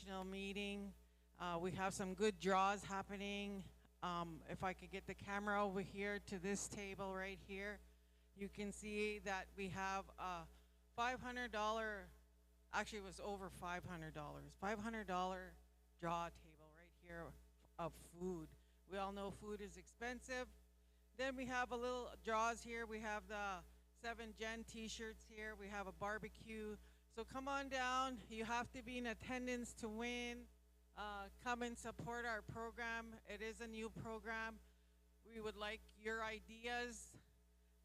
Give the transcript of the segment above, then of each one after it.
informational meeting. We have some good draws happening. If I could get the camera over here to this table right here, you can see that we have a $500, actually it was over $500, $500 draw table right here of food. We all know food is expensive. Then we have a little draws here. We have the 7 Gen t-shirts here. We have a barbecue. So come on down. You have to be in attendance to win. Come and support our program. It is a new program. We would like your ideas.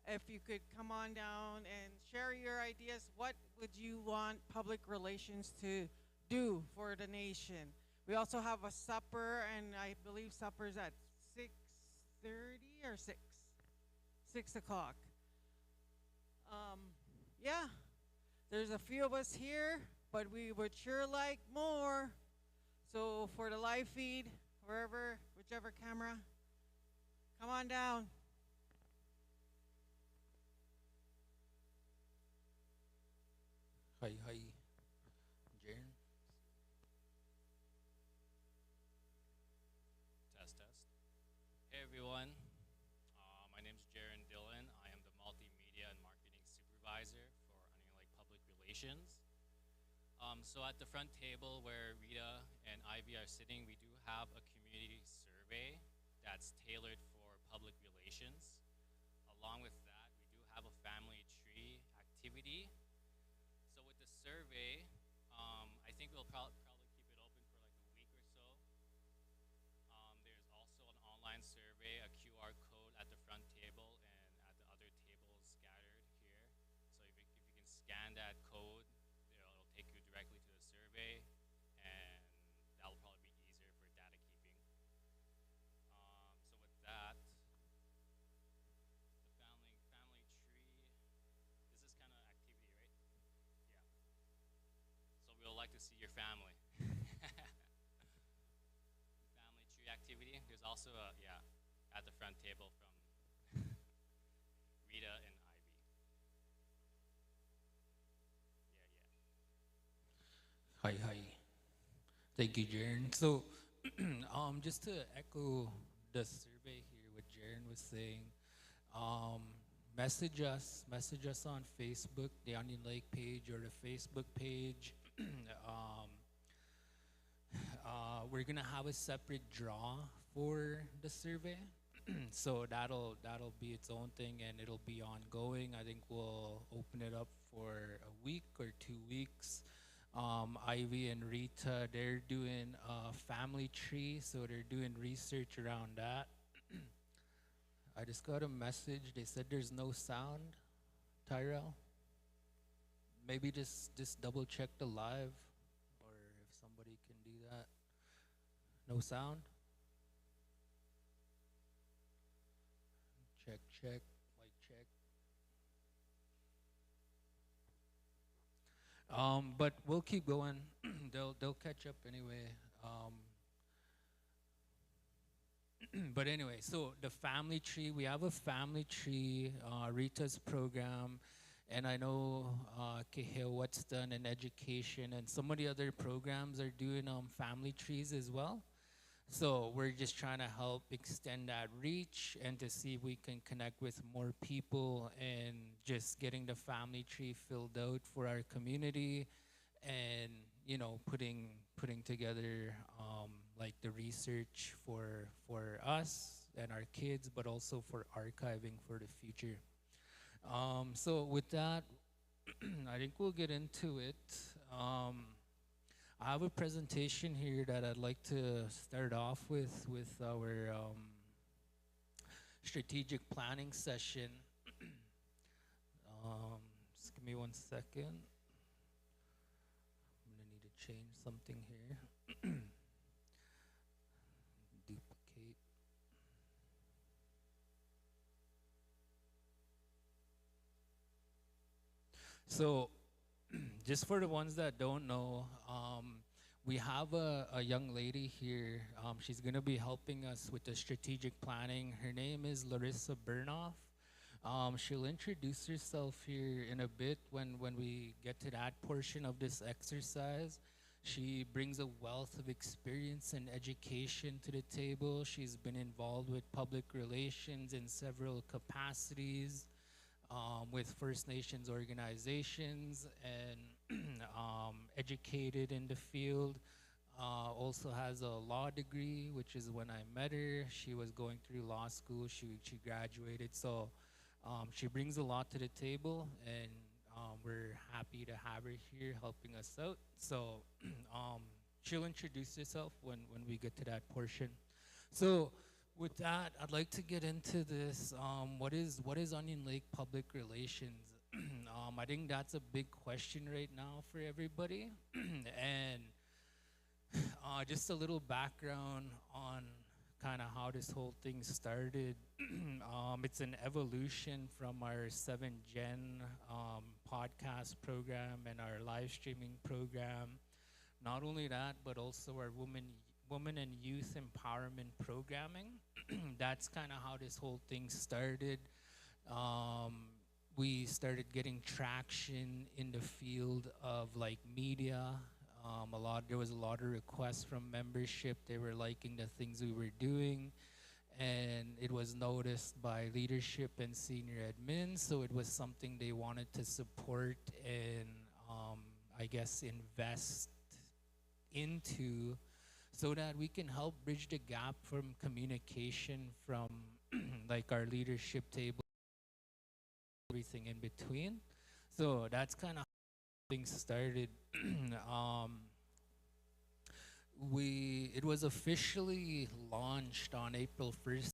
If you could come on down and share your ideas, what would you want public relations to do for the nation? We also have a supper, and I believe supper's at 6:30 or 6 o'clock. Yeah, there's a few of us here, but we would sure like more. So for the live feed, wherever, whichever camera, come on down. Hi, hi, Jaren. Test, test. Hey everyone, my name is Jaron Dillon. I am the Multimedia and Marketing Supervisor for Onion Lake Public Relations. So at the front table where Rita and Ivy are sitting, we do have a community survey that's tailored for public relations. Along with that, we do have a family tree activity. So with the survey, I think we'll probably keep it open for like a week or so. There's also an online survey, a QR code at the front table and at the other tables scattered here. So if you can scan that code, it'll take you directly to the survey, and that'll probably be easier for data keeping. So with that, the family tree, this is kind of activity, right? Yeah. So we would like to see your family. Family tree activity. There's also a, yeah, at the front table from Rita and Ivy. Yeah, yeah. Hi, hi. Thank you, Jaren. So, just to echo the survey here, what Jaren was saying, message us on Facebook, the Onion Lake page or the Facebook page. um, we're gonna have a separate draw for the survey, so that'll be its own thing and it'll be ongoing. I think we'll open it up for a week or 2 weeks. Ivy and Rita, they're doing a family tree, so they're doing research around that. I just got a message. They said there's no sound. Tyrell, maybe just double check the live, or if somebody can do that. No sound. Check, check, mic check. But we'll keep going. They'll catch up anyway. But anyway, so the family tree, we have a family tree, Rita's program, and I know Keheo, what's done in education, and some of the other programs are doing family trees as well. So we're just trying to help extend that reach and to see if we can connect with more people and just getting the family tree filled out for our community, and putting together like the research for us and our kids, but also for archiving for the future. So with that, I think we'll get into it. I have a presentation here that I'd like to start off with our strategic planning session. Just give me 1 second. I'm gonna need to change something here. Duplicate. So, just for the ones that don't know, we have a young lady here. She's going to be helping us with the strategic planning. Her name is Larissa Burnoff. She'll introduce herself here in a bit when we get to that portion of this exercise. She brings a wealth of experience and education to the table. She's been involved with public relations in several capacities, with First Nations organizations, and educated in the field. Also has a law degree, which is when I met her. She was going through law school. She graduated. So she brings a lot to the table, and we're happy to have her here helping us out. So she'll introduce herself when we get to that portion. So with that, I'd like to get into this. What is Onion Lake Public Relations? I think that's a big question right now for everybody. And just a little background on kind of how this whole thing started. It's an evolution from our 7 Gen podcast program and our live streaming program. Not only that, but also our women and youth empowerment programming. That's kind of how this whole thing started. Um, we started getting traction in the field of like media. There was a lot of requests from membership. They were liking the things we were doing, and it was noticed by leadership and senior admin. So it was something they wanted to support and I guess invest into, so that we can help bridge the gap from communication from like our leadership table, everything in between. So that's kind of how things started. um, it was officially launched on April 1st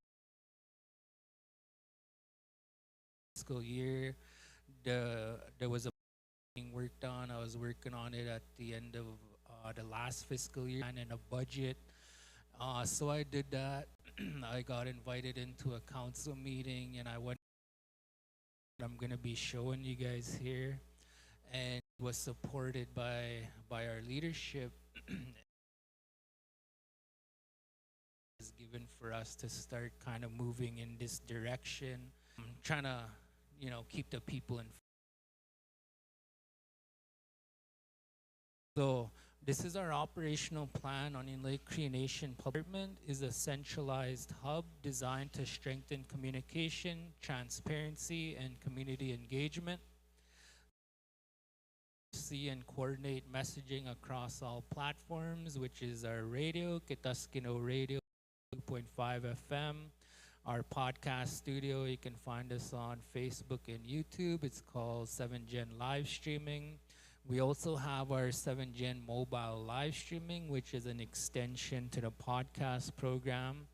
fiscal year. There was a being worked on. I was working on it at the end of the last fiscal year and in a budget. So I did that. I got invited into a council meeting, and I went. I'm gonna be showing you guys here, and it was supported by our leadership. Is given for us to start kind of moving in this direction, trying to keep the people in. So this is our operational plan. Onion Lake Cree Nation Department is a centralized hub designed to strengthen communication, transparency, and community engagement. See and coordinate messaging across all platforms, which is our radio, Kitaskino Radio 2.5 FM. Our podcast studio, you can find us on Facebook and YouTube. It's called 7Gen Live Streaming. We also have our 7Gen mobile live streaming, which is an extension to the podcast program.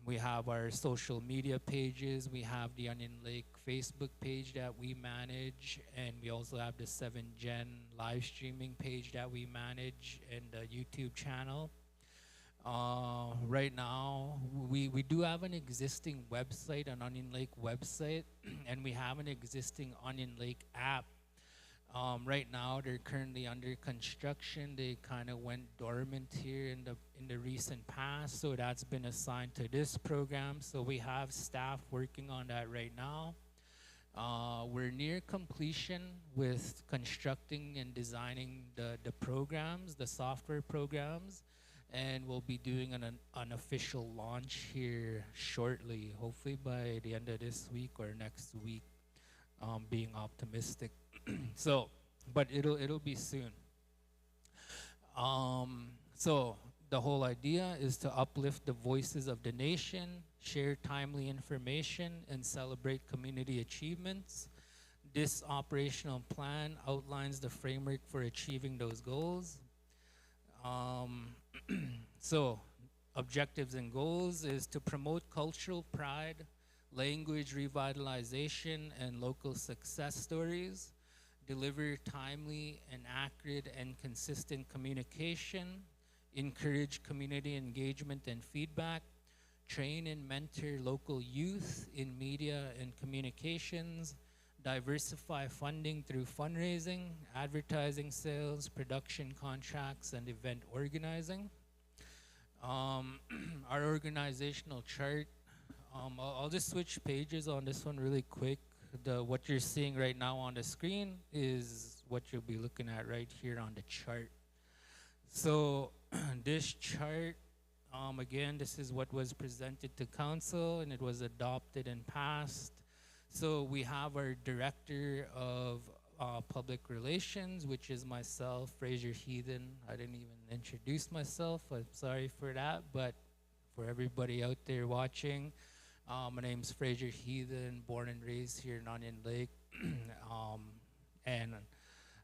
We have our social media pages. We have the Onion Lake Facebook page that we manage, and we also have the 7Gen live streaming page that we manage, and the YouTube channel. Right now, we do have an existing website, an Onion Lake website, and we have an existing Onion Lake app. Right now, they're currently under construction. They kind of went dormant here in the recent past, so that's been assigned to this program. So we have staff working on that right now. We're near completion with constructing and designing the programs, the software programs, and we'll be doing an official launch here shortly, hopefully by the end of this week or next week, being optimistic. So, but it'll be soon. So the whole idea is to uplift the voices of the nation, share timely information, and celebrate community achievements. This operational plan outlines the framework for achieving those goals. So objectives and goals is to promote cultural pride, language revitalization, and local success stories, deliver timely and accurate and consistent communication, encourage community engagement and feedback, train and mentor local youth in media and communications, diversify funding through fundraising, advertising sales, production contracts, and event organizing. Our organizational chart, I'll just switch pages on this one really quick. What you're seeing right now on the screen is what you'll be looking at right here on the chart. So this chart, again, this is what was presented to council and it was adopted and passed. So we have our director of public relations, which is myself, Fraser Heathen. I didn't even introduce myself. I'm sorry for that, but for everybody out there watching, my name's Fraser Heathen, born and raised here in Onion Lake. And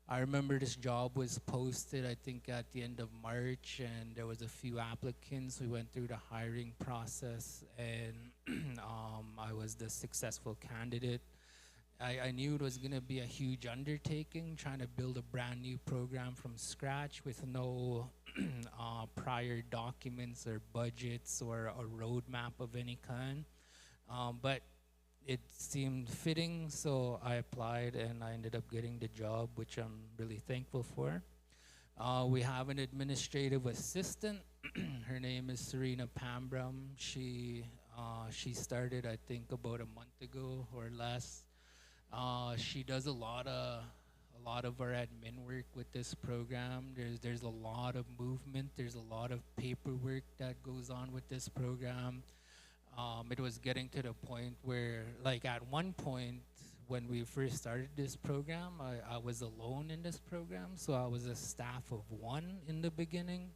I remember this job was posted, I think, at the end of March, and there was a few applicants. We went through the hiring process, and I was the successful candidate. I knew it was going to be a huge undertaking, trying to build a brand new program from scratch with no prior documents or budgets or a roadmap of any kind. But it seemed fitting, so I applied and I ended up getting the job, which I'm really thankful for. We have an administrative assistant. Her name is Serena Pambram. She started, I think, about a month ago or less. She does a lot of our admin work with this program. There's a lot of movement. There's a lot of paperwork that goes on with this program. It was getting to the point where, like at one point, when we first started this program, I was alone in this program. So I was a staff of one in the beginning.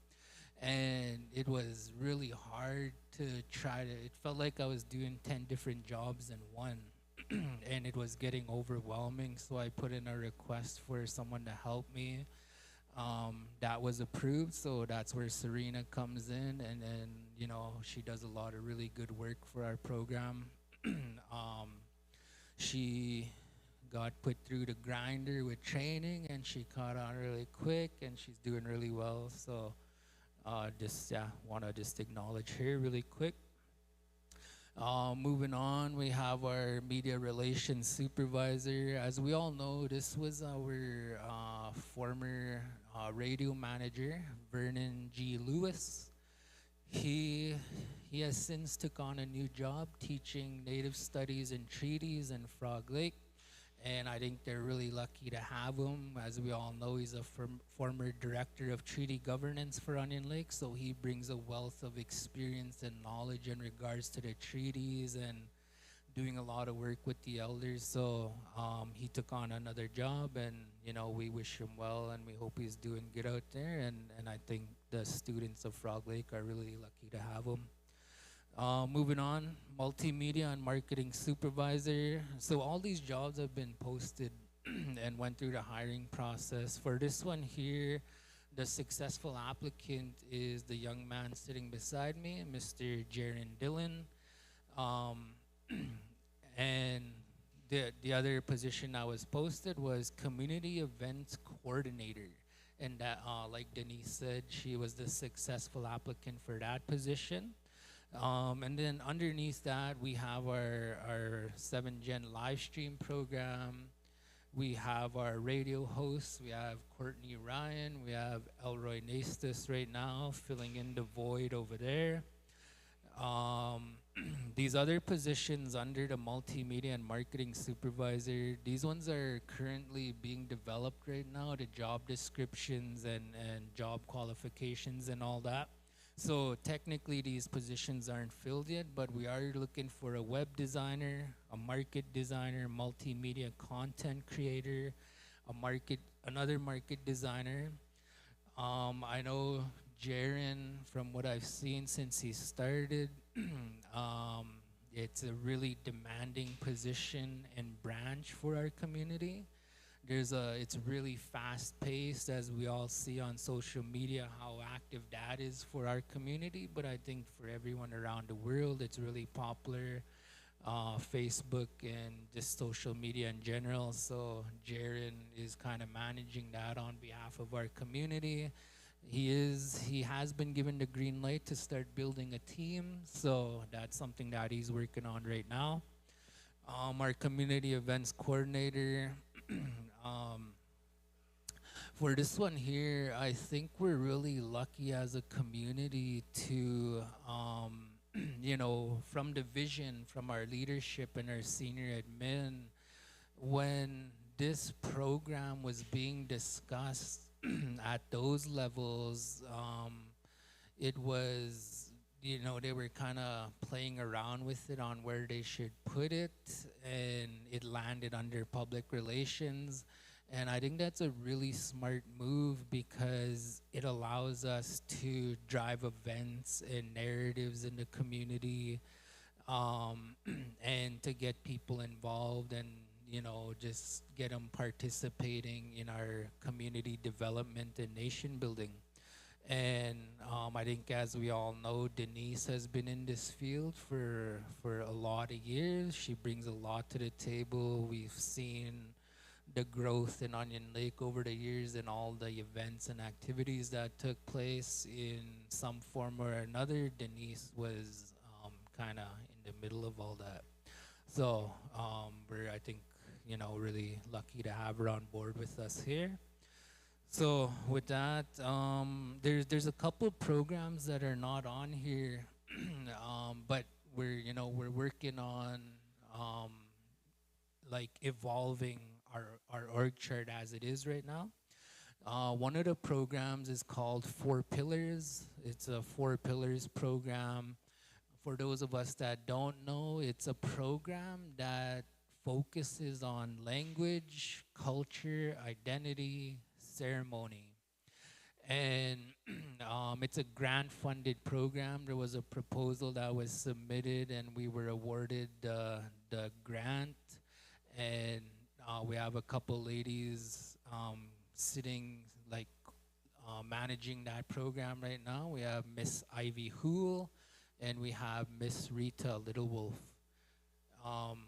And it was really hard to it felt like I was doing 10 different jobs in one. And it was getting overwhelming. So I put in a request for someone to help me. That was approved, so that's where Serena comes in, and then, you know, she does a lot of really good work for our program. She got put through the grinder with training, and she caught on really quick, and she's doing really well. So want to just acknowledge her really quick. Moving on, we have our media relations supervisor. As we all know, this was our former radio manager, Vernon G. Lewis. He has since took on a new job teaching Native Studies and Treaties in Frog Lake. And I think they're really lucky to have him. As we all know, he's a former director of treaty governance for Onion Lake, so he brings a wealth of experience and knowledge in regards to the treaties and doing a lot of work with the elders. So he took on another job, and, you know, we wish him well, and we hope he's doing good out there. And I think the students of Frog Lake are really lucky to have him. Moving on, multimedia and marketing supervisor. So all these jobs have been posted and went through the hiring process. For this one here, the successful applicant is the young man sitting beside me, Mr. Jaron Dillon. And the other position that was posted was community events coordinator. And that, like Denise said, she was the successful applicant for that position. And then underneath that, we have our 7 Gen live stream program. We have our radio hosts. We have Courtney Ryan. We have Elroy Nastus right now filling in the void over there. These other positions under the multimedia and marketing supervisor, these ones are currently being developed right now, the job descriptions and job qualifications and all that. So technically these positions aren't filled yet, but we are looking for a web designer, a market designer, multimedia content creator, another market designer. I know Jaron, from what I've seen since he started, it's a really demanding position and branch for our community. It's really fast-paced, as we all see on social media, how active that is for our community. But I think for everyone around the world, it's really popular, Facebook and just social media in general. So Jaron is kind of managing that on behalf of our community. He has been given the green light to start building a team. So that's something that he's working on right now. Our community events coordinator. For this one here, I think we're really lucky as a community to, you know, from the vision from our leadership and our senior admin, when this program was being discussed at those levels, it was, they were kind of playing around with it on where they should put it, and it landed under public relations. And I think that's a really smart move because it allows us to drive events and narratives in the community, um, and to get people involved and, just get them participating in our community development and nation building. And I think, as we all know, Denise has been in this field for a lot of years. She brings a lot to the table. We've seen the growth in Onion Lake over the years and all the events and activities that took place in some form or another. Denise was kind of in the middle of all that. So we're, I think, really lucky to have her on board with us here. So with that, there's a couple programs that are not on here, but we're working on um, like evolving our org chart as it is right now. One of the programs is called Four Pillars. It's a Four Pillars program. For those of us that don't know, it's a program that focuses on language, culture, identity, ceremony. And it's a grant funded program. There was a proposal that was submitted, and we were awarded the grant. And we have a couple ladies sitting, like, managing that program right now. We have Miss Ivy Hool, and we have Miss Rita Little Wolf. Um,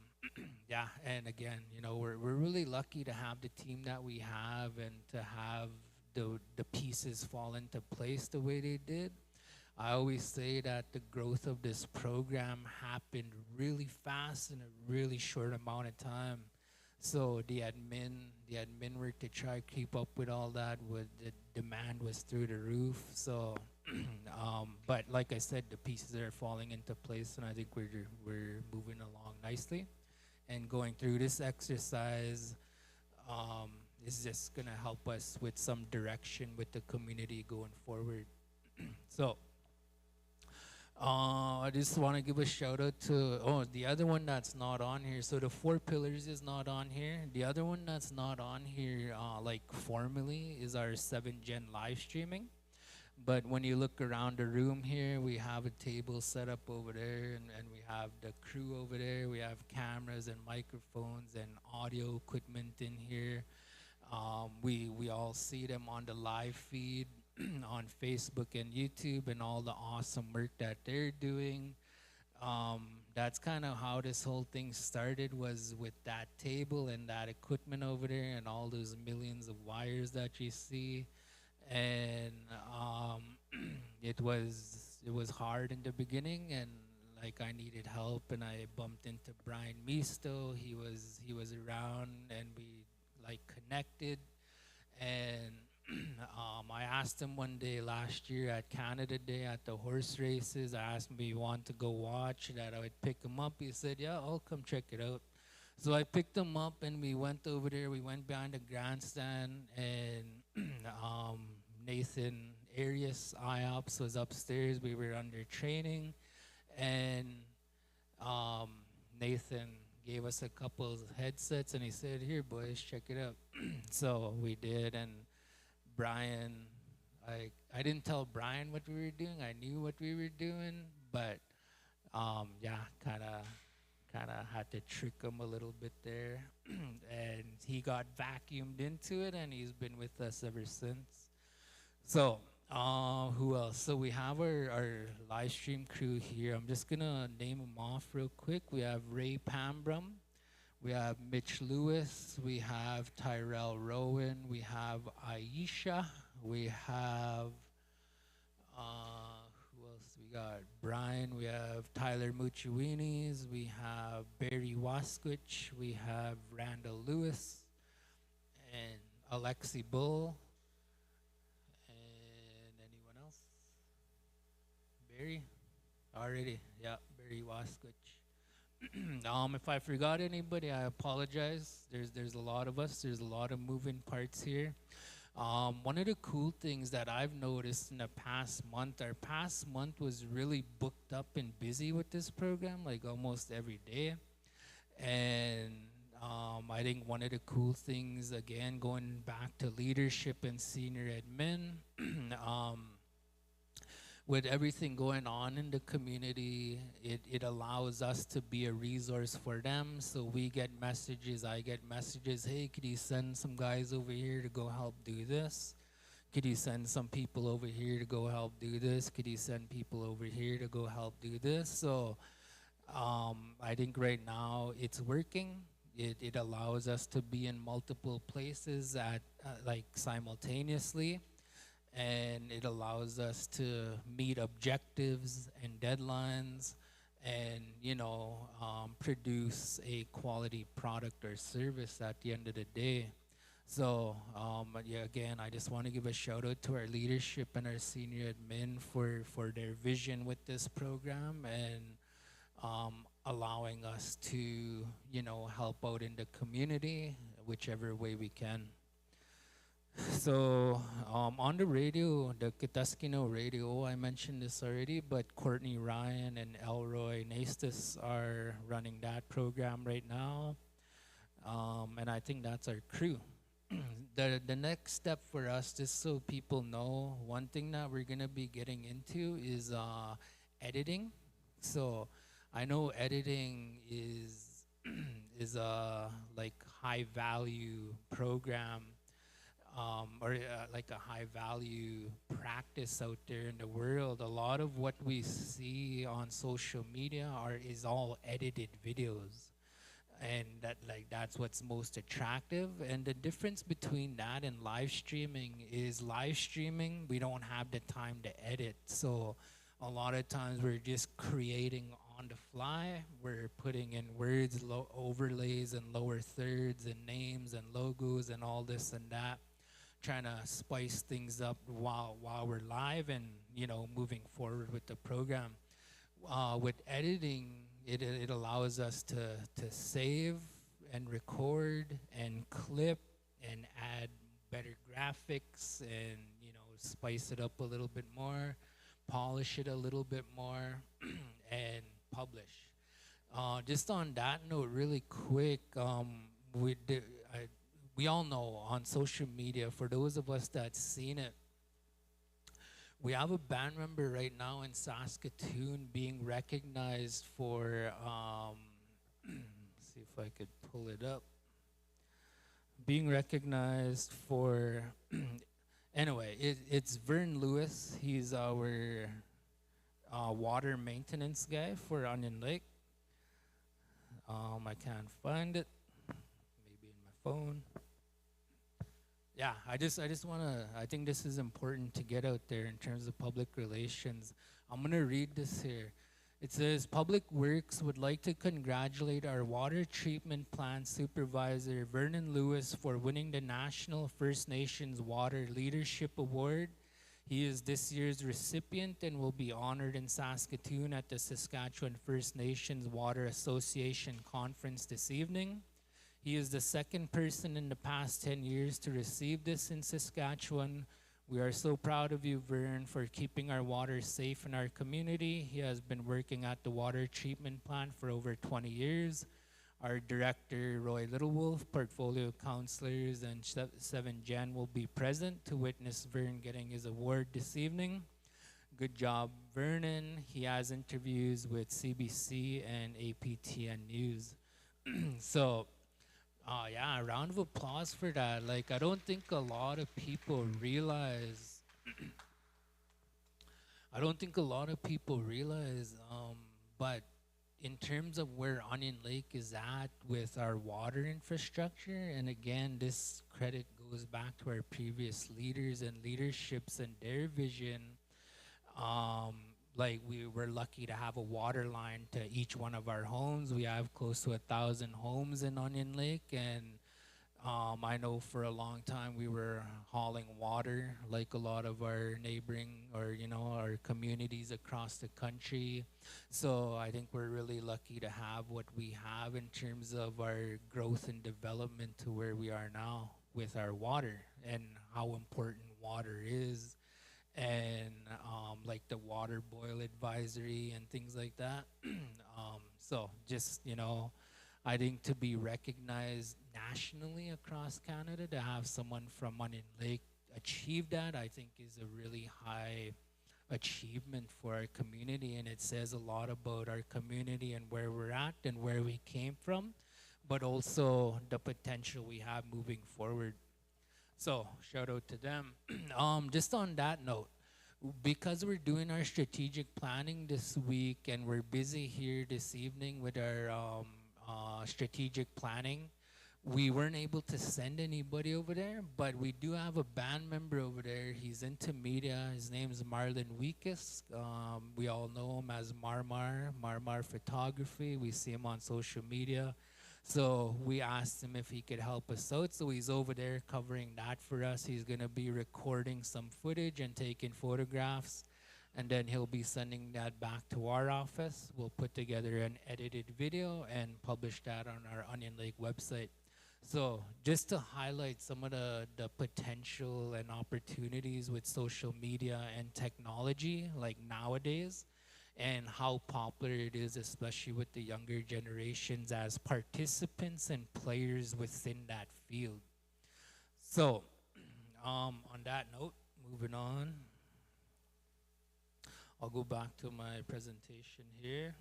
yeah, and again, we're really lucky to have the team that we have and to have the pieces fall into place the way they did. I always say that the growth of this program happened really fast in a really short amount of time. So the admin work to try to keep up with all that, with the demand was through the roof. So, but like I said, the pieces are falling into place, and I think we're moving along nicely. And going through this exercise is just gonna help us with some direction with the community going forward. So. I just want to give a shout out to the other one that's not on here. So the Four Pillars is not on here. The other one that's not on here, like formally, is our 7th-gen live streaming. But when you look around the room here, we have a table set up over there, and we have the crew over there. We have cameras and microphones and audio equipment in here. We all see them on the live feed on Facebook and YouTube, and all the awesome work that they're doing. That's kind of how this whole thing started, was with that table and that equipment over there and all those millions of wires that you see. And it was hard in the beginning, and like I needed help, and I bumped into Brian Misto. He was around, and we like connected. And I asked him one day last year at Canada Day at the horse races. I asked him if he wanted to go watch, that I would pick him up. He said, "Yeah, I'll come check it out." So I picked him up, and we went over there. We went behind the grandstand, and Nathan Arias IOPS was upstairs. We were under training, and Nathan gave us a couple of headsets, and he said, "Here, boys, check it out." So we did, and Brian, I didn't tell Brian what we were doing. I knew what we were doing, but yeah, kind of had to trick him a little bit there, and he got vacuumed into it, and he's been with us ever since. So who else? So we have our live stream crew here. I'm just gonna name them off real quick. We have Ray Pambrum. We have Mitch Lewis, we have Tyrell Rowan, we have Aisha, we have, who else we got? Brian, we have Tyler Muchuinis, we have Barry Wasquich, we have Randall Lewis, and Alexi Bull, and anyone else? Barry? Already, yeah, Barry Wasquich. If I forgot anybody, I apologize. There's a lot of us. There's a lot of moving parts here. One of the cool things that I've noticed in the past month, our past month was really booked up and busy with this program, like almost every day. And I think one of the cool things, again, going back to leadership and senior admin, um, with everything going on in the community, it allows us to be a resource for them. So we get messages, I get messages, hey, could you send some guys over here to go help do this? Could you send some people over here to go help do this? Could you send people over here to go help do this? So I think right now it's working. It allows us to be in multiple places at like simultaneously, and it allows us to meet objectives and deadlines, and produce a quality product or service at the end of the day. So yeah, again, I just want to give a shout out to our leadership and our senior admin for their vision with this program, and allowing us to, help out in the community whichever way we can. So on the radio, the Kitaskino radio, I mentioned this already, but Courtney Ryan and Elroy Nastis are running that program right now. And I think that's our crew. The next step for us, just so people know, one thing that we're gonna be getting into is editing. So I know editing is is a like high value program, or like a high value practice out there in the world. A lot of what we see on social media is all edited videos, and that's what's most attractive. And the difference between that and live streaming is live streaming, we don't have the time to edit. So a lot of times we're just creating on the fly. We're putting in words, overlays, and lower thirds, and names, and logos, and all this and that, trying to spice things up while we're live and moving forward with the program. With editing, it allows us to save and record and clip and add better graphics, and spice it up a little bit more, polish it a little bit more, and publish. Just on that note, really quick, we all know on social media, for those of us that's seen it, we have a band member right now in Saskatoon being recognized for, see if I could pull it up, being recognized for, anyway, it's Vern Lewis. He's our water maintenance guy for Onion Lake. I can't find it, maybe in my phone. Yeah, I just want to, I think this is important to get out there in terms of public relations. I'm going to read this here. It says, Public Works would like to congratulate our water treatment plant supervisor, Vernon Lewis, for winning the National First Nations Water Leadership Award. He is this year's recipient and will be honored in Saskatoon at the Saskatchewan First Nations Water Association Conference this evening. He is the second person in the past 10 years to receive this in Saskatchewan. We are so proud of you, Vern, for keeping our water safe in our community. He has been working at the water treatment plant for over 20 years. Our director, Roy Littlewolf, portfolio counselors, and 7 Gen will be present to witness Vern getting his award this evening. Good job, Vernon. He has interviews with CBC and APTN News. So, yeah, a round of applause for that. Like, I don't think a lot of people realize, but in terms of where Onion Lake is at with our water infrastructure, and again, this credit goes back to our previous leaders and leaderships and their vision. Like, we were lucky to have a water line to each one of our homes. We have close to 1,000 homes in Onion Lake, and I know for a long time we were hauling water like a lot of our neighboring or our communities across the country. So I think we're really lucky to have what we have in terms of our growth and development to where we are now with our water and how important water is and like the water boil advisory and things like that. So just I think to be recognized nationally across Canada, to have someone from Onion Lake achieve that, I think is a really high achievement for our community, and it says a lot about our community and where we're at and where we came from, but also the potential we have moving forward. So shout out to them. Just on that note, because we're doing our strategic planning this week and we're busy here this evening with our strategic planning, we weren't able to send anybody over there, but we do have a band member over there. He's into media. His name's Marlon Weekes. We all know him as Marmar Photography. We see him on social media. So we asked him if he could help us out. So he's over there covering that for us. He's going to be recording some footage and taking photographs. And then he'll be sending that back to our office. We'll put together an edited video and publish that on our Onion Lake website. So just to highlight some of the potential and opportunities with social media and technology like nowadays, and how popular it is, especially with the younger generations as participants and players within that field. So on that note, moving on, I'll go back to my presentation here.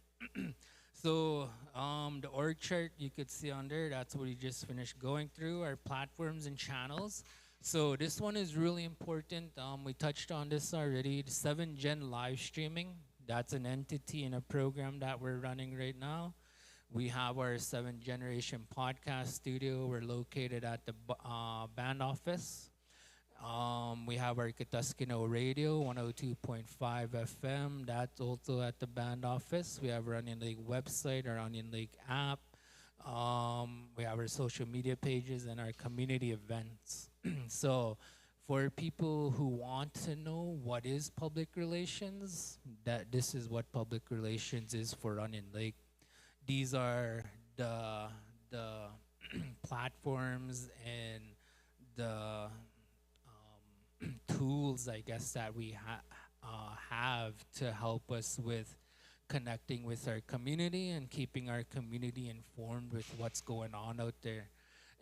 So the org chart you could see on there, that's what we just finished going through, our platforms and channels. So this one is really important. We touched on this already, the 7Gen live streaming. That's an entity in a program that we're running right now. We have our 7th Generation Podcast Studio. We're located at the band office. We have our Kataskino Radio, 102.5 FM. That's also at the band office. We have our Onion Lake website, our Onion Lake app. We have our social media pages and our community events. So for people who want to know what is public relations, that this is what public relations is for Onion Lake. These are the platforms and the tools, I guess, that we have to help us with connecting with our community and keeping our community informed with what's going on out there.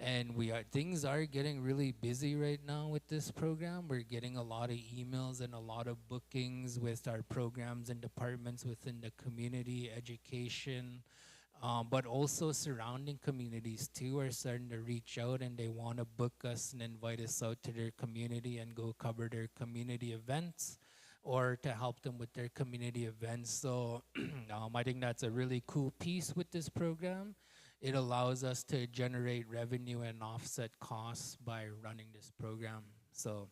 And things are getting really busy right now with this program. We're getting a lot of emails and a lot of bookings with our programs and departments within the community, education, but also surrounding communities too are starting to reach out, and they want to book us and invite us out to their community and go cover their community events or to help them with their community events. So I think that's a really cool piece with this program. It allows us to generate revenue and offset costs by running this program. So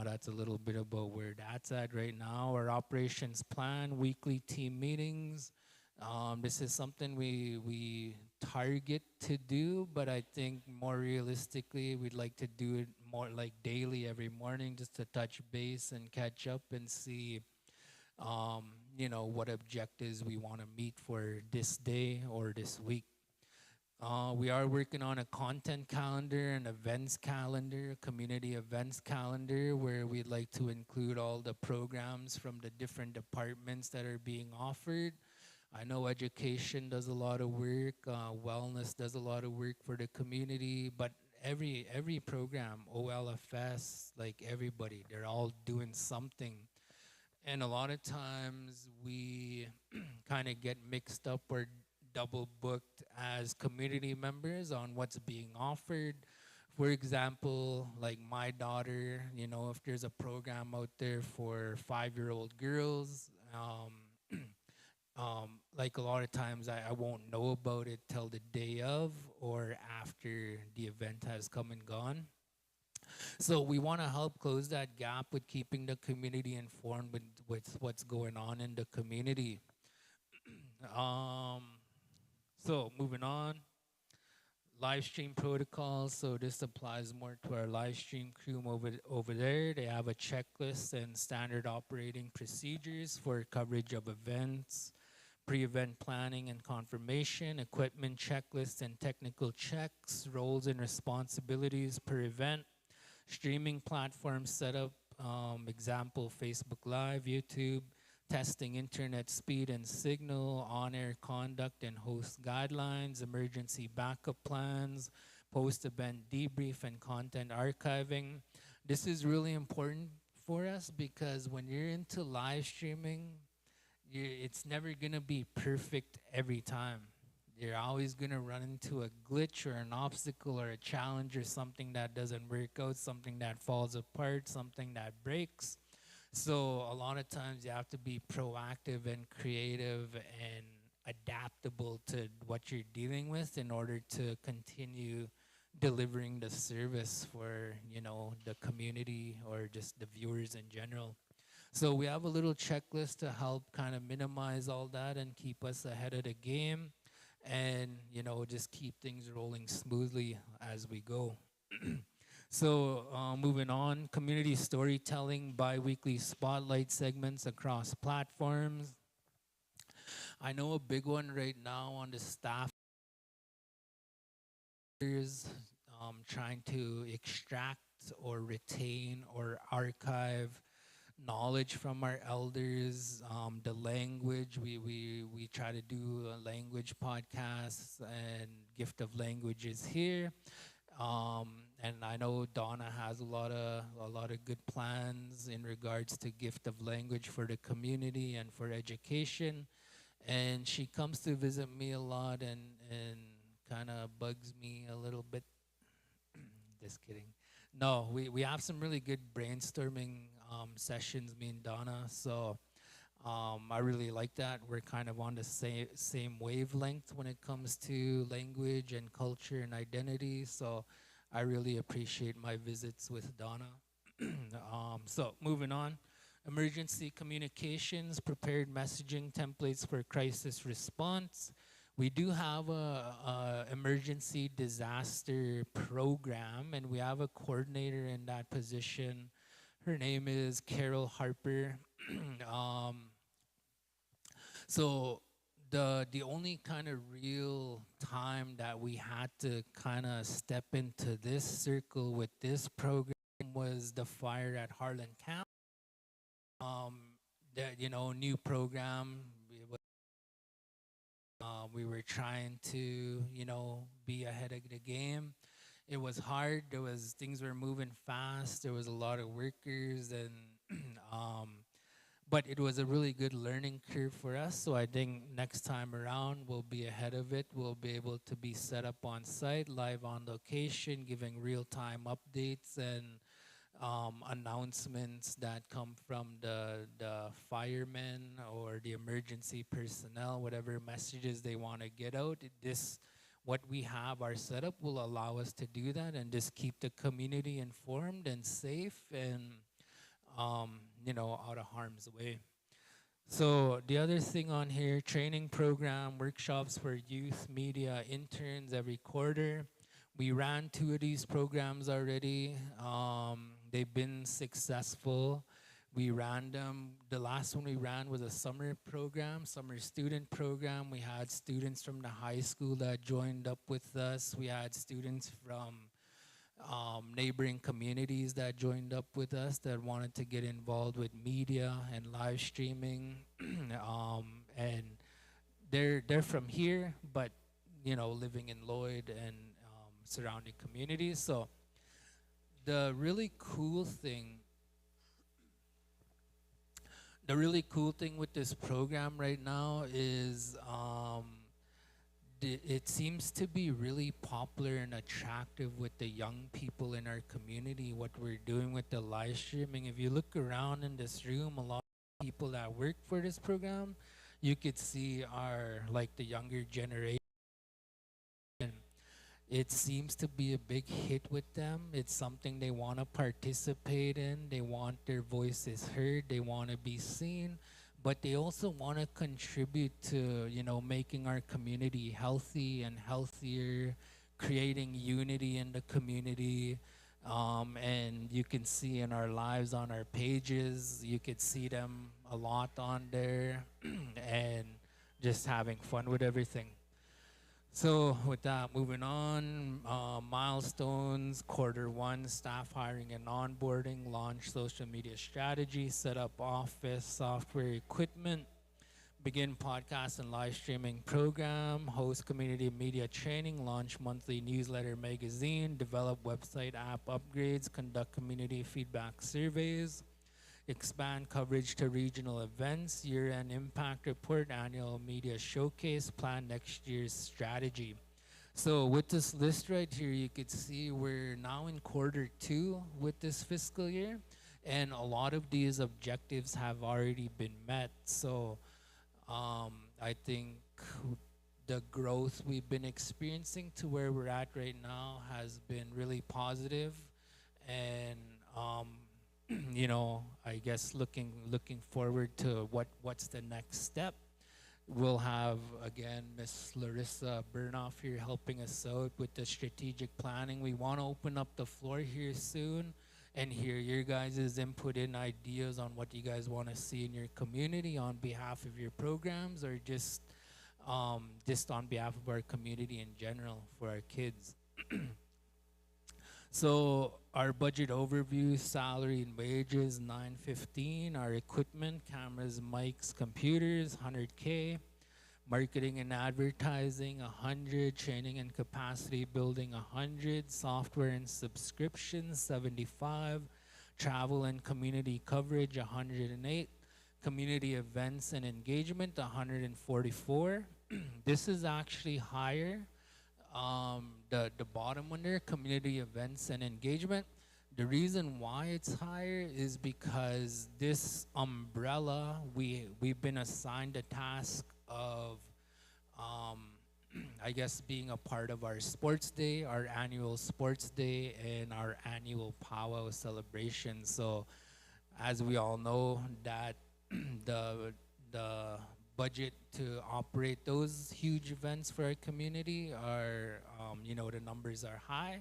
that's a little bit about where that's at right now. Our operations plan, weekly team meetings. This is something we target to do, but I think more realistically, we'd like to do it more like daily every morning, just to touch base and catch up and see, what objectives we want to meet for this day or this week. We are working on a content calendar, an events calendar, a community events calendar, where we'd like to include all the programs from the different departments that are being offered. I know education does a lot of work, wellness does a lot of work for the community, but every program, OLFS, like everybody, they're all doing something. And a lot of times we kind of get mixed up or double booked as community members on what's being offered. For example, like my daughter, if there's a program out there for 5-year-old girls, like a lot of times I won't know about it till the day of or after the event has come and gone. So we want to help close that gap with keeping the community informed with what's going on in the community. So moving on. live stream protocols. So this applies more to our live stream crew over there. They have a checklist and standard operating procedures for coverage of events, pre-event planning and confirmation, equipment checklists and technical checks, roles and responsibilities per event, streaming platform setup, example Facebook Live, YouTube, testing internet speed and signal, on-air conduct and host guidelines, emergency backup plans, post-event debrief and content archiving. This is really important for us because when you're into live streaming, it's never gonna be perfect every time. You're always gonna run into a glitch or an obstacle or a challenge or something that doesn't work out, something that falls apart, something that breaks. So a lot of times you have to be proactive and creative and adaptable to what you're dealing with in order to continue delivering the service for, you know, the community or just the viewers in general. So we have a little checklist to help kind of minimize all that and keep us ahead of the game and, you know, just keep things rolling smoothly as we go. So moving on, community storytelling, bi-weekly spotlight segments across platforms. I know a big one right now on the staff is trying to extract or retain or archive knowledge from our elders, the language. We try to do a language podcasts and gift of languages here. And I know Donna has a lot of good plans in regards to gift of language for the community and for education. And she comes to visit me a lot and kind of bugs me a little bit. Just kidding. No, we have some really good brainstorming sessions, me and Donna. So I really like that. We're kind of on the same wavelength when it comes to language and culture and identity. So I really appreciate my visits with Donna. So moving on, emergency communications, prepared messaging templates for crisis response. We do have a emergency disaster program, and we have a coordinator in that position. Her name is Carol Harper. um, so the only kind of real time that we had to kind of step into this circle with this program was the fire at Harlan Camp. Um, the new program. We were trying to be ahead of the game. It was hard. Things were moving fast. There was a lot of workers and but it was a really good learning curve for us. So I think next time around we'll be ahead of it. We'll be able to be set up on site, live on location, giving real-time updates and announcements that come from the firemen or the emergency personnel, whatever messages they want to get out. What we have, our setup will allow us to do that and just keep the community informed and safe and out of harm's way. So the other thing on here, training program, workshops for youth media interns every quarter. We ran 2 of these programs already. They've been successful. We ran them. The last one we ran was a summer program, summer student program. We had students from the high school that joined up with us. We had students from neighboring communities that joined up with us that wanted to get involved with media and live streaming. And they're from here, but living in Lloyd and surrounding communities. So the really cool thing with this program right now is it seems to be really popular and attractive with the young people in our community, what we're doing with the live streaming. If you look around in this room, a lot of people that work for this program, you could see are like the younger generation. It seems to be a big hit with them. It's something they want to participate in. They want their voices heard. They want to be seen. But they also want to contribute to, making our community healthy and healthier, creating unity in the community. And you can see in our lives on our pages, you could see them a lot on there and just having fun with everything. So with that, moving on, milestones, quarter one, staff hiring and onboarding, launch social media strategy, set up office, software equipment, begin podcast and live streaming program, host community media training, launch monthly newsletter magazine, develop website app upgrades, conduct community feedback surveys, expand coverage to regional events, year-end impact report, annual media showcase, plan next year's strategy. So with this list right here, you could see we're now in quarter two with this fiscal year, and a lot of these objectives have already been met. So I think the growth we've been experiencing to where we're at right now has been really positive, and you know, I guess looking forward to what's the next step. We'll have again Miss Larissa Burnoff here helping us out with the strategic planning. We want to open up the floor here soon and hear your guys' input and ideas on what you guys want to see in your community on behalf of your programs, or just on behalf of our community in general for our kids. So our budget overview, salary and wages, 915. Our equipment, cameras, mics, computers, 100K. Marketing and advertising, 100. Training and capacity building, 100. Software and subscriptions, 75. Travel and community coverage, 108. Community events and engagement, 144. This is actually higher. The bottom one there, community events and engagement. The reason why it's higher is because this umbrella, we've been assigned a task of, I guess, being a part of our sports day, our annual sports day, and our annual powwow celebration. So, as we all know, that the budget to operate those huge events for our community are, you know, the numbers are high,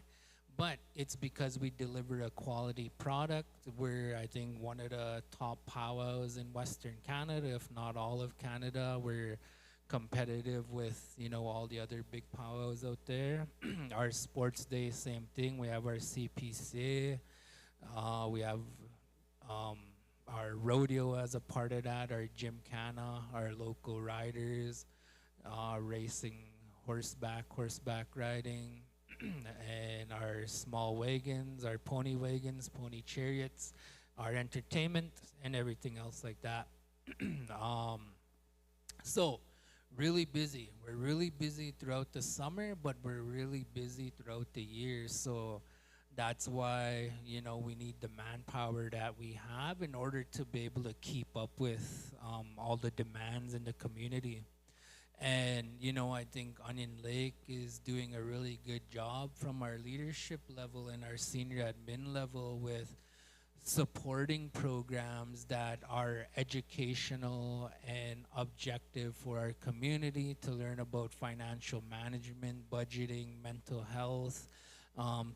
but it's because we deliver a quality product. We're, I think, one of the top powwows in Western Canada, if not all of Canada. We're competitive with, you know, all the other big powwows out there. Our sports day, same thing. We have our CPC. We have our rodeo as a part of that, our gymkhana, our local riders, racing, horseback riding, and our small wagons, our pony wagons, pony chariots, our entertainment, and everything else like that. So, really busy. We're really busy throughout the summer, but we're really busy throughout the year. So, that's why, you know, we need the manpower that we have in order to be able to keep up with all the demands in the community. And, you know, I think Onion Lake is doing a really good job from our leadership level and our senior admin level with supporting programs that are educational and objective for our community to learn about financial management, budgeting, mental health,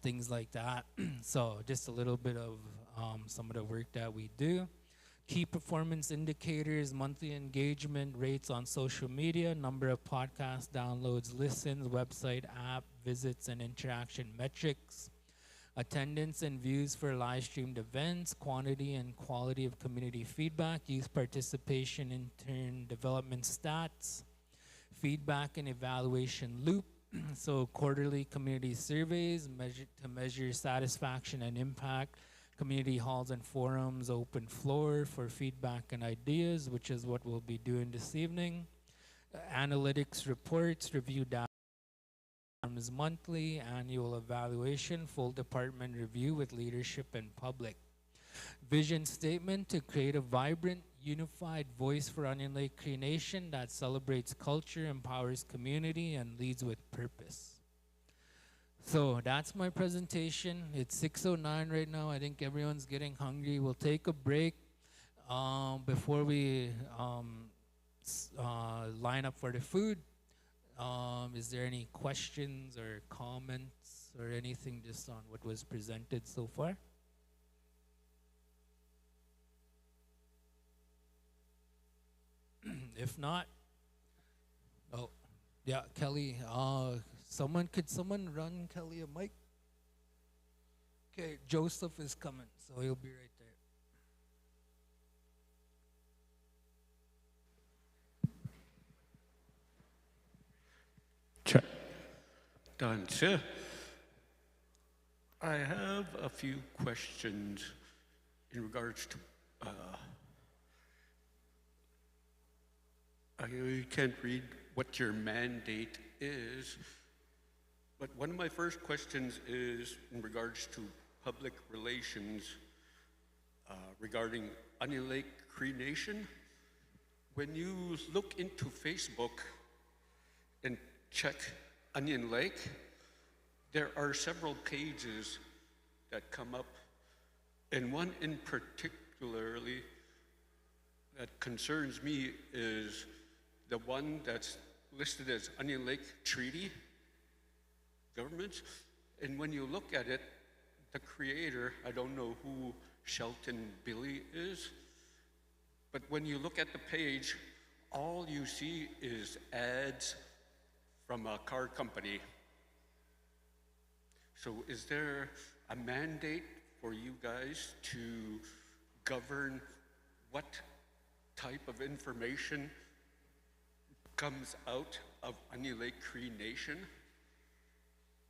things like that. So just a little bit of some of the work that we do. Key performance indicators, monthly engagement rates on social media, number of podcast downloads, listens, website, app, visits, and interaction metrics. Attendance and views for live streamed events, quantity and quality of community feedback, youth participation, intern development stats, feedback and evaluation loop. So quarterly community surveys to measure satisfaction and impact, community halls and forums, open floor for feedback and ideas, which is what we'll be doing this evening. Analytics reports, review data monthly, annual evaluation, full department review with leadership and public. Vision statement to create a vibrant, unified voice for Onion Lake Cree Nation that celebrates culture, empowers community, and leads with purpose. So that's my presentation. It's 6:09 right now. I think everyone's getting hungry. We'll take a break before we line up for the food. Is there any questions or comments or anything just on what was presented so far? If not, oh, yeah, Kelly, could someone run Kelly a mic? Okay, Joseph is coming, so he'll be right there. Check. Done, sir. I have a few questions in regards to. I can't read what your mandate is, but one of my first questions is in regards to public relations regarding Onion Lake Cree Nation. When you look into Facebook and check Onion Lake, there are several pages that come up, and one in particularly that concerns me is the one that's listed as Onion Lake Treaty Governments. And when you look at it, the creator, I don't know who Shelton Billy is, but when you look at the page, all you see is ads from a car company. So is there a mandate for you guys to govern what type of information comes out of Onion Lake Cree Nation?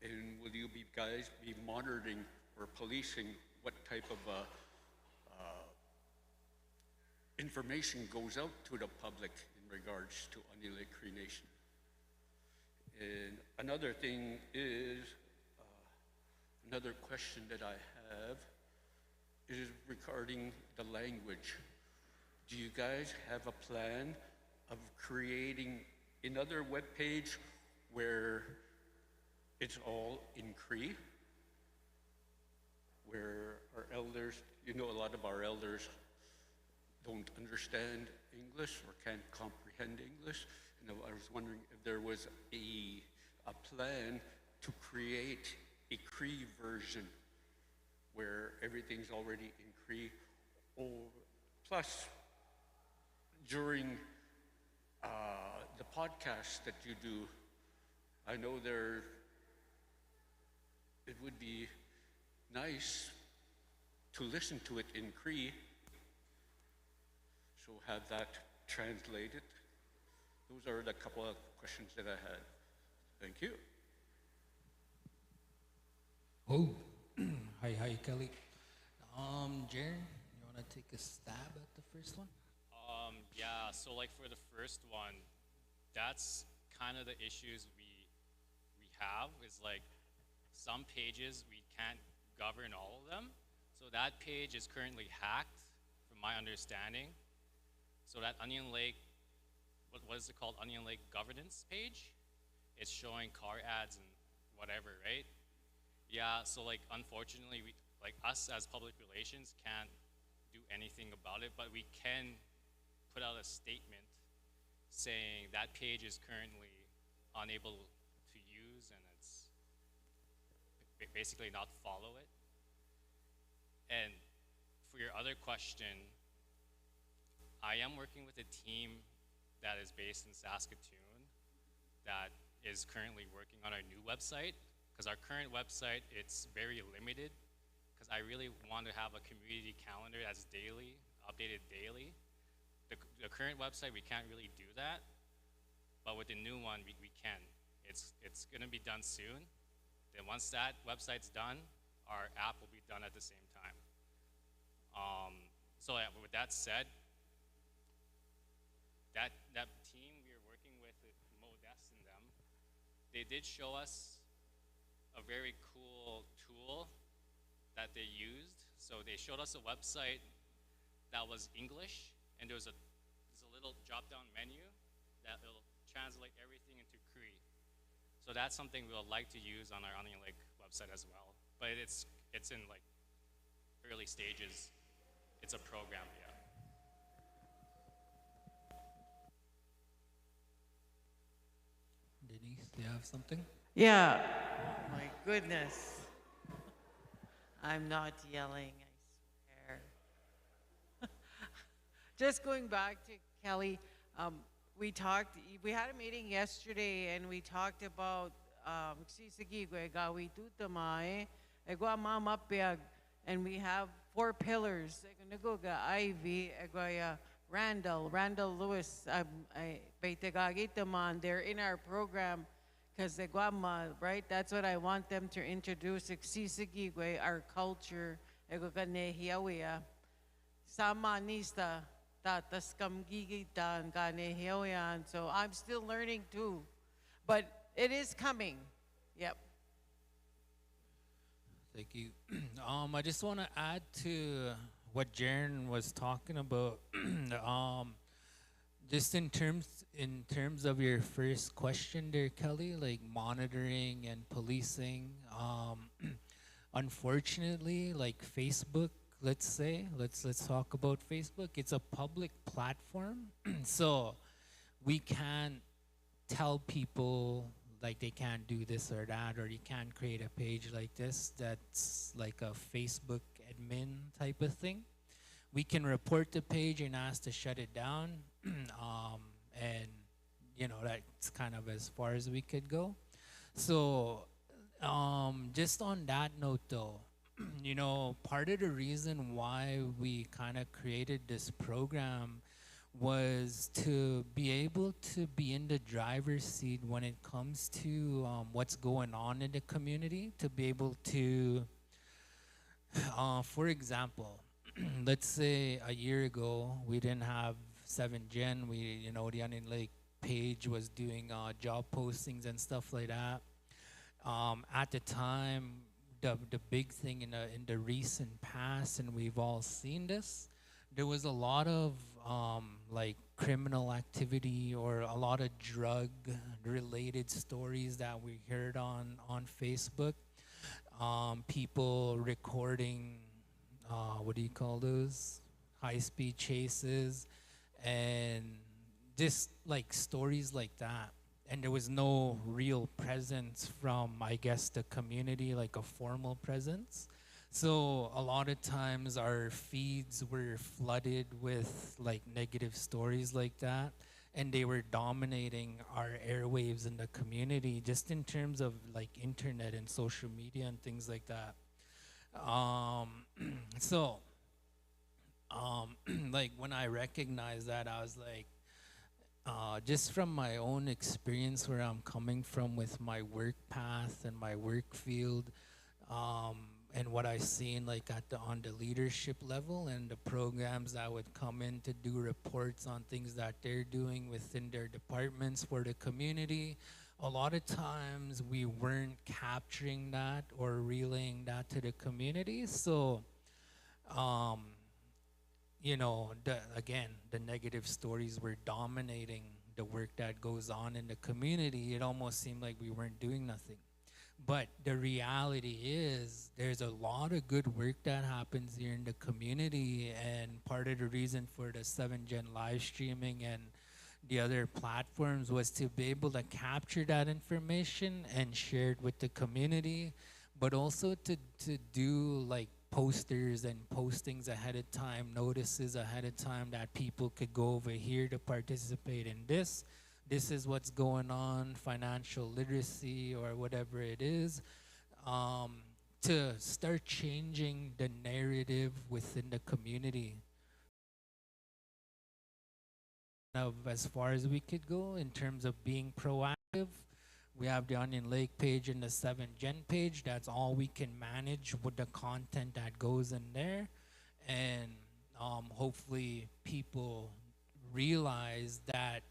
And will you guys be monitoring or policing what type of information goes out to the public in regards to Onion Lake Cree Nation? And another thing is, another question that I have is regarding the language. Do you guys have a plan of creating another webpage where it's all in Cree? Where our elders, you know, a lot of our elders don't understand English or can't comprehend English. And I was wondering if there was a plan to create a Cree version where everything's already in Cree. Or plus, during the podcast that you do, I know it would be nice to listen to it in Cree, so have that translated. Those are the couple of questions that I had. Thank you. Oh, hi, Kelly. Jaren, you want to take a stab at the first one? Yeah, so like for the first one, that's kind of the issues we have is like some pages we can't govern all of them. So that page is currently hacked from my understanding. So that Onion Lake, what is it called? Onion Lake governance page? It's showing car ads and whatever, right? Yeah, so like unfortunately, like us as public relations can't do anything about it, but we can put out a statement saying that page is currently unable to use and it's basically not follow it. And for your other question, I am working with a team that is based in Saskatoon that is currently working on our new website, because our current website, it's very limited, because I really want to have a community calendar that's daily, updated daily. The current website, we can't really do that, but with the new one, we can. It's going to be done soon. Then once that website's done, our app will be done at the same time. So yeah, with that said, that team we are working with Modest and them, they did show us a very cool tool that they used. So they showed us a website that was English, and there's a little drop-down menu that will translate everything into Cree. So that's something we'll like to use on our Onion Lake website as well. But it's in like early stages. It's a program, yeah. Did Do you have something? Yeah. Oh my goodness. I'm not yelling, I swear. Just going back to Kelly, um, we had a meeting yesterday and we talked about Sisigi Gwegawi Tutamae, Egwa Mamapiag, and we have four pillars. Nagoga Ivy, Egwaya Randall Lewis, Beitegagitaman, they're in our program because the Guama, right? That's what I want them to introduce, Sisigi our culture, Egoga Nehiawea. Sama nista tatas kamgigitan kanehiyoyan. So I'm still learning too. But it is coming. Yep. Thank you. I just want to add to what Jaren was talking about. Just in terms of your first question there, Kelly, like monitoring and policing. Unfortunately, like Facebook, let's talk about Facebook. It's a public platform, so we can't tell people like they can't do this or that, or you can't create a page like this that's like a Facebook admin type of thing. We can report the page and ask to shut it down, and that's kind of as far as we could go. So just on that note though, part of the reason why we kind of created this program was to be able to be in the driver's seat when it comes to what's going on in the community, to be able to, for example, let's say a year ago, we didn't have 7 Gen. The Onion Lake page was doing job postings and stuff like that. At the time, the big thing in the recent past, and we've all seen this, there was a lot of like criminal activity or a lot of drug related stories that we heard on Facebook. People recording, what do you call those? High speed chases and just like stories like that. And there was no real presence from, I guess, the community, like a formal presence. So a lot of times our feeds were flooded with like negative stories like that, and they were dominating our airwaves in the community, just in terms of like internet and social media and things like that. So like when I recognized that, I was like, just from my own experience where I'm coming from with my work path and my work field, and what I seen like on the leadership level and the programs that would come in to do reports on things that they're doing within their departments for the community, a lot of times we weren't capturing that or relaying that to the community. So the negative stories were dominating the work that goes on in the community. It almost seemed like we weren't doing nothing. But the reality is there's a lot of good work that happens here in the community, and part of the reason for the 7 Gen live streaming and the other platforms was to be able to capture that information and share it with the community, but also to do like posters and postings ahead of time, notices ahead of time that people could go over here to participate in this. This is what's going on, financial literacy or whatever it is, to start changing the narrative within the community. Of as far as we could go in terms of being proactive. We have the Onion Lake page and the 7 Gen page. That's all we can manage with the content that goes in there. And hopefully people realize that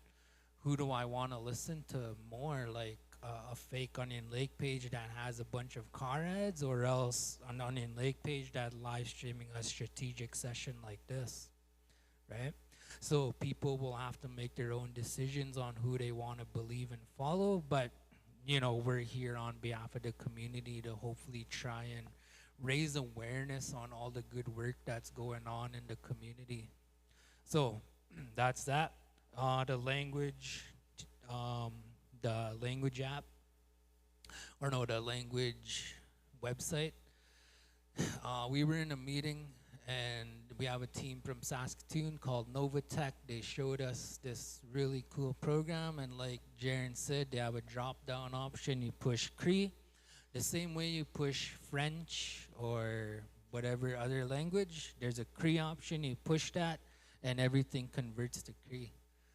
who do I want to listen to more, like a fake Onion Lake page that has a bunch of car ads, or else an Onion Lake page that live streaming a strategic session like this, right? So people will have to make their own decisions on who they want to believe and follow, but we're here on behalf of the community to hopefully try and raise awareness on all the good work that's going on in the community. So that's that. The language app, or no, the language website. We were in a meeting, and we have a team from Saskatoon called Novatech. They showed us this really cool program, and like Jaren said, they have a drop-down option. You push Cree, the same way you push French or whatever other language. There's a Cree option. You push that, and everything converts to Cree.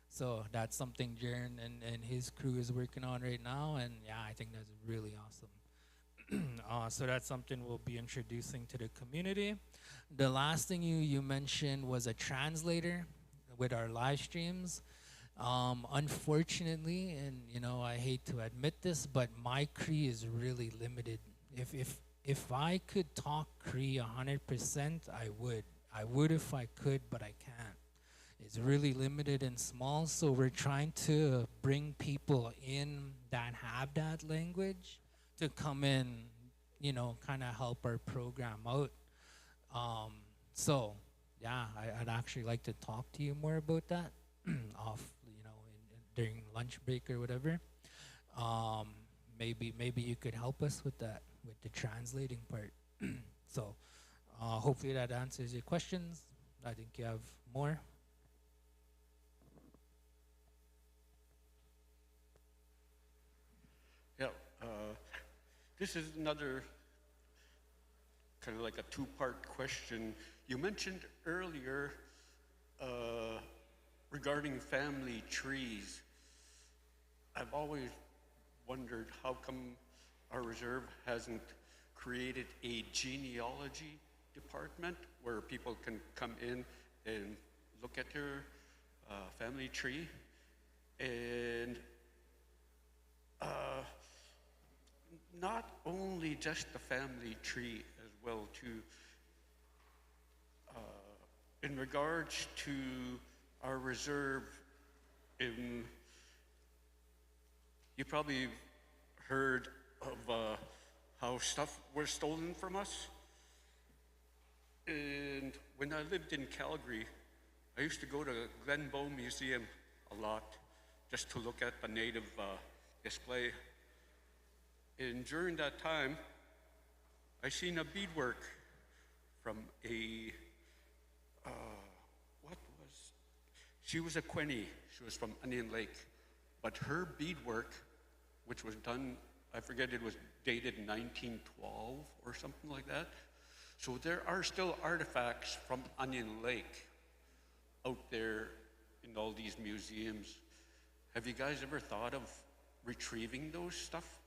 So that's something Jaren and his crew is working on right now, and yeah, I think that's really awesome. So that's something we'll be introducing to the community. The last thing you mentioned was a translator with our live streams. Unfortunately, and I hate to admit this, but my Cree is really limited. If I could talk Cree 100%, I would. I would if I could, but I can't. It's really limited and small, so we're trying to bring people in that have that language to come in, kind of help our program out. So, yeah, I'd actually like to talk to you more about that off, during lunch break or whatever. Maybe you could help us with that, with the translating part. So, hopefully that answers your questions. I think you have more. Yeah, this is another kind of like a two-part question. You mentioned earlier regarding family trees. I've always wondered how come our reserve hasn't created a genealogy department where people can come in and look at their family tree. And not only just the family tree as well too. In regards to our reserve, you probably heard of how stuff was stolen from us. And when I lived in Calgary, I used to go to Glenbow Museum a lot just to look at the native display. And during that time, I seen a beadwork from she was a Quinny. She was from Onion Lake. But her beadwork, which was done, I forget, it was dated 1912 or something like that. So there are still artifacts from Onion Lake out there in all these museums. Have you guys ever thought of retrieving those stuff?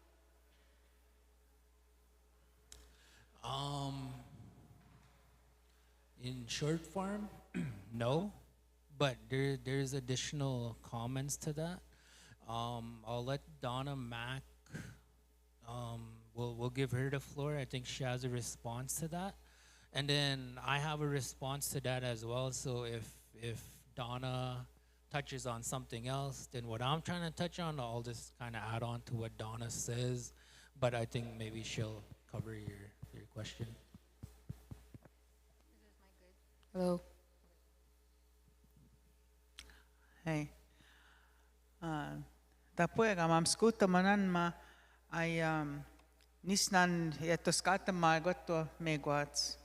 In short form, no, but there's additional comments to that. I'll let Donna Mack, we'll give her the floor. I think she has a response to that. And then I have a response to that as well. So if Donna touches on something else, then what I'm trying to touch on, I'll just kind of add on to what Donna says. But I think maybe she'll cover your question. Hello. Hey. Tapuega mam skuta manan ma ay nisnan yatoskata magoto megwats.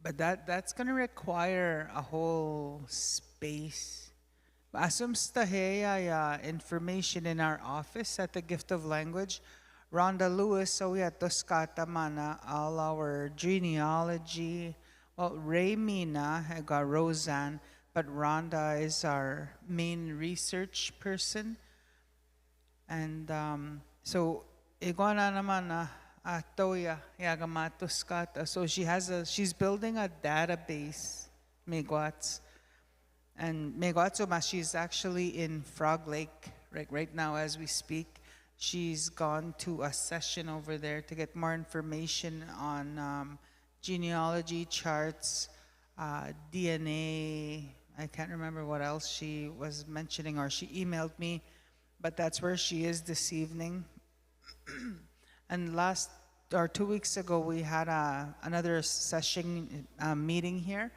But that's gonna require a whole space. Asumstaheya information in our office at the Gift of Language. Rhonda Lewis, so we had Toskata Mana, all our genealogy. Well, Raymina, I got Roseanne, but Rhonda is our main research person. And so, Iguana naman Toya Yagama Toskata. So she's building a database, Megwats. And Megwatsoma, she's actually in Frog Lake right now as we speak. She's gone to a session over there to get more information on genealogy charts, DNA. I can't remember what else she was mentioning, or she emailed me, but that's where she is this evening. And 2 weeks ago, we had another session meeting here,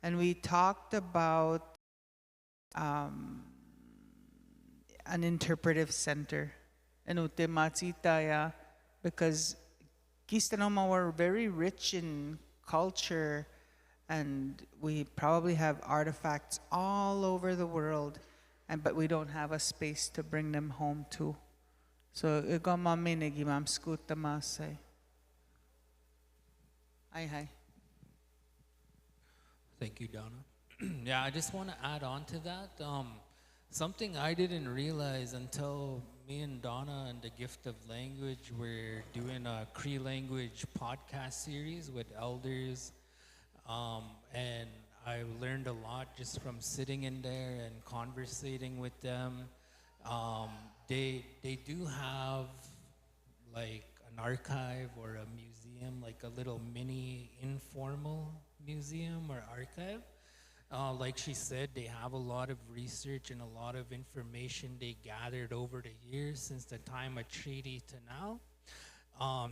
and we talked about an interpretive center. and Utematsitaya, because Kistanoma were very rich in culture, and we probably have artifacts all over the world, but we don't have a space to bring them home to. So ikaw maminig imam skuta masay. Hi. Thank you, Donna. Yeah, I just want to add on to that. Something I didn't realize until me and Donna and the Gift of Language were doing a Cree language podcast series with elders, and I learned a lot just from sitting in there and conversating with them. Um, they do have like an archive or a museum, like a little mini informal museum or archive. Like she said, they have a lot of research and a lot of information they gathered over the years since the time of treaty to now.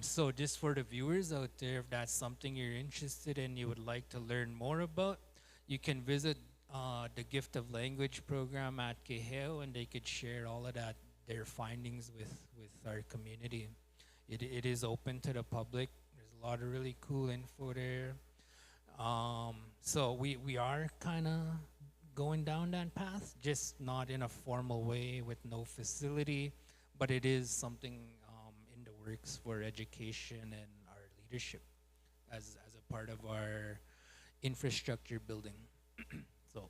So just for the viewers out there, if that's something you're interested in, you would like to learn more about, you can visit the Gift of Language program at Keheo, and they could share all of that, their findings with our community. It is open to the public. There's a lot of really cool info there. So we are kind of going down that path, just not in a formal way with no facility, but it is something in the works for education and our leadership as a part of our infrastructure building. So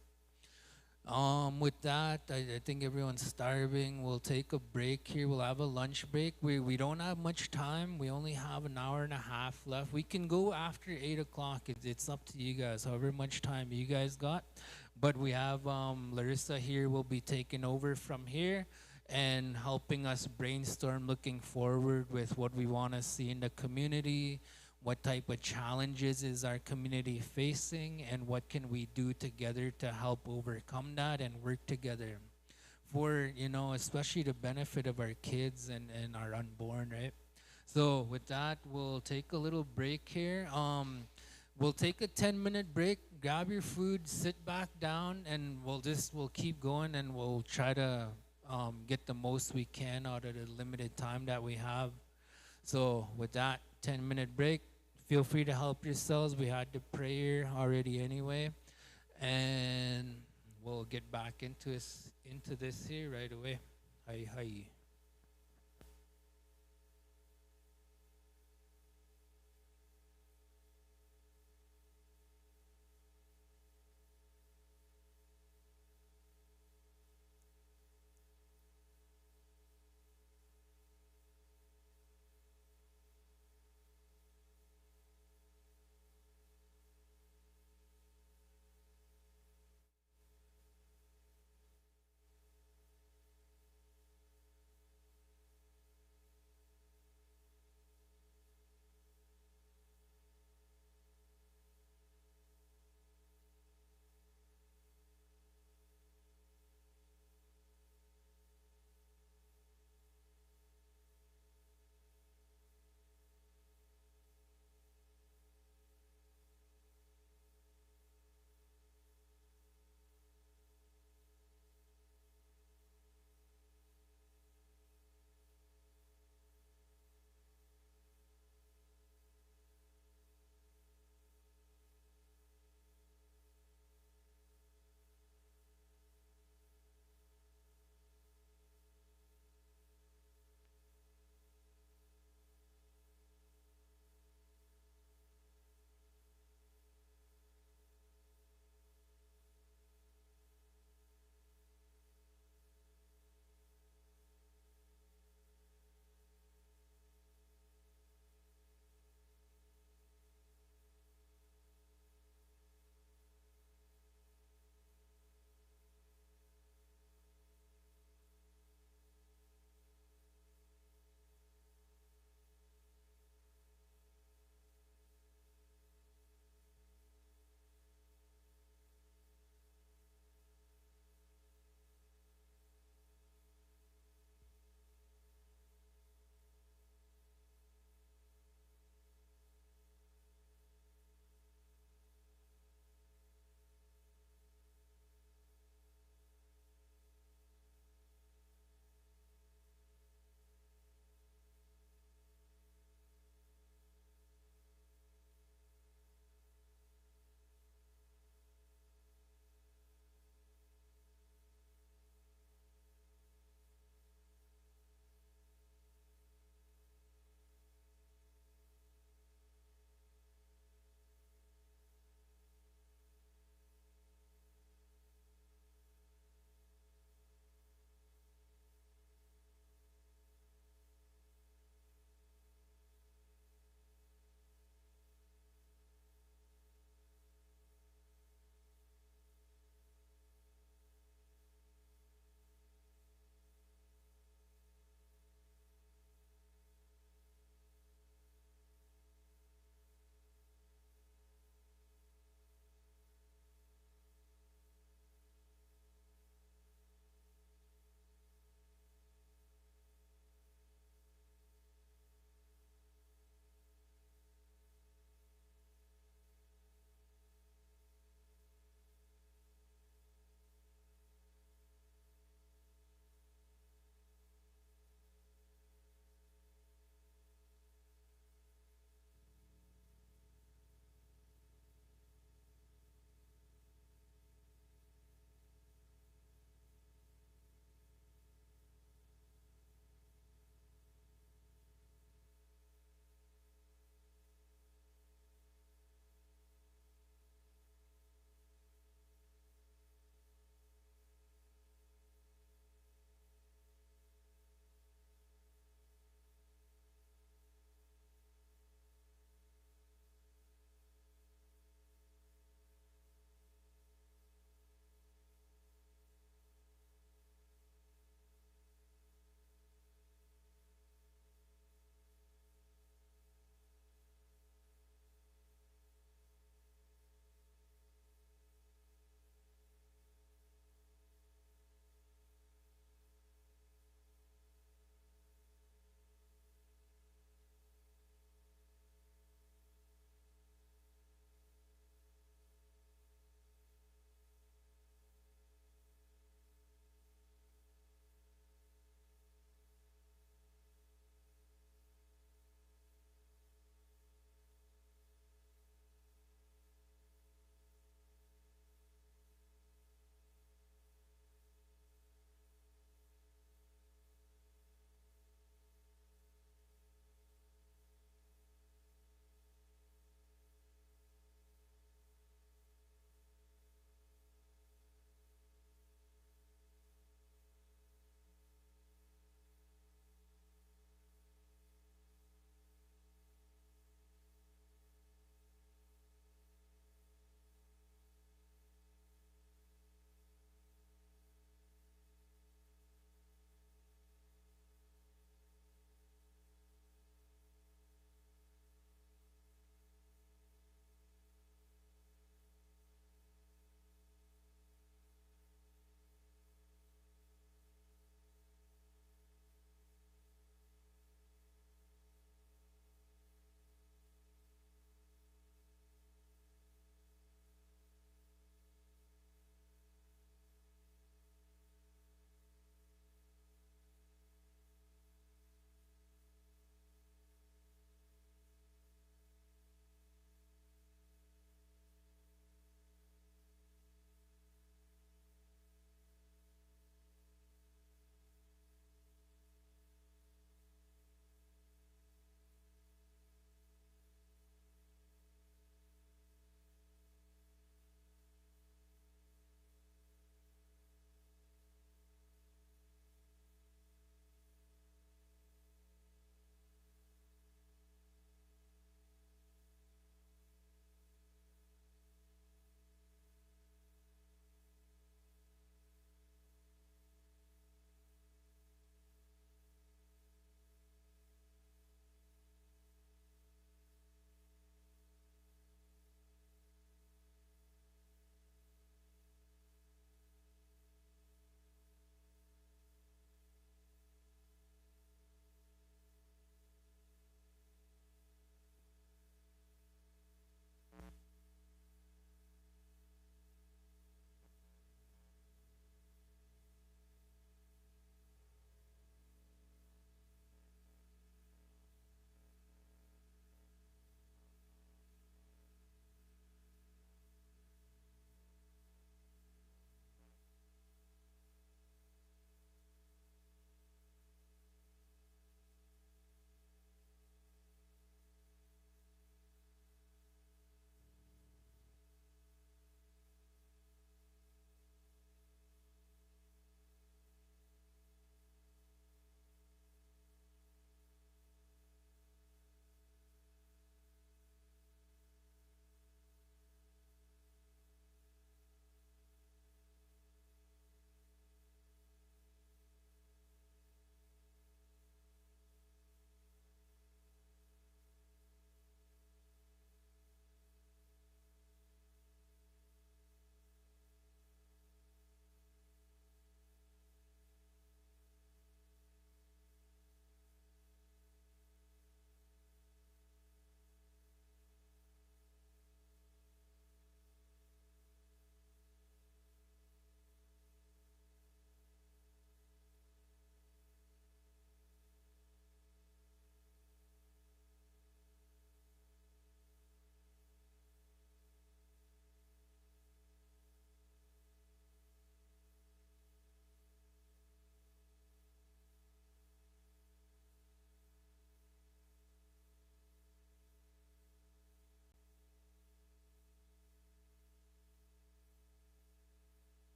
with that, I think everyone's starving. We'll take a break here. We'll have a lunch break. We don't have much time. We only have an hour and a half left. We can go after 8 o'clock. It's up to you guys, however much time you guys got. But we have Larissa here will be taking over from here and helping us brainstorm looking forward with what we want to see in the community, what type of challenges is our community facing, and what can we do together to help overcome that and work together for, especially the benefit of our kids and our unborn, right? So with that, we'll take a little break here. We'll take a 10-minute break, grab your food, sit back down, and we'll keep going, and we'll try to get the most we can out of the limited time that we have. So with that 10-minute break, feel free to help yourselves. We had the prayer already anyway. And we'll get back into this here right away. Hi.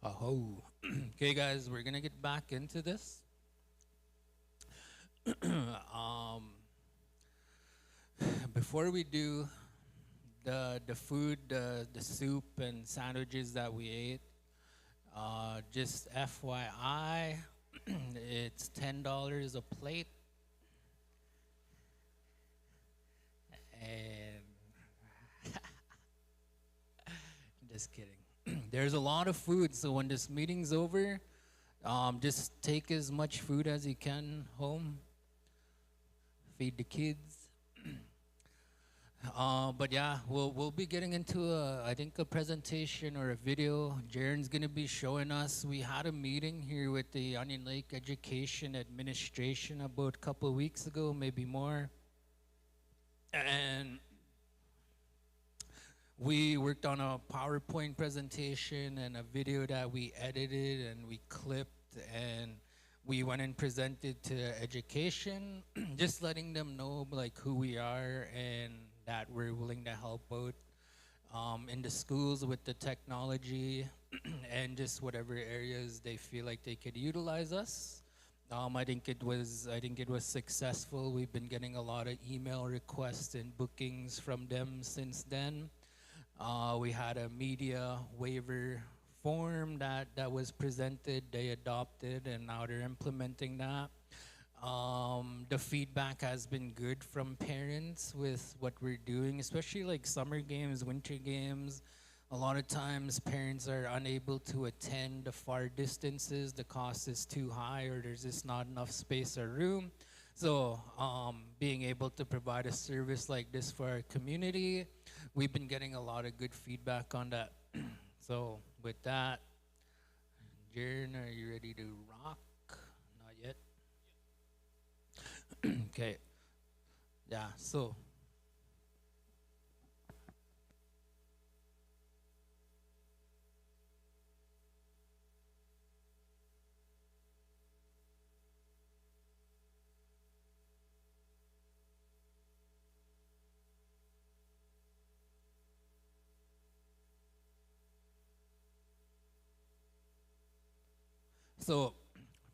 Ho. Okay, guys, we're gonna get back into this. um, Before we do the food, the soup and sandwiches that we ate, just FYI, it's $10 a plate, and just kidding. There's a lot of food, so when this meeting's over, just take as much food as you can home, feed the kids. But yeah, we'll be getting into I think a presentation or a video. Jaren's gonna be showing us. We had a meeting here with the Onion Lake Education Administration about a couple of weeks ago, maybe more, and we worked on a PowerPoint presentation and a video that we edited and we clipped, and we went and presented to education, just letting them know like who we are and that we're willing to help out in the schools with the technology and just whatever areas they feel like they could utilize us. I think it was successful. We've been getting a lot of email requests and bookings from them since then. We had a media waiver form that was presented, they adopted, and now they're implementing that. The feedback has been good from parents with what we're doing, especially like summer games, winter games. A lot of times parents are unable to attend the far distances. The cost is too high or there's just not enough space or room. So being able to provide a service like this for our community, we've been getting a lot of good feedback on that. So with that, Jaren, are you ready to rock? Not yet. Okay. Yeah, so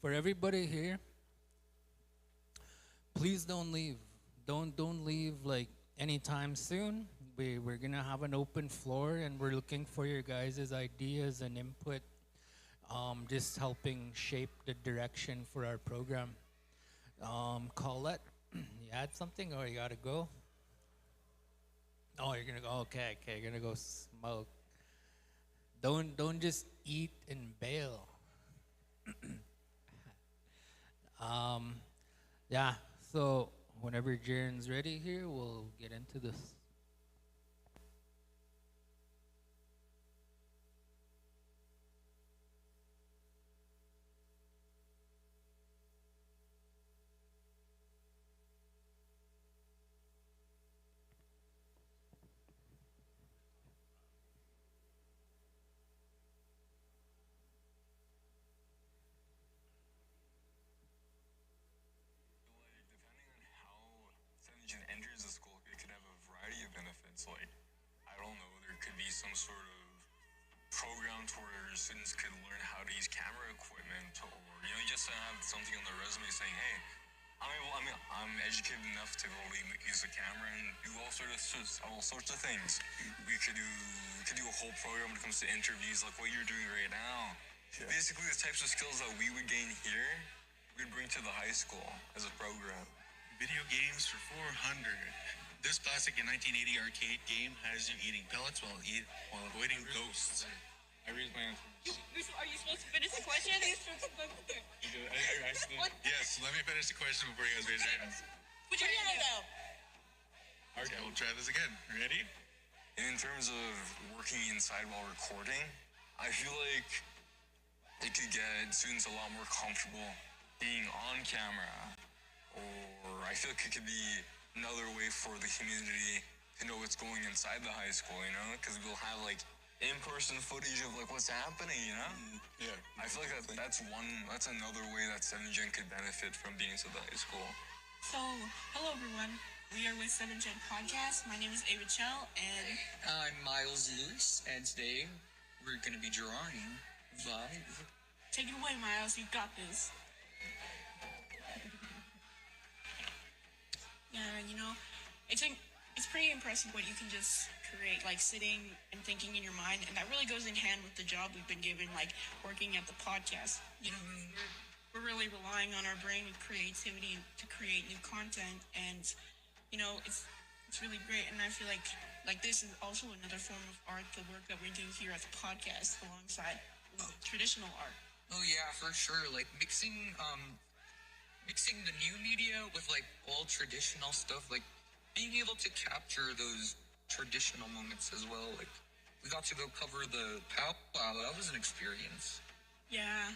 for everybody here, please don't leave. Don't leave like anytime soon. We're gonna have an open floor and we're looking for your guys' ideas and input, just helping shape the direction for our program. Colette, you had something or you gotta go? Oh, you're gonna go. Okay, you're gonna go smoke. Don't just eat and bail. Yeah, so whenever Jaren's ready here, we'll get into this. Depending on how Sengen enters the school, it could have a variety of benefits. Like, I don't know, there could be some sort of program to where students could learn how to use camera equipment, or just to have something on their resume saying, "Hey, I'm educated enough to really use a camera and do all sorts of things." We could do a whole program when it comes to interviews, like what you're doing right now. Yeah. Basically, the types of skills that we would gain here, we'd bring to the high school as a program. Video games for 400. This classic in 1980 arcade game has you eating pellets while avoiding ghosts. I raised my hand. Are you supposed to finish the question? Yes, let me finish the question before you guys raise your hands. Put your hand down. Okay, we'll try this again. Ready? In terms of working inside while recording, I feel like it could get students a lot more comfortable being on camera, or I feel like it could be another way for the community to know what's going inside the high school, because we'll have like in-person footage of like what's happening, Yeah. I feel like that's another way that 7gen could benefit from being inside the high school. So, hello everyone. We are with 7gen Podcast. My name is Ava Chell, and I'm Miles Lewis, and today we're going to be drawing Vibe. Take it away, Miles. You got this. Yeah, it's pretty impressive what you can just create, like sitting and thinking in your mind, and that really goes in hand with the job we've been given, like working at the podcast. We're really relying on our brain and creativity to create new content, and it's really great. And I feel like this is also another form of art, the work that we do here at the podcast alongside traditional art. Oh yeah, for sure. Like mixing the new media with like old traditional stuff, like being able to capture those traditional moments as well. Like we got to go cover the powwow. That was an experience. Yeah,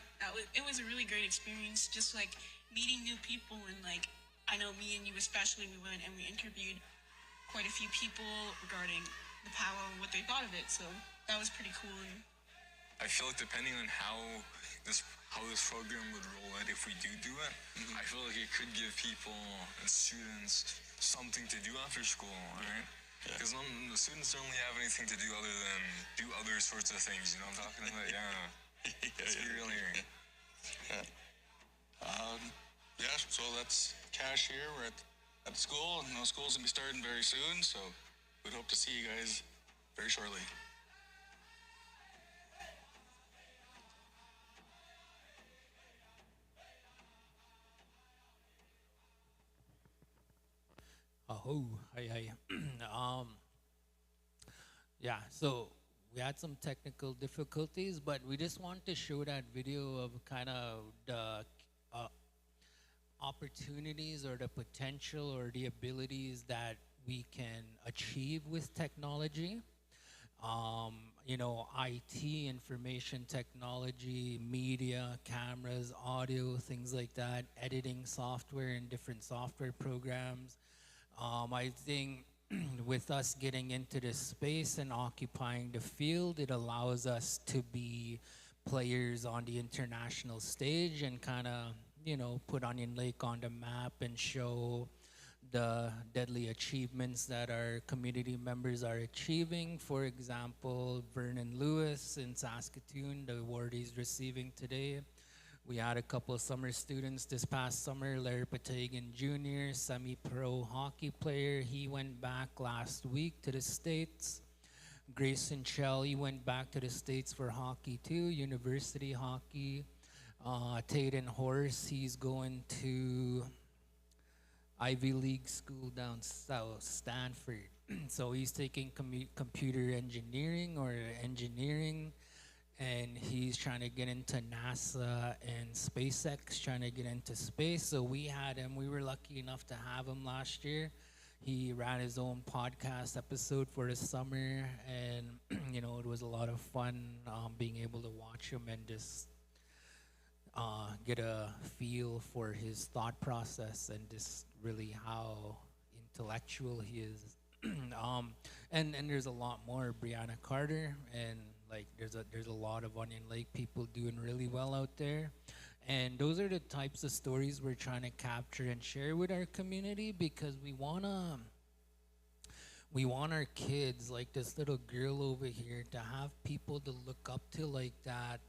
it was a really great experience. Just like meeting new people, and like I know me and you especially, we went and we interviewed quite a few people regarding the powwow and what they thought of it. So that was pretty cool. And I feel like depending on this this program would roll out if we do it, I feel like it could give people and students something to do after school, right? Because the students don't really have anything to do other than do other sorts of things. You know what I'm talking about? Yeah. It's really. Yeah. Yeah. So that's Cash here. We're at school, and school's gonna be starting very soon. So we'd hope to see you guys very shortly. Oh, hi. Yeah, so we had some technical difficulties, but we just want to show that video of kind of the opportunities or the potential or the abilities that we can achieve with technology. IT, information technology, media, cameras, audio, things like that, editing software and different software programs. I think with us getting into this space and occupying the field, it allows us to be players on the international stage and kind of, put Onion Lake on the map and show the deadly achievements that our community members are achieving. For example, Vernon Lewis in Saskatoon, the award he's receiving today. We had a couple of summer students this past summer, Larry Patagan Jr., semi-pro hockey player. He went back last week to the States. Grayson Shelley went back to the States for hockey too, university hockey. Taden Horse, he's going to Ivy League school down south, Stanford. So he's taking computer engineering or engineering, and he's trying to get into NASA and SpaceX, trying to get into space. So we had him. We were lucky enough to have him last year. He ran his own podcast episode for the summer, and it was a lot of fun being able to watch him and just get a feel for his thought process and just really how intellectual he is. And there's a lot more. Brianna Carter, and like there's a lot of Onion Lake people doing really well out there. And those are the types of stories we're trying to capture and share with our community, because we want our kids, like this little girl over here, to have people to look up to like that.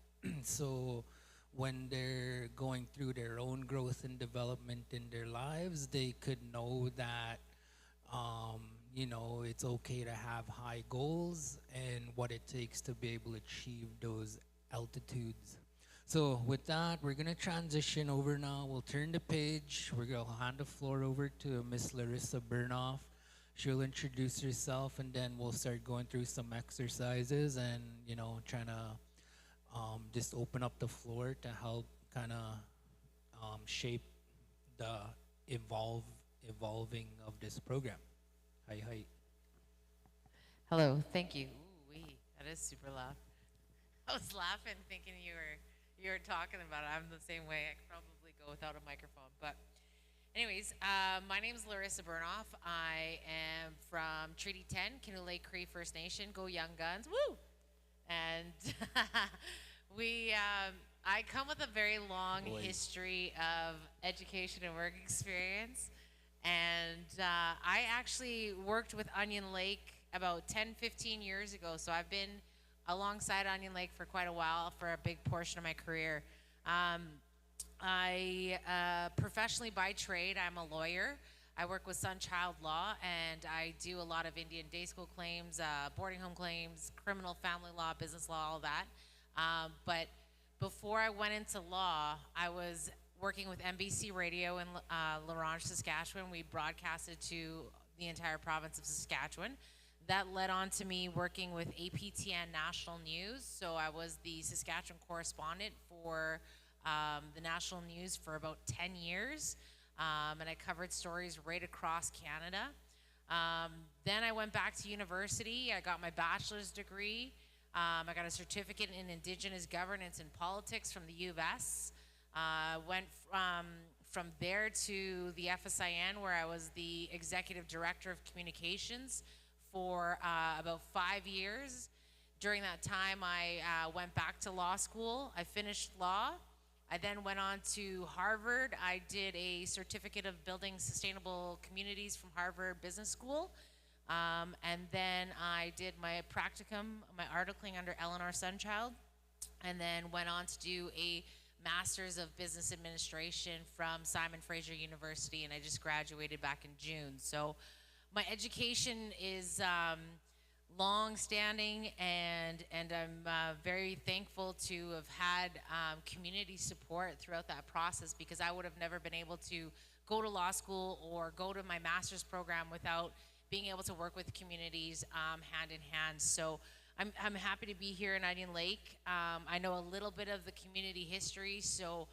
So when they're going through their own growth and development in their lives, they could know that it's okay to have high goals and what it takes to be able to achieve those altitudes. So with that, we're gonna transition over now. We'll turn the page. We're gonna hand the floor over to Miss Larissa Burnoff. She'll introduce herself, and then we'll start going through some exercises and trying to just open up the floor to help kind of shape the evolving of this program. Hi. Hello, thank you. Ooh, that is super loud. I was laughing, thinking you were talking about it. I'm the same way. I could probably go without a microphone, but anyways, my name is Larissa Burnoff. I am from Treaty 10, Canoe Lake Cree First Nation. Go Young Guns! Woo! And I come with a very long history of education and work experience. And I actually worked with Onion Lake about 10, 15 years ago. So I've been alongside Onion Lake for quite a while, for a big portion of my career. I professionally by trade, I'm a lawyer. I work with Sun Child Law, and I do a lot of Indian day school claims, boarding home claims, criminal family law, business law, all that. But before I went into law, I was working with NBC Radio in La Ronge, Saskatchewan. We broadcasted to the entire province of Saskatchewan. That led on to me working with APTN National News. So I was the Saskatchewan correspondent for the national news for about 10 years. And I covered stories right across Canada. Then I went back to university. I got my bachelor's degree. I got a certificate in Indigenous governance and politics from the U of S. Went from there to the FSIN, where I was the executive director of communications for about 5 years. During that time, I went back to law school. I finished law. I then went on to Harvard. I did a certificate of building sustainable communities from Harvard Business School. And then I did my practicum, my articling under Eleanor Sunchild, and then went on to do a Master's of Business Administration from Simon Fraser University, and I just graduated back in June. So my education is long-standing, and I'm very thankful to have had community support throughout that process, because I would have never been able to go to law school or go to my master's program without being able to work with communities hand in hand. So I'm happy to be here in Onion Lake. I know a little bit of the community history, so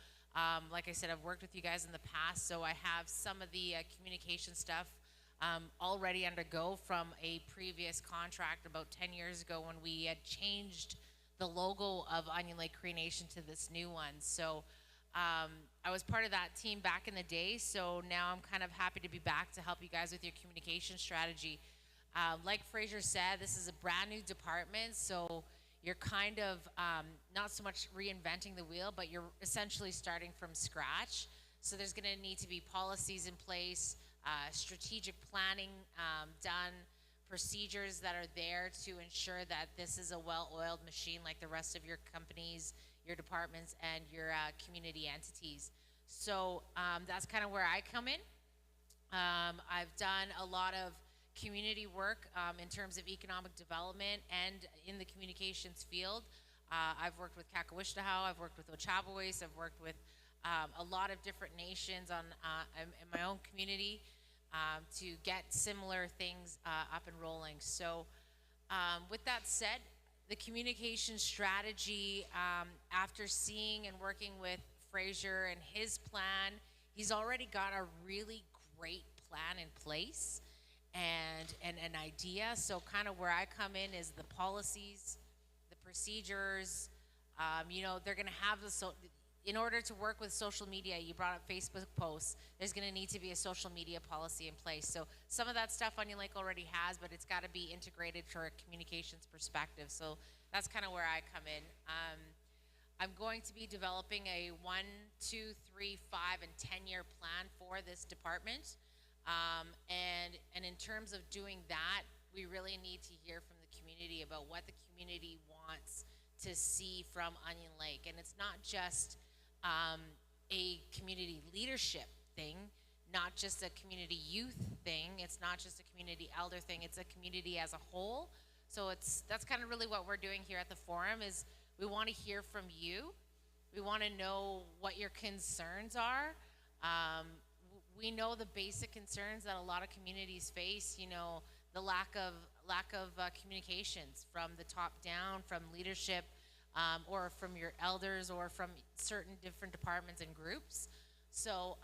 like I said, I've worked with you guys in the past, so I have some of the communication stuff already undergo from a previous contract about 10 years ago when we had changed the logo of Onion Lake Cree Nation to this new one. So I was part of that team back in the day, so now I'm kind of happy to be back to help you guys with your communication strategy. Like Fraser said, this is a brand new department, so you're kind of not so much reinventing the wheel, but you're essentially starting from scratch. So there's gonna need to be policies in place, strategic planning done, procedures that are there to ensure that this is a well-oiled machine like the rest of your companies, your departments, and your community entities. So that's kind of where I come in. I've done a lot of community work in terms of economic development and in the communications field. I've worked with Kakawishtahow, I've worked with Ochabois, I've worked with a lot of different nations in my own community to get similar things up and rolling. So with that said, the communication strategy, after seeing and working with Fraser and his plan, he's already got a really great plan in place and an idea. So kind of where I come in is the policies, the procedures. You know, they're gonna have in order to work with social media, you brought up Facebook posts, there's gonna need to be a social media policy in place. So some of that stuff Onion Lake already has, but it's gotta be integrated for a communications perspective. So that's kind of where I come in. I'm going to be developing a 1, 2, 3, 5, and 10-year plan for this department. And in terms of doing that, we really need to hear from the community about what the community wants to see from Onion Lake. And it's not just a community leadership thing, not just a community youth thing, it's not just a community elder thing, it's a community as a whole. So that's kind of really what we're doing here at the forum, is we want to hear from you. We want to know what your concerns are. We know the basic concerns that a lot of communities face, you know, the lack of communications from the top down, from leadership, or from your elders, or from certain different departments and groups. So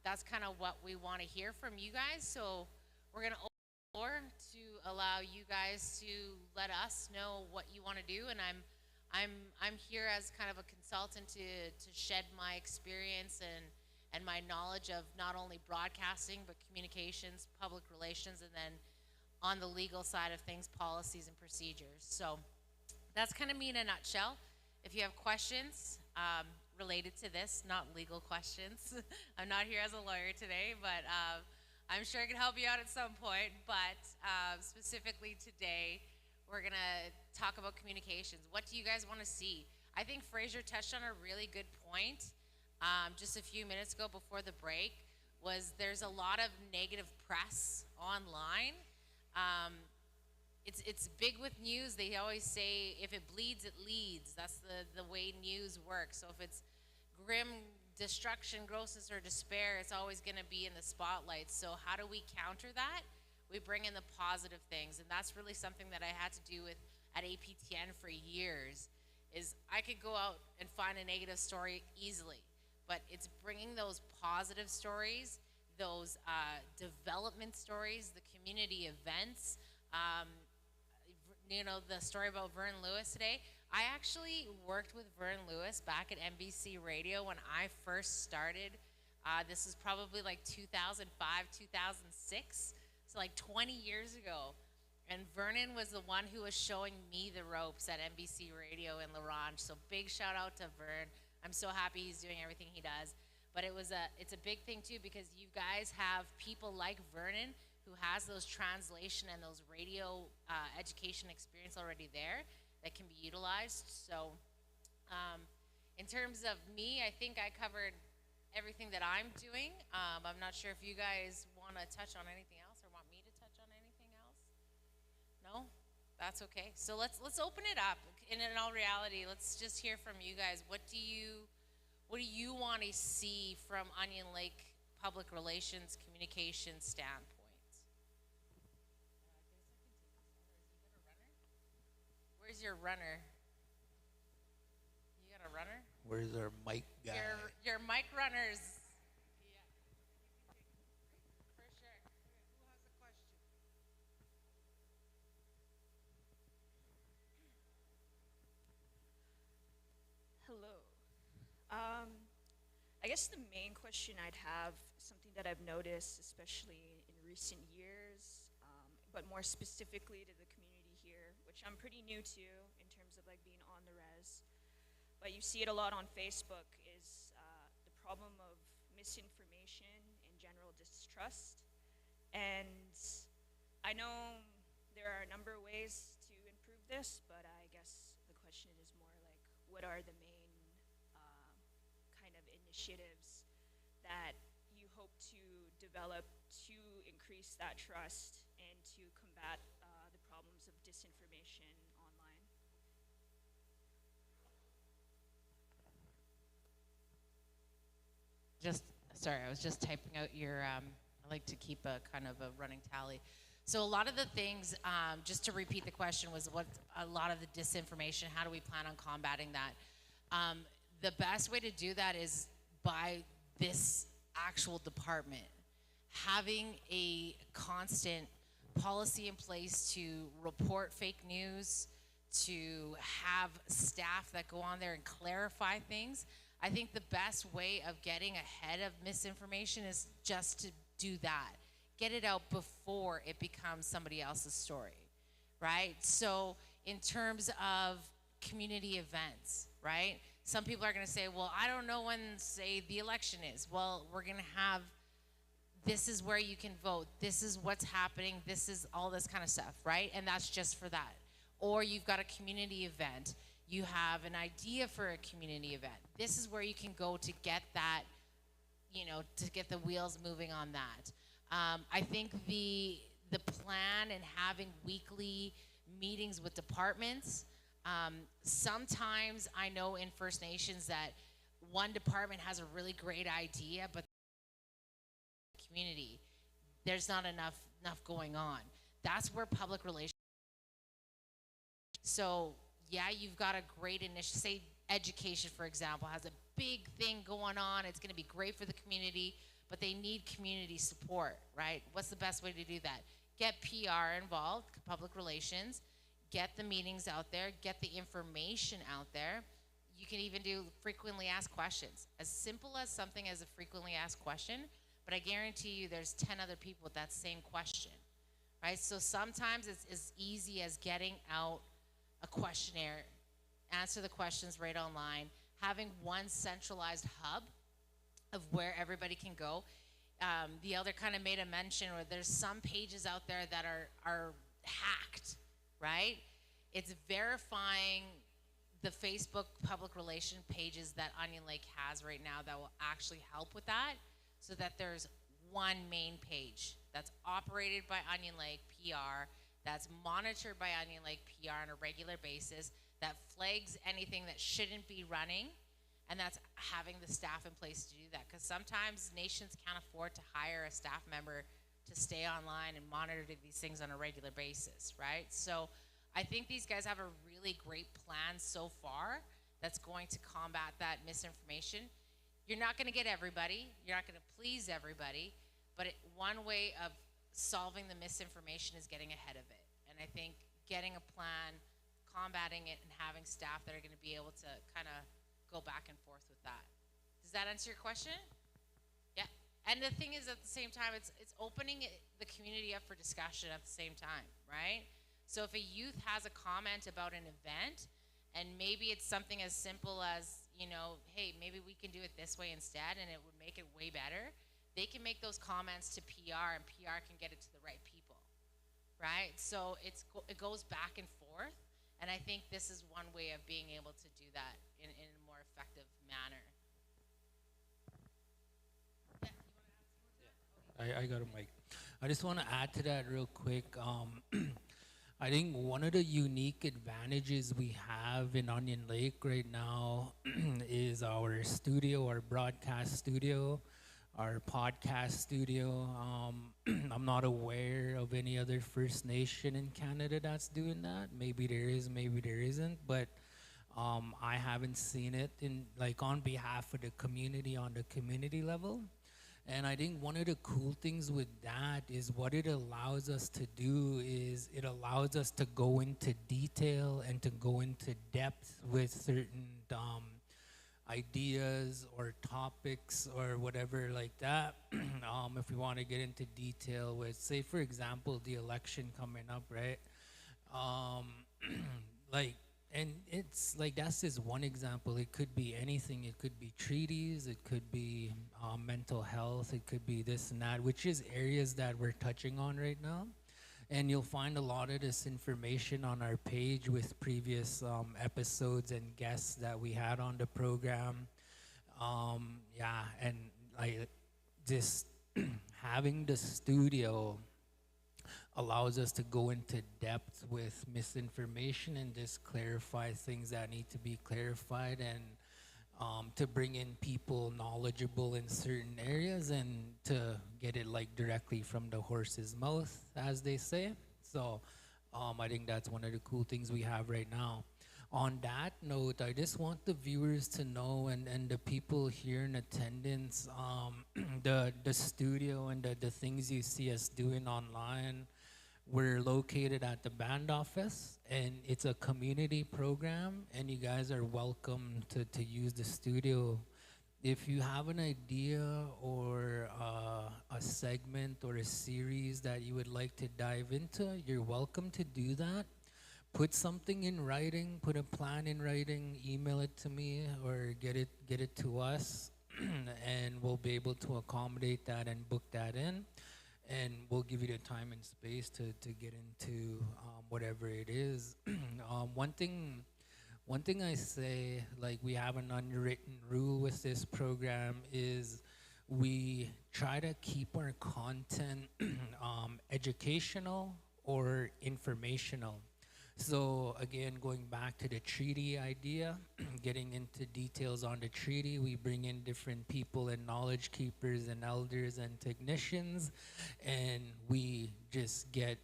that's kind of what we want to hear from you guys. So we're going to open the floor to allow you guys to let us know what you want to do. And I'm here as kind of a consultant to shed my experience and my knowledge of not only broadcasting, but communications, public relations, and then on the legal side of things, policies and procedures. So that's kind of me in a nutshell. If you have questions related to this, not legal questions, I'm not here as a lawyer today, but I'm sure I can help you out at some point. But specifically today, We're going to talk about communications. What do you guys want to see? I think Fraser touched on a really good point just a few minutes ago before the break, was there's a lot of negative press online. It's big with news. They always say if it bleeds, it leads. That's the way news works. So if it's grim destruction, grossness, or despair, it's always going to be in the spotlight. So how do we counter that? We bring in the positive things, and that's really something that I had to do with at APTN for years. Is I could go out and find a negative story easily, but it's bringing those positive stories, those development stories, the community events. You know, the story about Vern Lewis today. I actually worked with Vern Lewis back at NBC Radio when I first started. This is probably like 2005, 2006, so like 20 years ago. And Vernon was the one who was showing me the ropes at NBC Radio in La Ronge. So big shout out to Vern. I'm so happy he's doing everything he does. But it's a big thing too, because you guys have people like Vernon who has those translation and those radio education experience already there that can be utilized. So in terms of me, I think I covered everything that I'm doing. I'm not sure if you guys want to touch on anything else or want me to touch on anything else. No? That's okay. So let's open it up. And in all reality, let's just hear from you guys. What do you want to see from Onion Lake public relations communication standpoint? Where's your runner? You got a runner? Where's our mic guy? Your mic runners. For sure. Who has a question? Hello. I guess the main question I'd have, something that I've noticed, especially in recent years, but more specifically to the community here, which I'm pretty new to in terms of like being on the res, but you see it a lot on Facebook, is the problem of misinformation and general distrust. And I know there are a number of ways to improve this, but I guess the question is more like, what are the main kind of initiatives that you hope to develop to increase that trust and to combat the problems of disinformation online? Sorry, I was just typing out your, I like to keep a kind of a running tally. So a lot of the things, just to repeat the question, was what a lot of the disinformation, how do we plan on combating that? The best way to do that is by this actual department having a constant policy in place to report fake news, to have staff that go on there and clarify things. I think the best way of getting ahead of misinformation is just to do that. Get it out before it becomes somebody else's story, right? So in terms of community events, right? Some people are gonna say, well, I don't know when, say, the election is. Well, we're gonna have, this is where you can vote. This is what's happening. This is all this kind of stuff, right? And that's just for that. Or you've got a community event. You have an idea for a community event. This is where you can go to get that, you know, to get the wheels moving on that. I think the plan and having weekly meetings with departments, sometimes I know in First Nations that one department has a really great idea, but the community, there's not enough going on. That's where public relations. So yeah, you've got a great initiative. Say education, for example, has a big thing going on. It's going to be great for the community, but they need community support, right? What's the best way to do that? Get PR involved, public relations, get the meetings out there, get the information out there. You can even do frequently asked questions. As simple as something as a frequently asked question, but I guarantee you there's 10 other people with that same question, right? So sometimes it's as easy as getting out a questionnaire, answer the questions right online, having one centralized hub of where everybody can go. The elder kind of made a mention where there's some pages out there that are hacked, right? It's verifying the Facebook public relation pages that Onion Lake has right now that will actually help with that, so that there's one main page that's operated by Onion Lake PR, that's monitored by Onion Lake PR on a regular basis, that flags anything that shouldn't be running, and that's having the staff in place to do that. Because sometimes nations can't afford to hire a staff member to stay online and monitor these things on a regular basis, right? So I think these guys have a really great plan so far that's going to combat that misinformation. You're not going to get everybody, you're not going to please everybody, but one way of solving the misinformation is getting ahead of it. And I think getting a plan, combating it, and having staff that are going to be able to kind of go back and forth with that. Does that answer your question? Yeah. And the thing is, at the same time, it's opening the community up for discussion at the same time, right? So if a youth has a comment about an event, and maybe it's something as simple as, you know, hey, maybe we can do it this way instead, and it would make it way better, they can make those comments to PR, and PR can get it to the right people, right? So it goes back and forth, and I think this is one way of being able to do that in a more effective manner. I got a mic. I just want to add to that real quick. I think one of the unique advantages we have in Onion Lake right now is our studio, our broadcast studio, our podcast studio. I'm not aware of any other First Nation in Canada that's doing that. Maybe there is, maybe there isn't, but I haven't seen it in, like, on behalf of the community on the community level. And I think one of the cool things with that is what it allows us to do is it allows us to go into detail and to go into depth with certain ideas or topics or whatever like that. If we want to get into detail with, say, for example, the election coming up, right? Like, and it's like, that's just one example. It could be anything. It could be treaties. It could be mental health. It could be this and that, which is areas that we're touching on right now. And you'll find a lot of this information on our page with previous episodes and guests that we had on the program. Yeah, and like just having the studio allows us to go into depth with misinformation and just clarify things that need to be clarified, and to bring in people knowledgeable in certain areas and to get it like directly from the horse's mouth, as they say. So I think that's one of the cool things we have right now. On that note, I just want the viewers to know, and the people here in attendance, the studio and the things you see us doing online, we're located at the band office, and it's a community program, and you guys are welcome to use the studio. If you have an idea or a segment or a series that you would like to dive into, you're welcome to do that. Put something in writing, put a plan in writing, email it to me or get it to us, and we'll be able to accommodate that and book that in. And we'll give you the time and space to get into whatever it is. One thing I say, like, we have an unwritten rule with this program is we try to keep our content educational or informational. So again, going back to the treaty idea, getting into details on the treaty, we bring in different people and knowledge keepers and elders and technicians, and we just get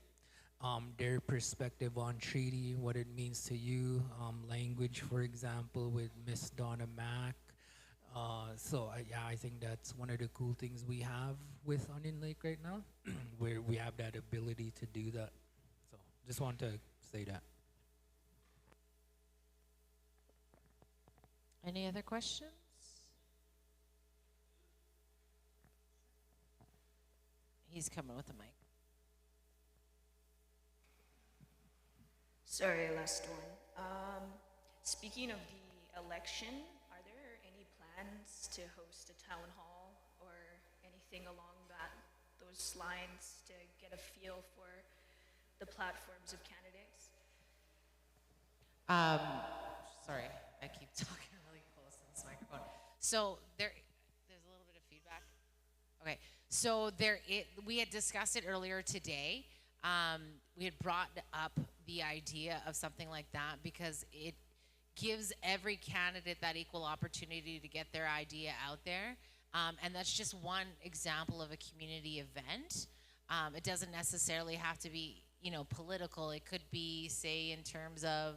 their perspective on treaty, what it means to you, language, for example, with Miss Donna Mack. So yeah, I think that's one of the cool things we have with Onion Lake right now, where we have that ability to do that. So just want to say that. Any other questions? He's coming with a mic. Sorry, last one. Speaking of the election, are there any plans to host a town hall or anything along those lines to get a feel for the platforms of candidates? Um, sorry, I keep talking really close to this microphone. So there's a little bit of feedback. Okay, so we had discussed it earlier today. We had brought up the idea of something like that because it gives every candidate that equal opportunity to get their idea out there. And that's just one example of a community event. It doesn't necessarily have to be, political. It could be, say, in terms of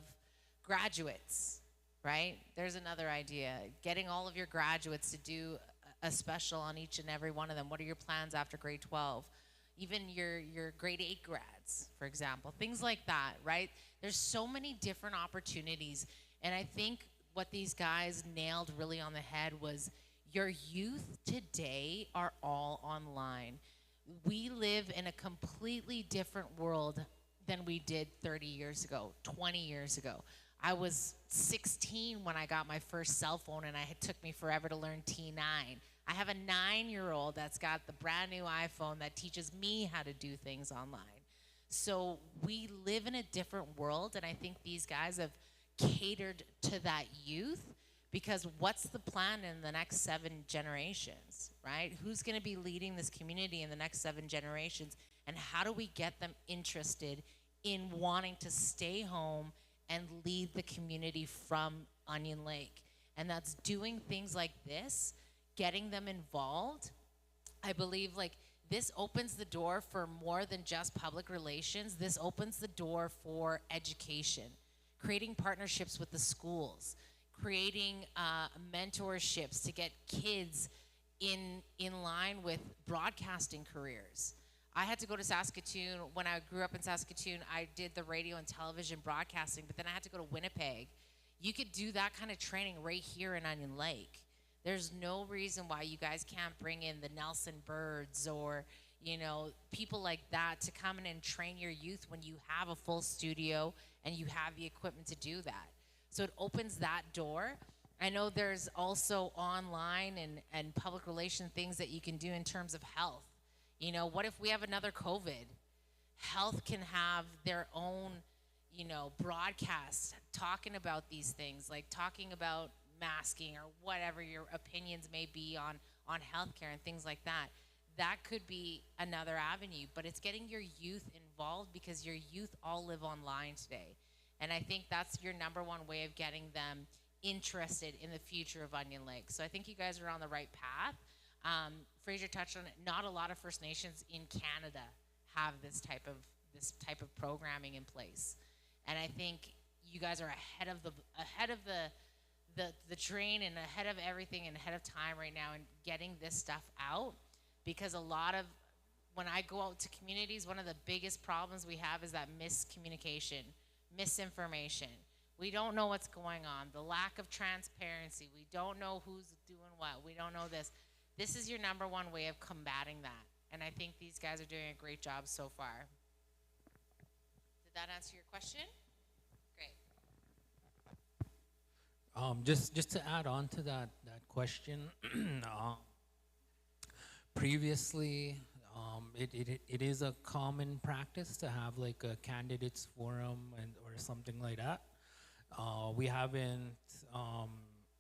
graduates, right? There's another idea. Getting all of your graduates to do a special on each and every one of them. What are your plans after grade 12? Even your grade 8 grads, for example. Things like that, right? There's so many different opportunities. And I think what these guys nailed really on the head was your youth today are all online. We live in a completely different world than we did 30 years ago, 20 years ago. I was 16 when I got my first cell phone, and it took me forever to learn T9. I have a 9-year-old that's got the brand new iPhone that teaches me how to do things online. So we live in a different world, and I think these guys have catered to that youth because what's the plan in the next 7 generations, right? Who's going to be leading this community in the next 7 generations, and how do we get them interested in wanting to stay home and lead the community from Onion Lake? And that's doing things like this, getting them involved. I believe this opens the door for more than just public relations. This opens the door for education, creating partnerships with the schools, creating mentorships to get kids in line with broadcasting careers. I had to go to Saskatoon. When I grew up in Saskatoon, I did the radio and television broadcasting, but then I had to go to Winnipeg. You could do that kind of training right here in Onion Lake. There's no reason why you guys can't bring in the Nelson Birds or, people like that to come in and train your youth when you have a full studio and you have the equipment to do that. So it opens that door. I know there's also online and public relation things that you can do in terms of health. What if we have another COVID? Health can have their own, broadcast talking about these things, like talking about masking or whatever your opinions may be on healthcare and things like that. That could be another avenue, but it's getting your youth involved because your youth all live online today. And I think that's your number one way of getting them interested in the future of Onion Lake. So I think you guys are on the right path. Fraser touched on it. Not a lot of First Nations in Canada have this type of programming in place, and I think you guys are ahead of the train and ahead of everything and ahead of time right now in getting this stuff out. Because when I go out to communities, one of the biggest problems we have is that miscommunication, misinformation. We don't know what's going on. The lack of transparency. We don't know who's doing what. We don't know this. This is your number one way of combating that. And I think these guys are doing a great job so far. Did that answer your question? Great. Just to add on to that question, previously, it is a common practice to have like a candidates forum or something like that. We haven't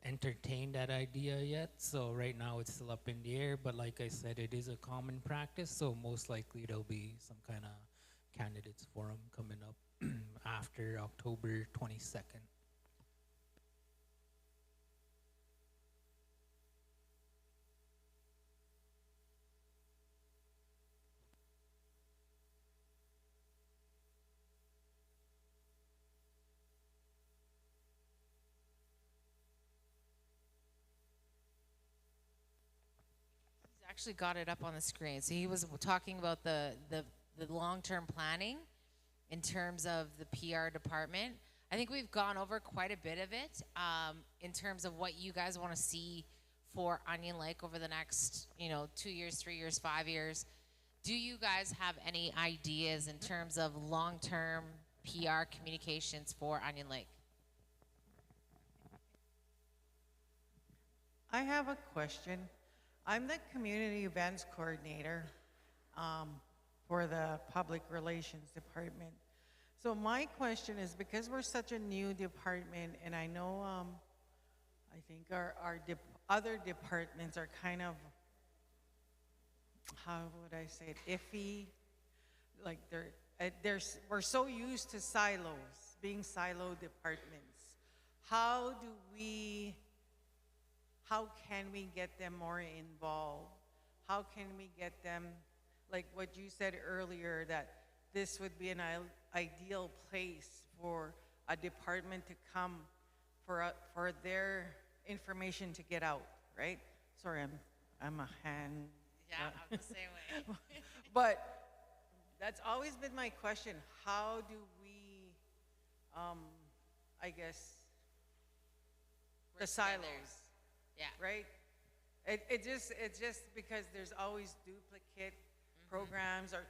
entertained that idea yet, so right now it's still up in the air, but like I said, it is a common practice, so most likely there'll be some kind of candidates forum coming up after October 22nd. Actually got it up on the screen. So he was talking about the long-term planning in terms of the PR department. I think we've gone over quite a bit of it in terms of what you guys want to see for Onion Lake over the next, 2 years, 3 years, 5 years. Do you guys have any ideas in terms of long-term PR communications for Onion Lake? I have a question. I'm the community events coordinator for the public relations department. So my question is, because we're such a new department, and I know, I think other departments are kind of, how would I say it, iffy. Like we're so used to silos, being silo departments. How do we, how can we get them more involved? How can we get them, like what you said earlier, that this would be an ideal place for a department to come for their information to get out, right? Sorry, I'm a hand. Yeah, I'm the same way. But that's always been my question. How do we, I guess, the Work together. silos, Yeah. right? It's just because there's always duplicate programs, or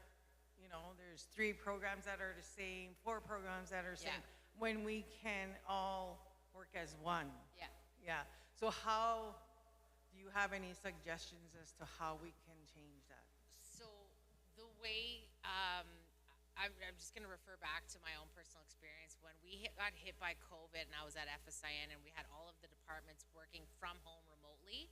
there's 3 programs that are the same, 4 programs that are the same, when we can all work as one. Yeah. Yeah. So how do you have any suggestions as to how we can change that? So the way I'm just going to refer back to my own personal experience. When we got hit by COVID and I was at FSIN and we had all of the departments working from home remotely,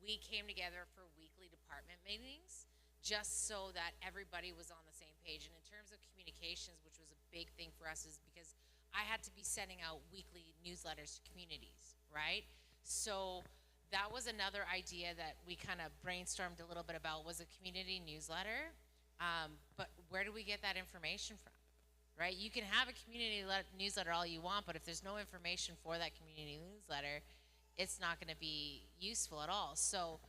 we came together for weekly department meetings just so that everybody was on the same page. And in terms of communications, which was a big thing for us, is because I had to be sending out weekly newsletters to communities, right? So that was another idea that we kind of brainstormed a little bit about, was a community newsletter. But where do we get that information from, right? You can have a community newsletter all you want, but if there's no information for that community newsletter, it's not going to be useful at all. So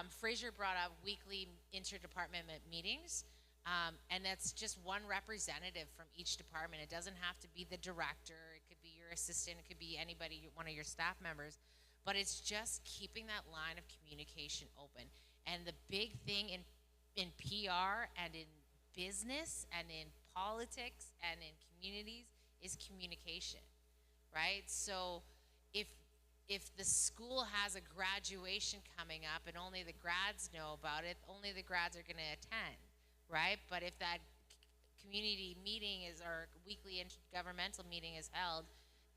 Fraser brought up weekly interdepartment meetings, and that's just one representative from each department. It doesn't have to be the director. It could be your assistant. It could be anybody, one of your staff members. But it's just keeping that line of communication open. And the big thing in PR and in business and in politics and in communities is communication, right? So if the school has a graduation coming up and only the grads know about it, only the grads are going to attend, right? But if that community meeting or weekly intergovernmental meeting is held,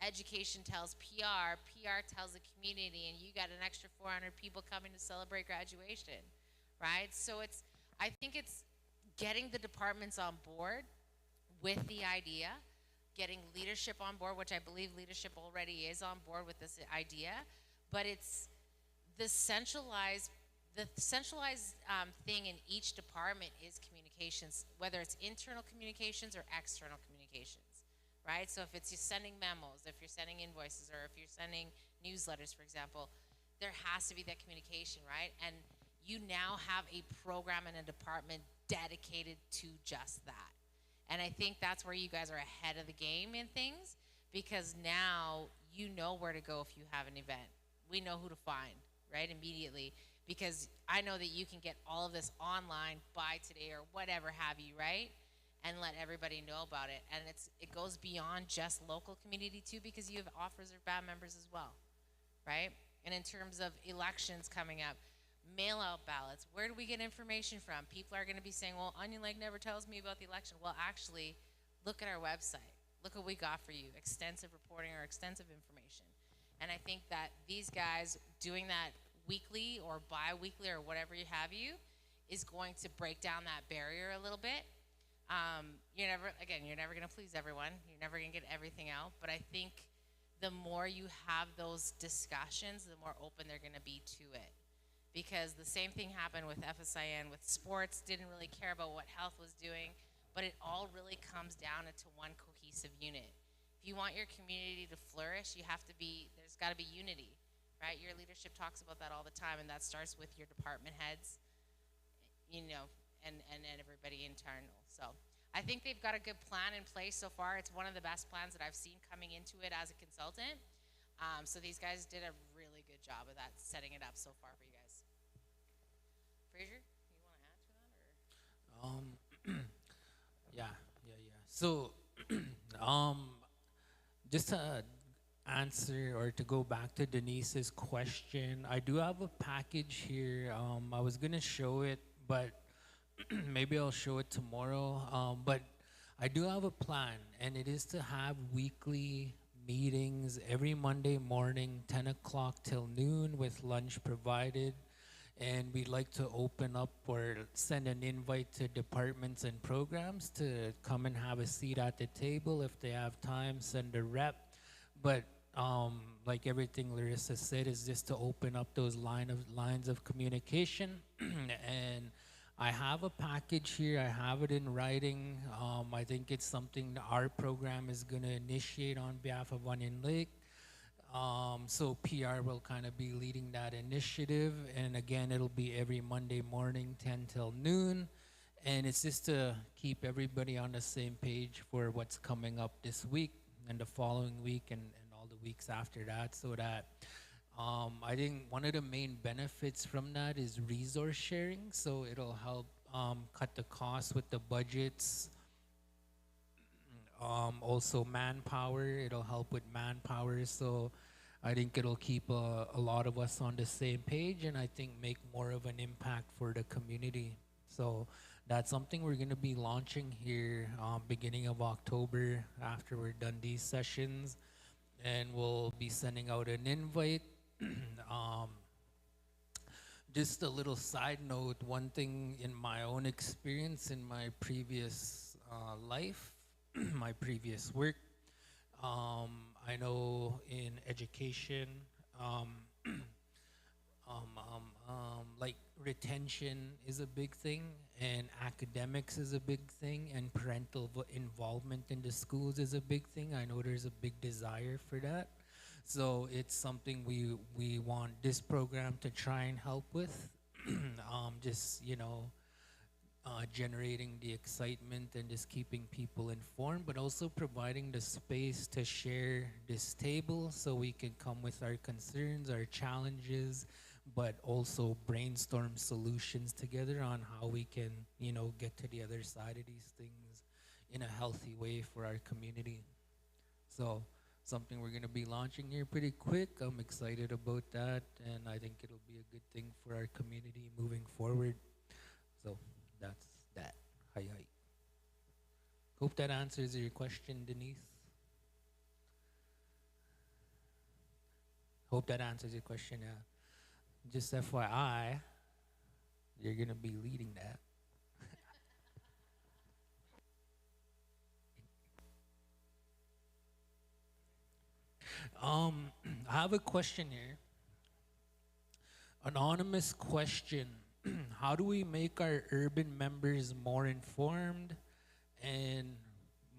education tells PR, PR tells the community, and you got an extra 400 people coming to celebrate graduation, right? So I think it's getting the departments on board with the idea, getting leadership on board, which I believe leadership already is on board with this idea, but it's the centralized thing in each department is communications, whether it's internal communications or external communications, right? So if it's you're sending memos, if you're sending invoices, or if you're sending newsletters, for example, there has to be that communication, right? And you now have a program and a department dedicated to just that. And I think that's where you guys are ahead of the game in things, because now you know where to go if you have an event. We know who to find, right, immediately, because I know that you can get all of this online by today or whatever have you, right, and let everybody know about it. And it goes beyond just local community too, because you have offers of band members as well, right? And in terms of elections coming up, mail-out ballots, where do we get information from? People are going to be saying, well, Onion Lake never tells me about the election. Well, actually, look at our website. Look what we got for you, extensive reporting or extensive information. And I think that these guys doing that weekly or bi-weekly or whatever you have is going to break down that barrier a little bit. You're never going to please everyone. You're never going to get everything out. But I think the more you have those discussions, the more open they're going to be to it. Because the same thing happened with FSIN, with sports, didn't really care about what health was doing, but it all really comes down into one cohesive unit. If you want your community to flourish, there's got to be unity, right? Your leadership talks about that all the time, and that starts with your department heads, and everybody internal. So I think they've got a good plan in place so far. It's one of the best plans that I've seen coming into it as a consultant. So these guys did a really good job of that, setting it up so far for you guys. Fraser, you want to add to that, or? Yeah. So, just to answer or to go back to Denise's question, I do have a package here. I was gonna show it, but maybe I'll show it tomorrow. But I do have a plan, and it is to have weekly meetings every Monday morning, 10 o'clock till noon, with lunch provided. And we'd like to open up or send an invite to departments and programs to come and have a seat at the table. If they have time, send a rep. But like everything Larissa said, is just to open up those lines of communication. And I have a package here. I have it in writing. I think it's something that our program is going to initiate on behalf of Onion Lake. So PR will kind of be leading that initiative. And again, it'll be every Monday morning, 10 till noon. And it's just to keep everybody on the same page for what's coming up this week and the following week and all the weeks after that, so that I think one of the main benefits from that is resource sharing. So it'll help cut the costs with the budgets. Also manpower, it'll help with manpower. So I think it'll keep a lot of us on the same page, and I think make more of an impact for the community. So that's something we're going to be launching here beginning of October after we're done these sessions. And we'll be sending out an invite. Just a little side note, one thing in my own experience in my previous life, my previous work, I know in education, like retention is a big thing, and academics is a big thing, and parental involvement in the schools is a big thing. I know there's a big desire for that. So it's something we want this program to try and help with. Just, generating the excitement and just keeping people informed, but also providing the space to share this table so we can come with our concerns, our challenges, but also brainstorm solutions together on how we can, get to the other side of these things in a healthy way for our community. So something we're going to be launching here pretty quick. I'm excited about that, and I think it'll be a good thing for our community moving forward. So that's that. Hi. Hope that answers your question, Denise. Hope that answers your question. Just FYI, you're going to be leading that. I have a question here. Anonymous question. How do we make our urban members more informed and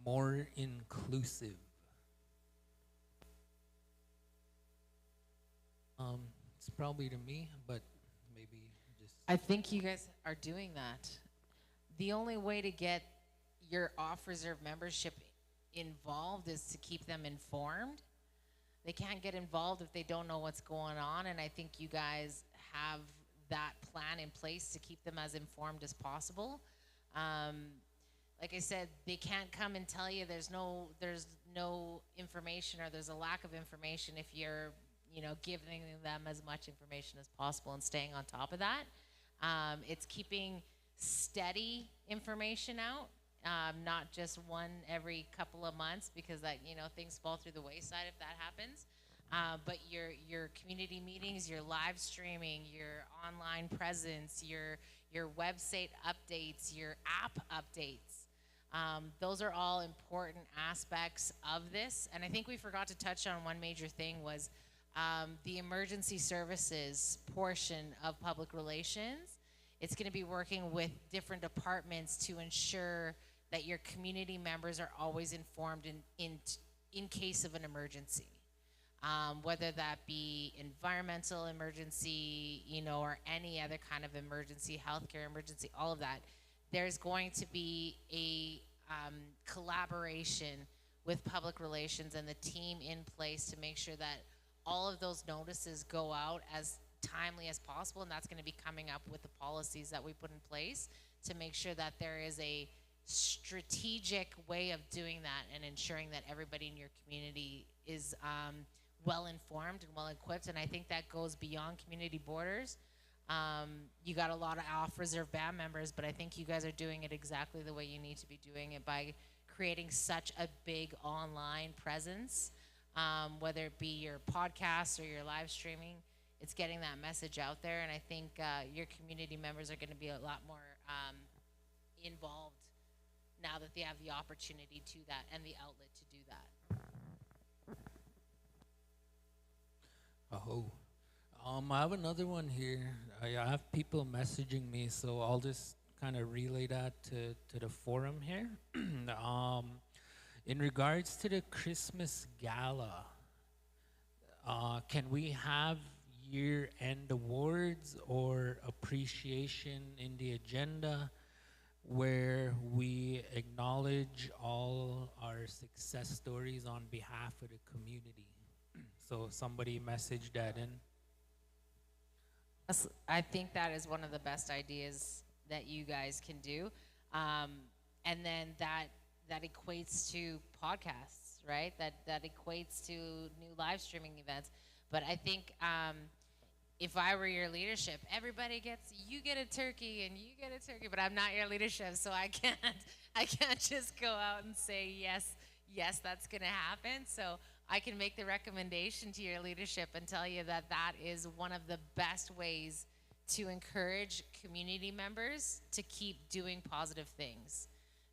more inclusive? It's probably to me, but maybe just... I think you guys are doing that. The only way to get your off-reserve membership involved is to keep them informed. They can't get involved if they don't know what's going on, and I think you guys have that plan in place to keep them as informed as possible. Like I said, they can't come and tell you there's no information, or there's a lack of information if you're giving them as much information as possible and staying on top of that. It's keeping steady information out, not just one every couple of months, because that things fall through the wayside if that happens. But your community meetings, your live streaming, your online presence, your website updates, your app updates, those are all important aspects of this. And I think we forgot to touch on one major thing was the emergency services portion of public relations. It's going to be working with different departments to ensure that your community members are always informed in case of an emergency. Whether that be environmental emergency, or any other kind of emergency, healthcare emergency, all of that. There's going to be a collaboration with public relations and the team in place to make sure that all of those notices go out as timely as possible, and that's going to be coming up with the policies that we put in place to make sure that there is a strategic way of doing that and ensuring that everybody in your community is well informed and well equipped. And I think that goes beyond community borders. You got a lot of off-reserve band members, but I think you guys are doing it exactly the way you need to be doing it by creating such a big online presence, whether it be your podcast or your live streaming. It's getting that message out there, and I think your community members are going to be a lot more involved now that they have the opportunity to that and the outlet to do that. Oh, I have another one here. I have people messaging me, so I'll just kind of relay that to the forum here. In regards to the Christmas gala, can we have year-end awards or appreciation in the agenda where we acknowledge all our success stories on behalf of the community? So somebody messaged that in. I think that is one of the best ideas that you guys can do, and then that equates to podcasts, right? That equates to new live streaming events. But I think if I were your leadership, you get a turkey and you get a turkey, but I'm not your leadership, so I can't just go out and say yes, that's gonna happen. So I can make the recommendation to your leadership and tell you that is one of the best ways to encourage community members to keep doing positive things.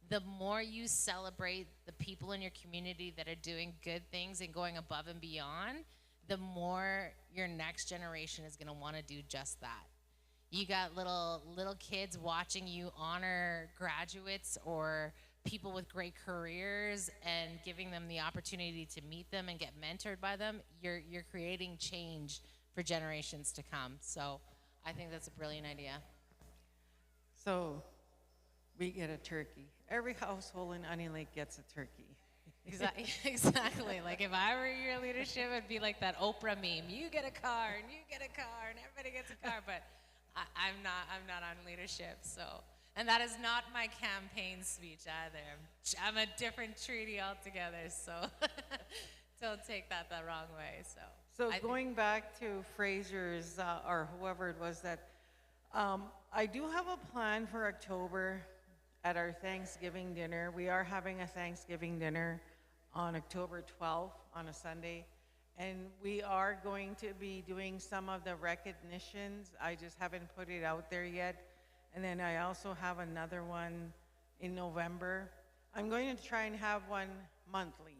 The more you celebrate the people in your community that are doing good things and going above and beyond, the more your next generation is gonna wanna do just that. You got little kids watching you honor graduates or people with great careers and giving them the opportunity to meet them and get mentored by them. You're creating change for generations to come. So I think that's a brilliant idea. So we get a turkey. Every household in Onion Lake gets a turkey. Exactly. Like if I were your leadership, it'd be like that Oprah meme. You get a car and you get a car and everybody gets a car. But I'm not on leadership. So, and that is not my campaign speech either. I'm a different treaty altogether. So don't take that the wrong way. So going back to Fraser's or whoever it was that, I do have a plan for October at our Thanksgiving dinner. We are having a Thanksgiving dinner on October 12th on a Sunday. And we are going to be doing some of the recognitions. I just haven't put it out there yet. And then I also have another one in November. I'm going to try and have one monthly.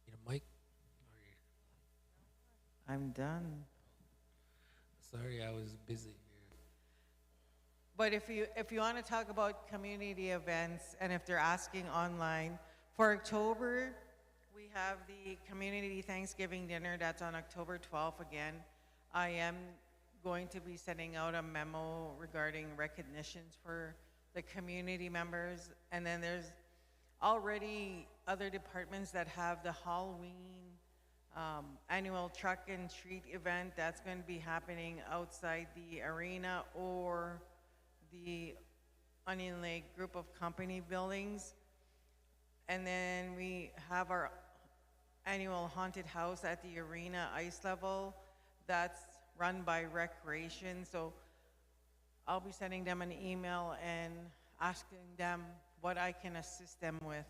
Need a mic? I'm done. Sorry, I was busy. But if you want to talk about community events, and if they're asking online, for October, we have the community Thanksgiving dinner. That's on October 12th again. I am going to be sending out a memo regarding recognitions for the community members. And then there's already other departments that have the Halloween annual truck and treat event. That's going to be happening outside the arena or the Onion Lake group of company buildings. And then we have our annual haunted house at the arena ice level. That's run by Recreation. So I'll be sending them an email and asking them what I can assist them with.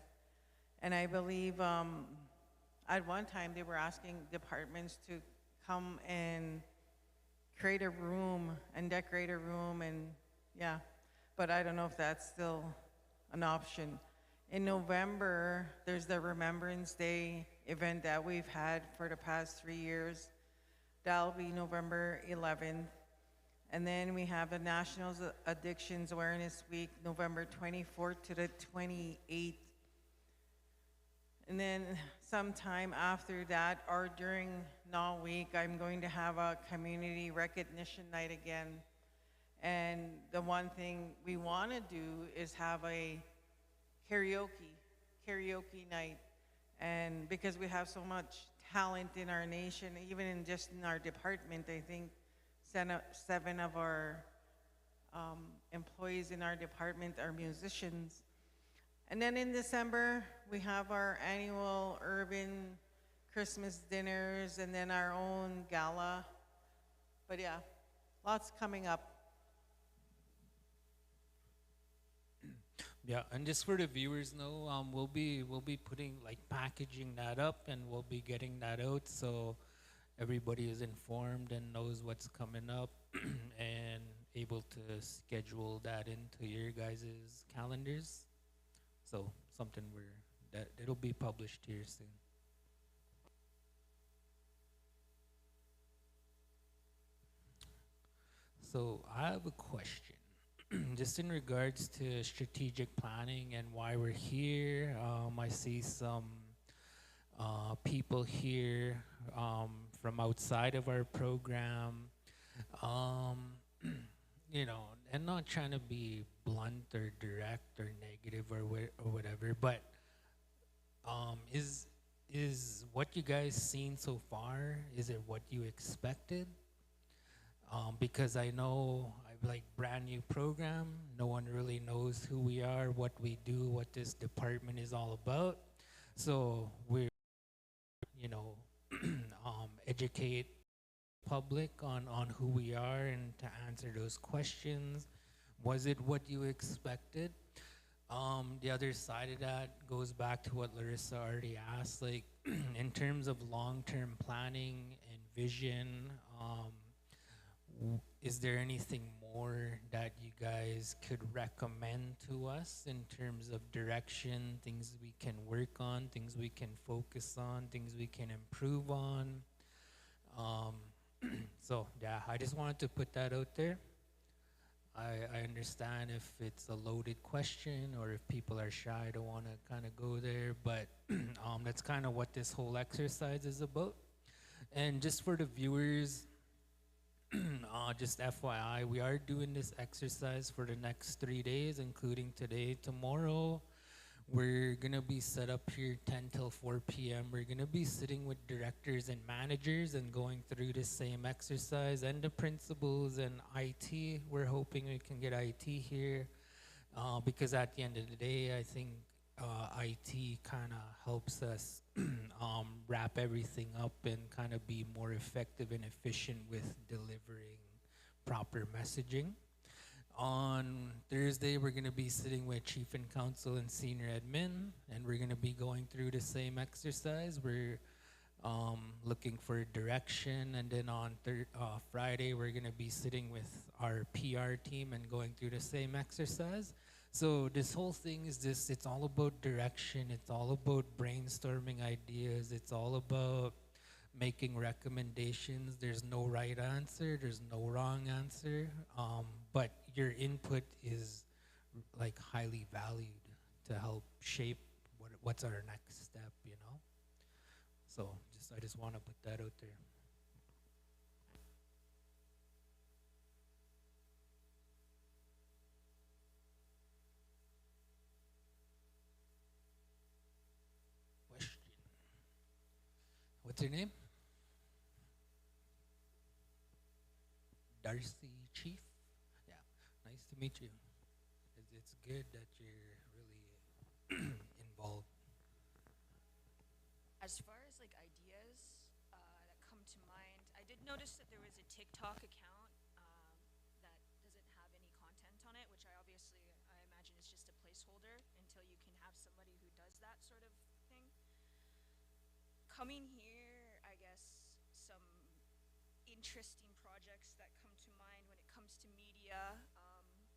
And I believe at one time they were asking departments to come and create a room and decorate a room, and yeah, but I don't know if that's still an option. In November, there's the Remembrance Day event that we've had for the past 3 years. That'll be November 11th. And then we have the National Addictions Awareness Week, November 24th to the 28th. And then sometime after that, or during Null Week, I'm going to have a community recognition night again. And the one thing we want to do is have a karaoke night. And because we have so much talent in our nation, even in just in our department, I think 7 of our employees in our department are musicians. And then in December, we have our annual urban Christmas dinners and then our own gala. But yeah, lots coming up. Yeah, and just for the viewers know, we'll be putting like packaging that up, and we'll be getting that out so everybody is informed and knows what's coming up and able to schedule that into your guys' calendars. So something that it'll be published here soon. So I have a question. Just in regards to strategic planning and why we're here, I see some people here from outside of our program. Um, and not trying to be blunt or direct or negative or whatever, but is what you guys seen so far? Is it what you expected? Because I know I like brand new program. No one really knows who we are, what we do, what this department is all about. So we're, you know, educate public on who we are and to answer those questions. Was it what you expected? The other side of that goes back to what Larissa already asked, like in terms of long-term planning and vision, is there anything more that you guys could recommend to us in terms of direction, things we can work on, things we can focus on, things we can improve on? Um, so yeah, I just wanted to put that out there. I understand if it's a loaded question or if people are shy, don't want to kind of go there, but that's kind of what this whole exercise is about. And just for the viewers, just FYI, we are doing this exercise for the next 3 days, including today, tomorrow. We're gonna be set up here 10 till 4 p.m. We're gonna be sitting with directors and managers and going through the same exercise, and the principals and IT. We're hoping we can get IT here because at the end of the day, I think IT kind of helps us wrap everything up and kind of be more effective and efficient with delivering proper messaging. On Thursday, we're going to be sitting with Chief and Counsel and Senior Admin, and we're going to be going through the same exercise. We're looking for direction, and then on Friday, we're going to be sitting with our PR team and going through the same exercise. So this whole thing is just, it's all about direction. It's all about brainstorming ideas. It's all about making recommendations. There's no right answer. There's no wrong answer. But your input is like highly valued to help shape what's our next step, you know? So I just want to put that out there. Question. What's your name? Darcy Chief? Yeah, nice to meet you. It's good that you're really involved. As far as like ideas that come to mind, I did notice that there was a TikTok account that doesn't have any content on it, which I imagine is just a placeholder until you can have somebody who does that sort of thing. Coming here, I guess some interesting projects that come to mind when it comes to media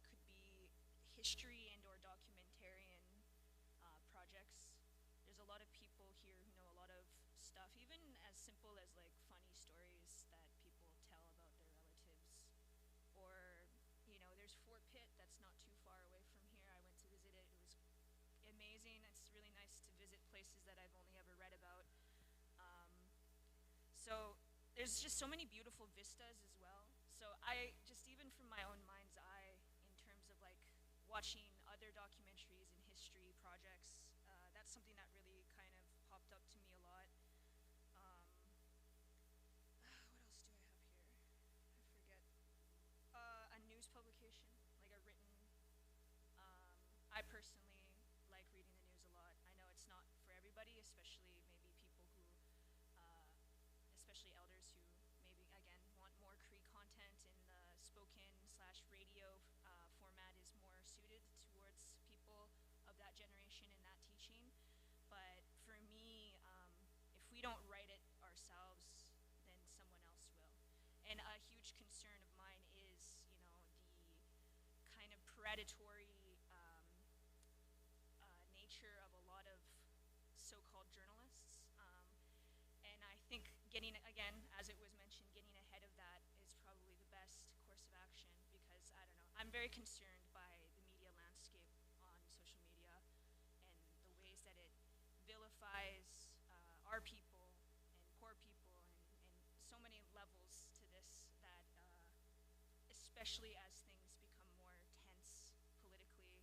could be history and or documentarian projects. There's a lot of people here who know a lot of stuff, even as simple as like funny stories that people tell about their relatives. Or, there's Fort Pitt that's not too far away from here. I went to visit it. It was amazing. It's really nice to visit places that I've only ever read about. So there's just so many beautiful vistas as well. So I just, even from my own mind's eye, in terms of like watching other documentaries and history projects, that's something that really kind of popped up to me a lot. What else do I have here? I forget. A news publication, like a written. I personally like reading the news a lot. I know it's not for everybody, especially maybe people who especially elders who maybe again want more Cree content in the predatory nature of a lot of so-called journalists. And I think getting, again, as it was mentioned, getting ahead of that is probably the best course of action because, I don't know, I'm very concerned by the media landscape on social media and the ways that it vilifies our people and poor people and so many levels to this that, especially as things become more tense politically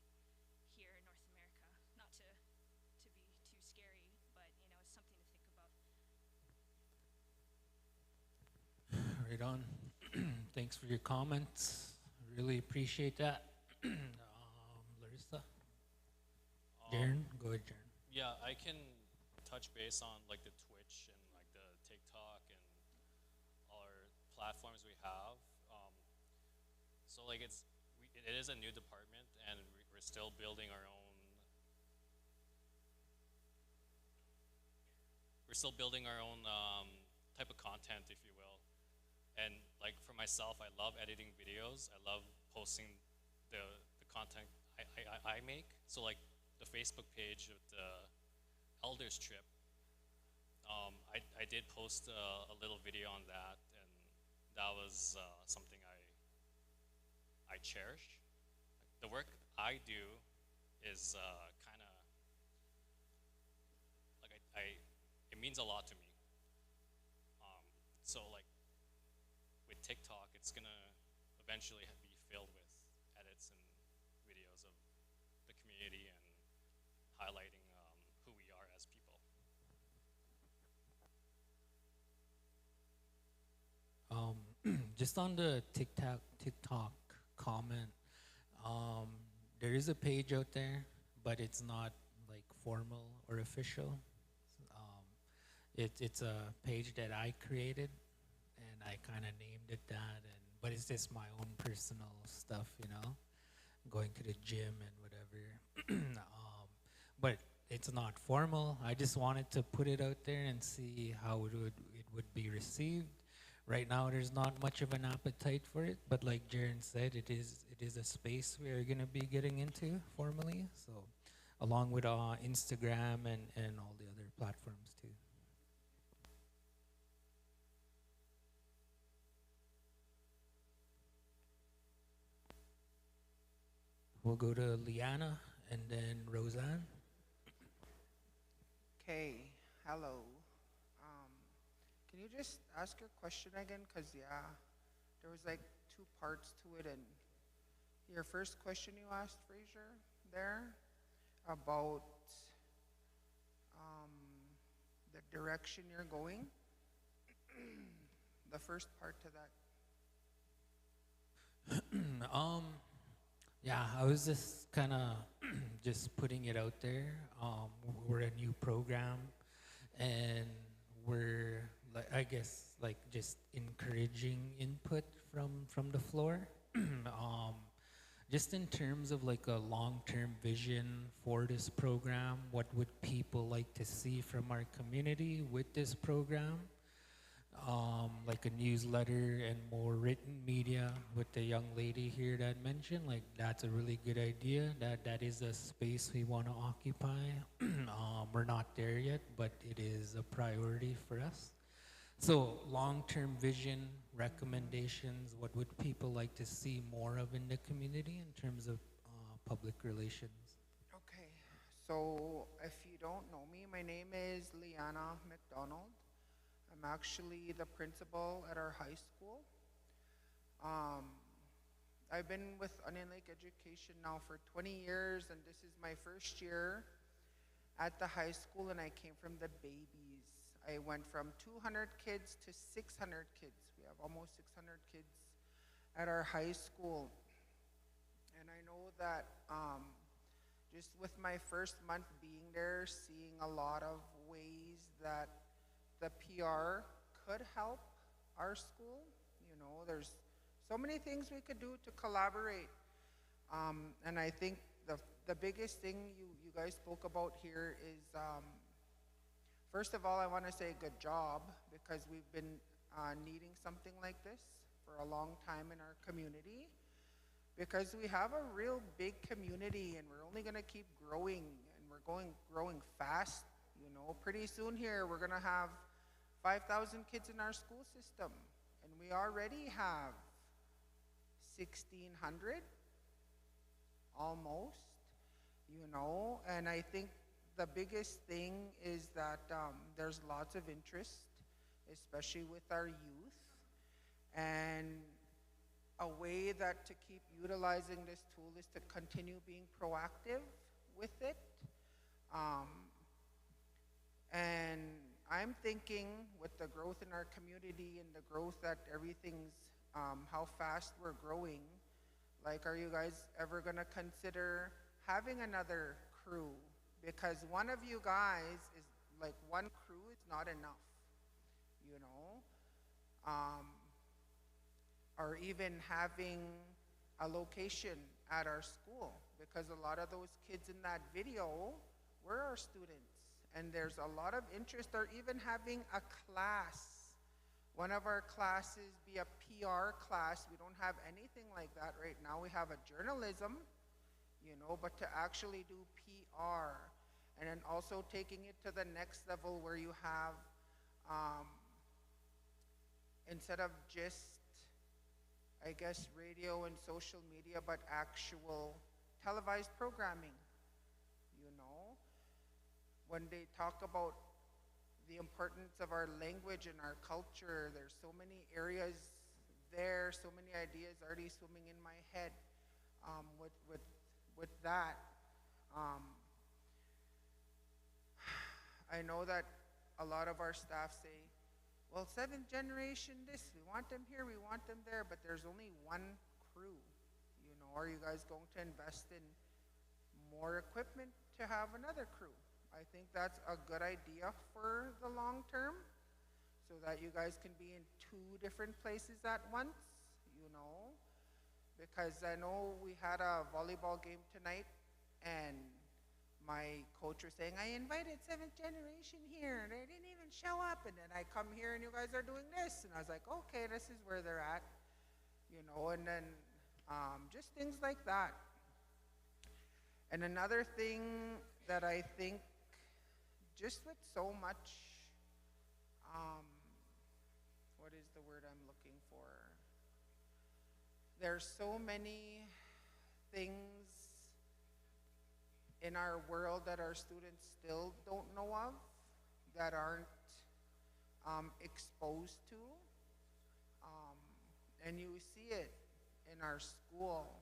here in North America. Not to be too scary, but you know, it's something to think about. Right on. Thanks for your comments. Really appreciate that. Larissa? Jaren? Go ahead, Jaren. Yeah, I can touch base on like the Twitch and like the TikTok and all our platforms we have. So like it is a new department and we're still building our own. We're still building our own type of content, if you will. And like for myself, I love editing videos. I love posting the content I make. So like the Facebook page of the Elders trip, I did post a little video on that, and that was something I cherish. The work I do is kind of like it means a lot to me. So like with TikTok, it's gonna eventually be filled with edits and videos of the community and highlighting who we are as people. Just on the TikTok comment, there is a page out there, but it's not like formal or official. It's a page that I created, and I kind of named it that. But it's just my own personal stuff, you know, going to the gym and whatever. But it's not formal. I just wanted to put it out there and see how it would be received. Right now, there's not much of an appetite for it, but like Jaren said, it is a space we are gonna be getting into formally. So, along with Instagram and all the other platforms too. We'll go to Liana and then Roseanne. Okay, hello. Can you just ask your question again? Because, yeah, there was like two parts to it. And your first question you asked, Fraser, there, about the direction you're going. The first part to that. Yeah, I was just kind of just putting it out there. We're a new program, and we're like, I guess, like just encouraging input from the floor. Just in terms of like a long-term vision for this program, what would people like to see from our community with this program? Like a newsletter and more written media with the young lady here that mentioned, like that's a really good idea. That is a space we want to occupy. We're not there yet, but it is a priority for us. So long-term vision, recommendations, what would people like to see more of in the community in terms of public relations? Okay, so if you don't know me, my name is Liana McDonald. I'm actually the principal at our high school. I've been with Onion Lake Education now for 20 years, and this is my first year at the high school, and I came from the babies. I went from 200 kids to 600 kids. We have almost 600 kids at our high school. And I know that just with my first month being there, seeing a lot of ways that the PR could help our school. You know, there's so many things we could do to collaborate. And I think the biggest thing you guys spoke about here is, first of all, I want to say good job, because we've been needing something like this for a long time in our community. because we have a real big community and we're only going to keep growing and we're growing fast. You know, pretty soon here we're going to have 5,000 kids in our school system, and we already have 1,600 almost, you know, and I think the biggest thing is that there's lots of interest, especially with our youth, and a way that to keep utilizing this tool is to continue being proactive with it. And I'm thinking with the growth in our community and the growth that everything's, how fast we're growing, like, are you guys ever gonna consider having another crew? Because one of you guys is, like, one crew is not enough, you know? Or even having a location at our school, because a lot of those kids in that video were our students, and there's a lot of interest, or even having a class. One of our classes be a PR class. We don't have anything like that right now. We have a journalism, you know, but to actually do PR, and then also taking it to the next level where you have, instead of just, I guess, radio and social media, but actual televised programming, you know? When they talk about the importance of our language and our culture, there's so many areas there, so many ideas already swimming in my head with that. I know that a lot of our staff say, well, seventh generation this, we want them here, we want them there, but there's only one crew. You know, are you guys going to invest in more equipment to have another crew? I think that's a good idea for the long term, so that you guys can be in 2 different places at once, you know? Because I know we had a volleyball game tonight, and my coach was saying, I invited 7th generation here, and they didn't even show up, and then I come here and you guys are doing this, and I was like, okay, this is where they're at, you know, and then just things like that. And another thing that I think, just with so much, what is the word I'm looking for? There's so many things in our world that our students still don't know of, that aren't exposed to, and you see it in our school.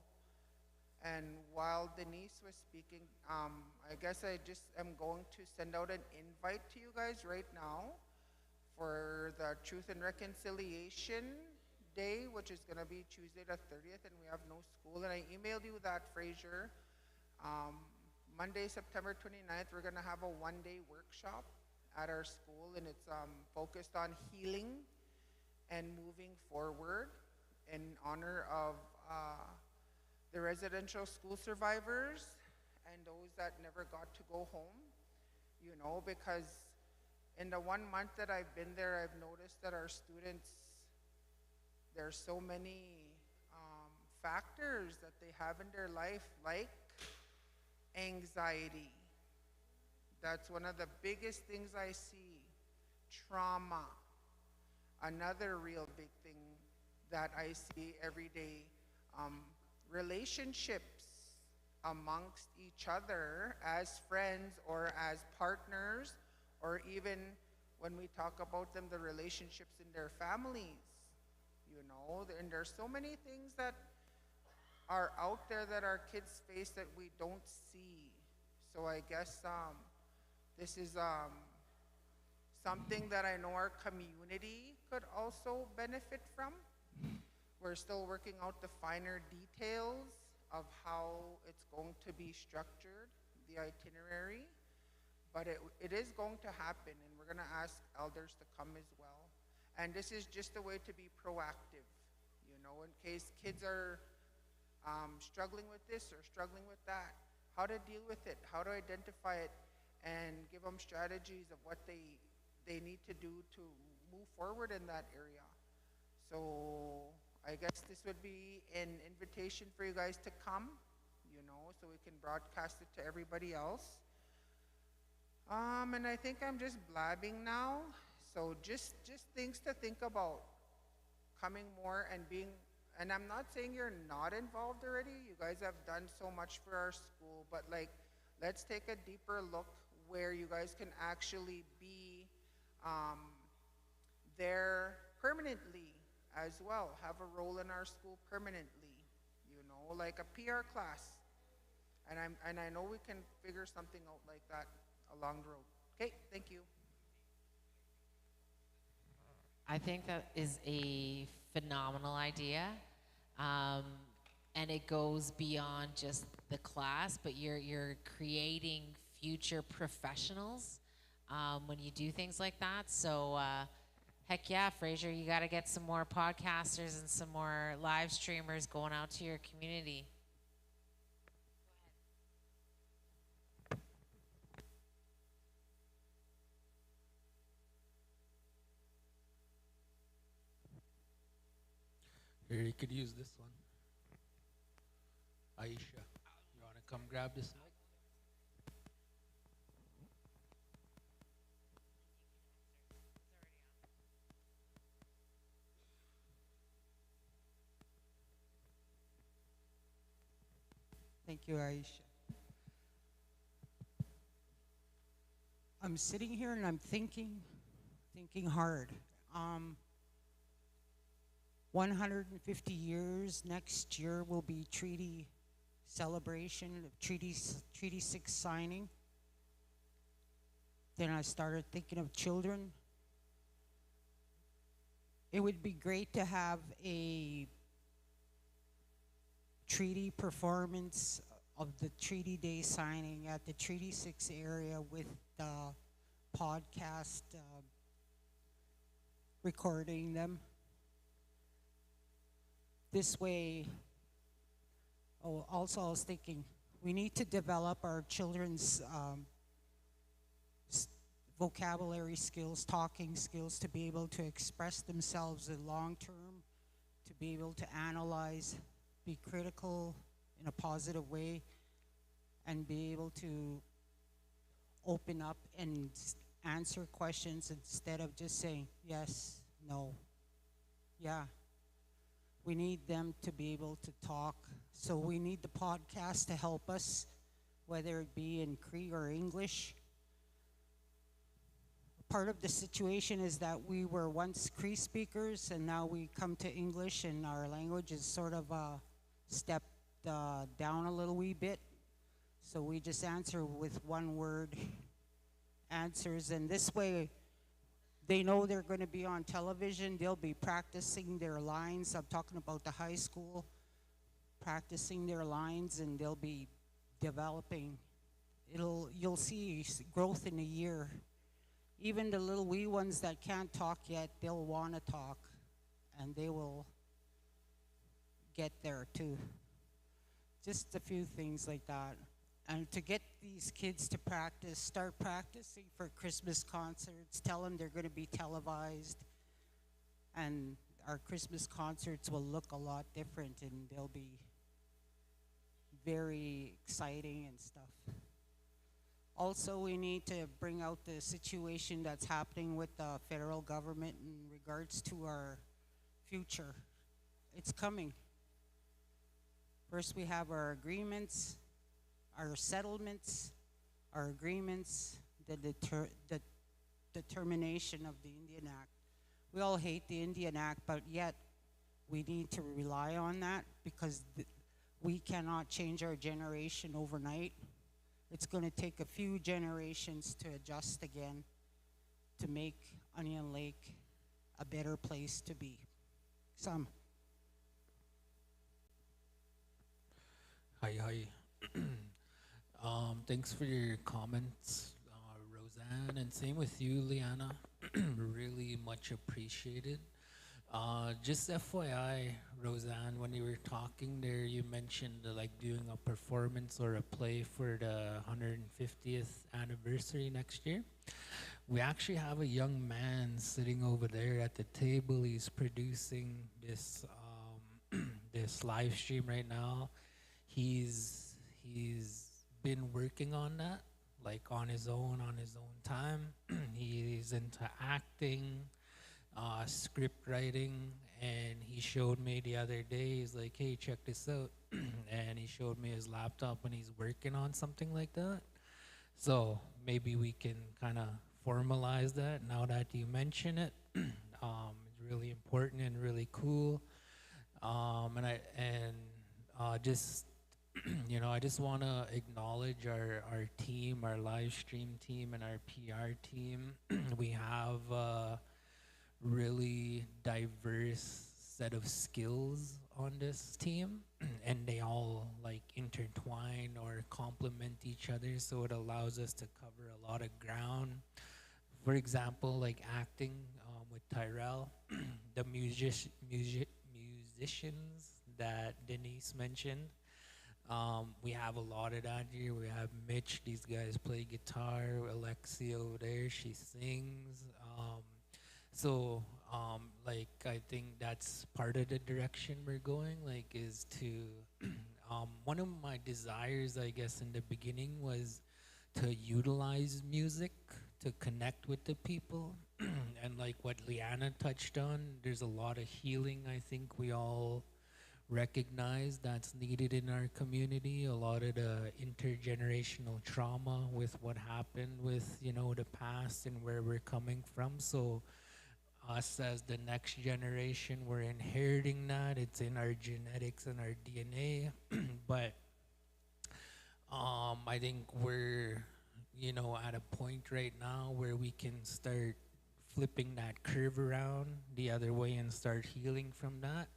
And while Denise was speaking, I guess I just am going to send out an invite to you guys right now for the Truth and Reconciliation Day, which is going to be Tuesday the 30th, and we have no school. And I emailed you that, Fraser. Monday, September 29th, we're going to have a one-day workshop at our school, and it's focused on healing and moving forward in honor of the residential school survivors and those that never got to go home, you know, because in the 1 month that I've been there, I've noticed that our students, there's so many factors that they have in their life, like anxiety. That's one of the biggest things I see. Trauma, another real big thing that I see every day. Relationships amongst each other as friends or as partners, or even when we talk about them, the relationships in their families, you know. And there's so many things that are out there that our kids face that we don't see. So I guess this is something that I know our community could also benefit from. We're still working out the finer details of how it's going to be structured, the itinerary, but it is going to happen, and we're going to ask elders to come as well. And this is just a way to be proactive, you know, in case kids are struggling with this or struggling with that, how to deal with it, how to identify it, and give them strategies of what they need to do to move forward in that area. So I guess this would be an invitation for you guys to come, you know, so we can broadcast it to everybody else. And I think I'm just blabbing now. So just things to think about. Coming more and being, and I'm not saying you're not involved already. You guys have done so much for our school, but like, let's take a deeper look where you guys can actually be there permanently as well. Have a role in our school permanently, you know, like a PR class. And I know we can figure something out like that along the road. Okay, thank you. I think that is a phenomenal idea. Um, and it goes beyond just the class, but you're creating future professionals when you do things like that. So heck yeah, Fraser, you got to get some more podcasters and some more live streamers going out to your community. Here, you could use this one. Aisha, you want to come grab this mic? Thank you, Aisha. I'm sitting here and I'm thinking hard. 150 years next year will be treaty celebration of Treaty 6 signing. Then I started thinking of children. It would be great to have a treaty performance of the Treaty Day signing at the Treaty 6 area with the podcast recording them. This way, also I was thinking, we need to develop our children's vocabulary skills, talking skills, to be able to express themselves in long term, to be able to analyze, be critical in a positive way, and be able to open up and answer questions instead of just saying yes, no, yeah. We need them to be able to talk. So we need the podcast to help us, whether it be in Cree or English. Part of the situation is that we were once Cree speakers, and now we come to English, and our language is sort of stepped down a little wee bit. So we just answer with one word answers, and this way they know they're going to be on television. They'll be practicing their lines. I'm talking about the high school, practicing their lines, and they'll be developing. You'll see growth in a year. Even the little wee ones that can't talk yet, they'll want to talk, and they will get there too. Just a few things like that. And to get these kids to practice, start practicing for Christmas concerts, tell them they're going to be televised, and our Christmas concerts will look a lot different, and they'll be very exciting and stuff. Also, we need to bring out the situation that's happening with the federal government in regards to our future. It's coming. First, we have our agreements, our settlements, our agreements, the determination of the Indian Act. We all hate the Indian Act, but yet we need to rely on that because we cannot change our generation overnight. It's going to take a few generations to adjust again to make Onion Lake a better place to be. Hi. Thanks for your comments, Roseanne, and same with you, Liana. Really much appreciated. Just FYI, Roseanne, when you were talking there, you mentioned like doing a performance or a play for the 150th anniversary next year. We actually have a young man sitting over there at the table. He's producing this this live stream right now. He's been working on that, like on his own time. He's into acting, script writing, and he showed me the other day. He's like, "Hey, check this out," and he showed me his laptop, and he's working on something like that. So maybe we can kind of formalize that now that you mention it. It's really important and really cool. Just I just want to acknowledge our team, our live stream team, and our PR team. We have a really diverse set of skills on this team, and they all like intertwine or complement each other, so it allows us to cover a lot of ground. For example, like acting with Tyrell, the musicians that Denise mentioned. We have a lot of that here. We have Mitch. These guys play guitar. Alexia over there, she sings. Like I think that's part of the direction we're going. Like, is to one of my desires, I guess, in the beginning was to utilize music to connect with the people, and like what Liana touched on, there's a lot of healing. I think we all recognize that's needed in our community, a lot of the intergenerational trauma with what happened with the past and where we're coming from. So us as the next generation, we're inheriting that. It's in our genetics and our DNA. But I think we're at a point right now where we can start flipping that curve around the other way and start healing from that.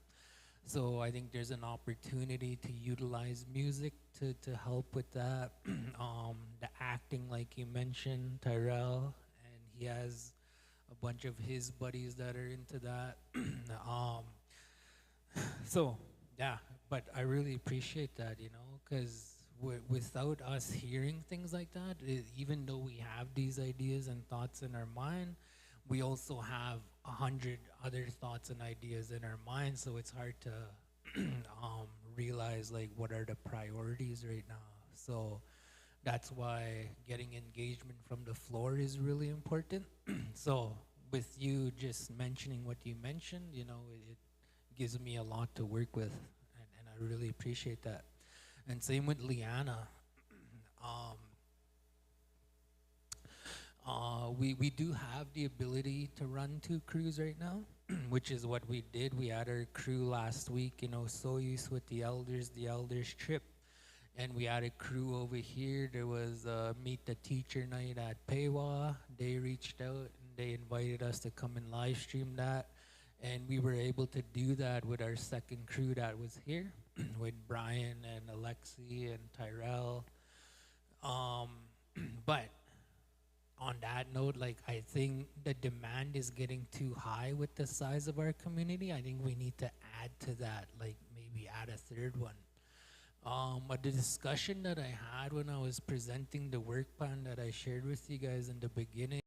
So I think there's an opportunity to utilize music to help with that. The acting, like you mentioned, Tyrell, and he has a bunch of his buddies that are into that. So yeah, but I really appreciate that, because without us hearing things like that, even though we have these ideas and thoughts in our mind, we also have 100 other thoughts and ideas in our mind, so it's hard to realize like what are the priorities right now. So that's why getting engagement from the floor is really important. So with you just mentioning what you mentioned, it gives me a lot to work with, and I really appreciate that. And same with Liana. We do have the ability to run 2 crews right now, which is what we did. We had our crew last week in Osoyus with the elders trip. And we had a crew over here. There was a Meet the Teacher night at Pewa. They reached out and they invited us to come and live stream that. And we were able to do that with our second crew that was here, with Brian and Alexi and Tyrell. But on that note, like I think the demand is getting too high with the size of our community. I think we need to add to that, like maybe add a third one. But the discussion that I had when I was presenting the work plan that I shared with you guys in the beginning,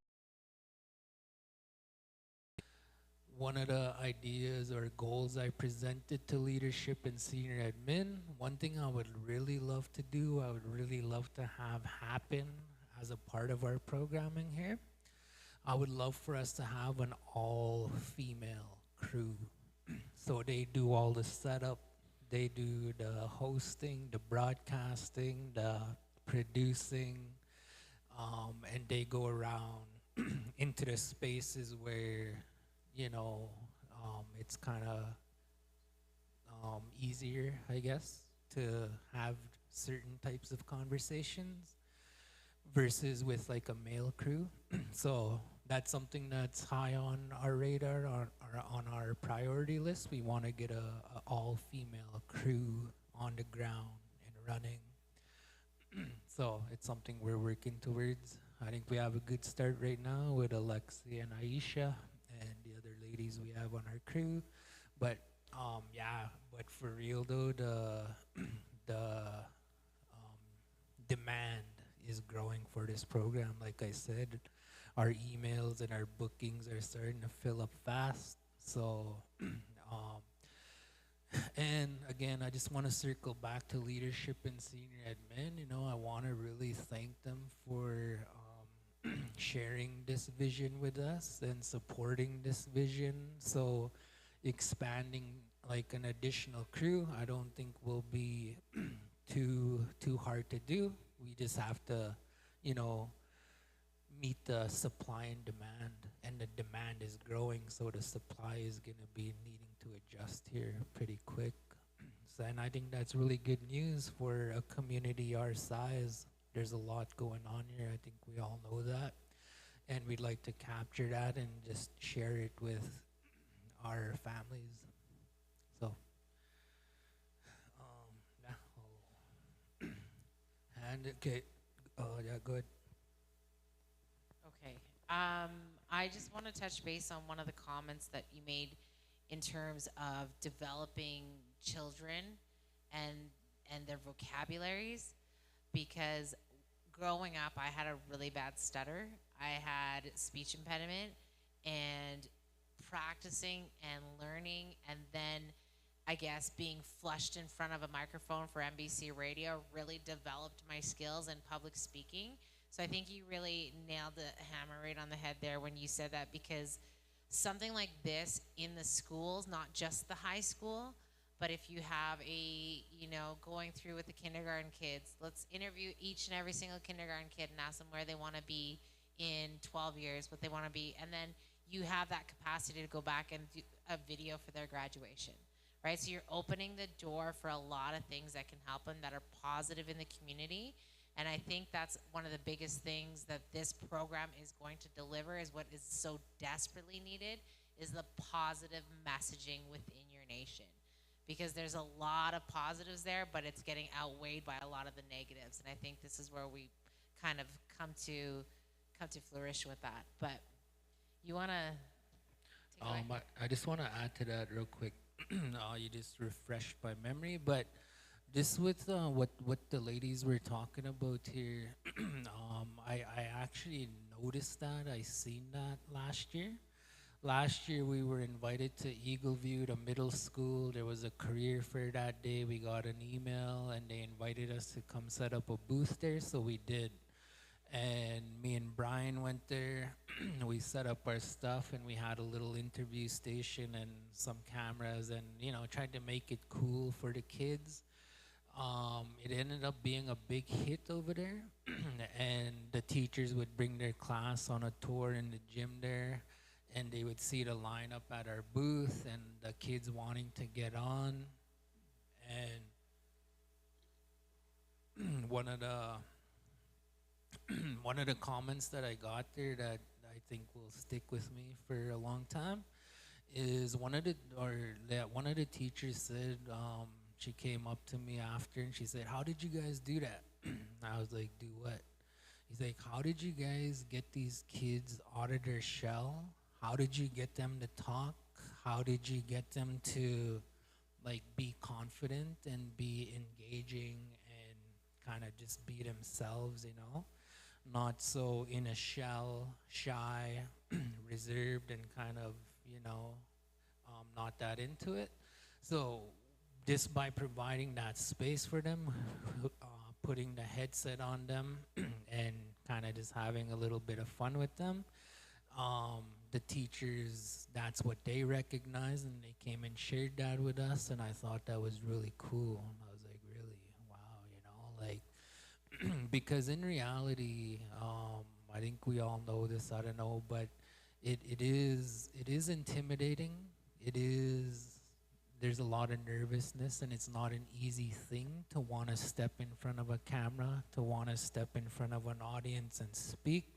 one of the ideas or goals I presented to leadership and senior admin, one thing I would really love to do, I would really love to have happen as a part of our programming here, I would love for us to have an all-female crew. So they do all the setup, they do the hosting, the broadcasting, the producing, and they go around into the spaces where it's kind of easier, I guess, to have certain types of conversations versus with like a male crew. So that's something that's high on our radar, on our priority list. We want to get a all-female crew on the ground and running. So it's something we're working towards. I think we have a good start right now with Alexi and Aisha and the other ladies we have on our crew. But but for real though, the demand is growing for this program. Like I said, our emails and our bookings are starting to fill up fast. So And again, I just want to circle back to leadership and senior admin. You know, I want to really thank them for sharing this vision with us and supporting this vision. So expanding like an additional crew, I don't think will be too hard to do. We just have to, you know, meet the supply and demand, and the demand is growing, so the supply is going to be needing to adjust here pretty quick. So, and I think that's really good news for a community our size. There's a lot going on here. I think we all know that, and we'd like to capture that and just share it with our families. So, yeah, and okay, yeah, good. Okay. I just want to touch base on one of the comments that you made in terms of developing children and their vocabularies, because growing up I had a really bad stutter. I had speech impediment, and practicing and learning, and then I guess being flushed in front of a microphone for NBC radio really developed my skills in public speaking. So I think you really nailed the hammer right on the head there when you said that, because something like this in the schools, not just the high school, but if you have a, you know, going through with the kindergarten kids, let's interview each and every single kindergarten kid and ask them where they want to be in 12 years, what they want to be, and then you have that capacity to go back and do a video for their graduation, right? So you're opening the door for a lot of things that can help them that are positive in the community. And I think that's one of the biggest things that this program is going to deliver, is what is so desperately needed, is the positive messaging within your nation. Because there's a lot of positives there, but it's getting outweighed by a lot of the negatives. And I think this is where we kind of come to flourish with that. But you want to take away? I just want to add to that real quick. You just refreshed my memory, but just with what the ladies were talking about here, I actually noticed that. I seen that last year. Last year we were invited to Eagleview, the middle school. There was a career fair that day. We got an email and they invited us to come set up a booth there, so we did. And me and Brian went there. We set up our stuff and we had a little interview station and some cameras, and you know, tried to make it cool for the kids. It ended up being a big hit over there, and the teachers would bring their class on a tour in the gym there, and they would see the lineup at our booth and the kids wanting to get on. And one of the comments that I got there that I think will stick with me for a long time is one of the teachers said, she came up to me after and she said, "How did you guys do that?" I was like, "Do what?" He's like, "How did you guys get these kids out of their shell? How did you get them to talk? How did you get them to like be confident and be engaging and kind of just be themselves, you know? Not so in a shell, shy, reserved, and kind of, you know, not that into it." So just by providing that space for them, putting the headset on them and kind of just having a little bit of fun with them, the teachers, that's what they recognized, and they came and shared that with us, and I thought that was really cool. And I was like, really, wow, you know, like, because in reality, I think we all know this, I don't know, but it is intimidating. There's a lot of nervousness, and it's not an easy thing to want to step in front of a camera, to want to step in front of an audience and speak.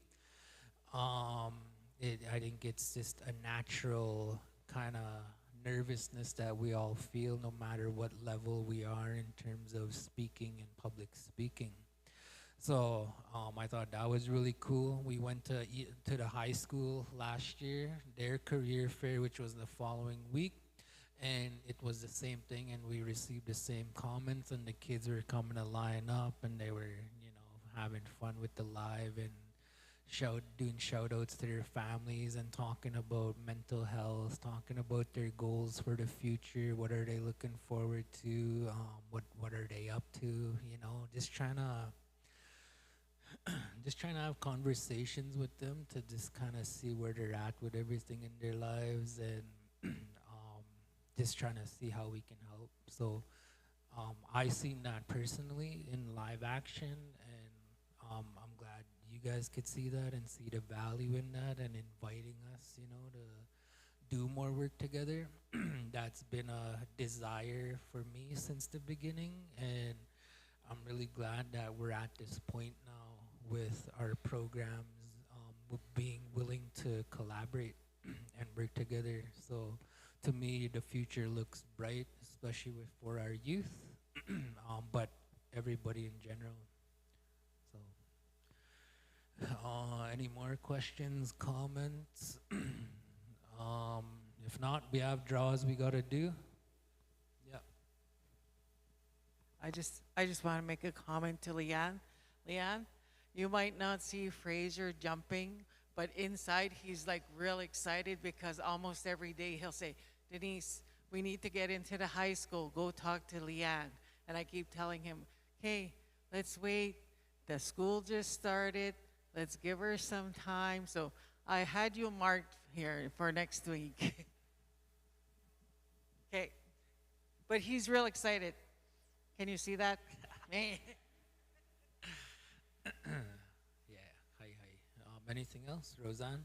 I think it's just a natural kind of nervousness that we all feel no matter what level we are in terms of speaking and public speaking. So I thought that was really cool. We went to the high school last year, their career fair, which was the following week, and it was the same thing, and we received the same comments, and the kids were coming to line up, and they were, you know, having fun with the live and doing shout outs to their families and talking about mental health, talking about their goals for the future. What are they looking forward to? What are they up to? You know, just trying to have conversations with them to just kind of see where they're at with everything in their lives, and just trying to see how we can help. So I seen that personally in live action, and I'm glad you guys could see that and see the value in that and inviting us, you know, to do more work together. That's been a desire for me since the beginning, and I'm really glad that we're at this point now with our programs, being willing to collaborate and work together. So to me, the future looks bright, especially for our youth, but everybody in general. So, any more questions, comments? If not, we have draws we gotta do. Yeah. I just want to make a comment to Leanne. Leanne, you might not see Fraser jumping, but inside he's like real excited because almost every day he'll say, Denise, we need to get into the high school. Go talk to Leanne. And I keep telling him, hey, let's wait. The school just started. Let's give her some time. So I had you marked here for next week. Okay. But he's real excited. Can you see that? Man. Yeah, hi. Anything else, Roseanne?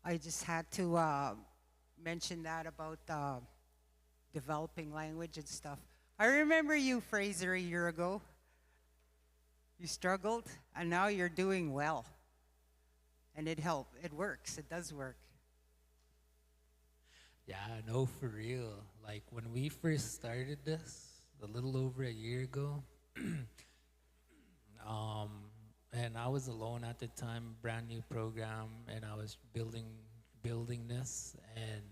I just had to mention that about developing language and stuff. I remember you, Fraser, a year ago. You struggled, and now you're doing well. And it helped. It works. It does work. Yeah, no, for real. Like when we first started this, a little over a year ago, and I was alone at the time, brand new program, and I was building this, and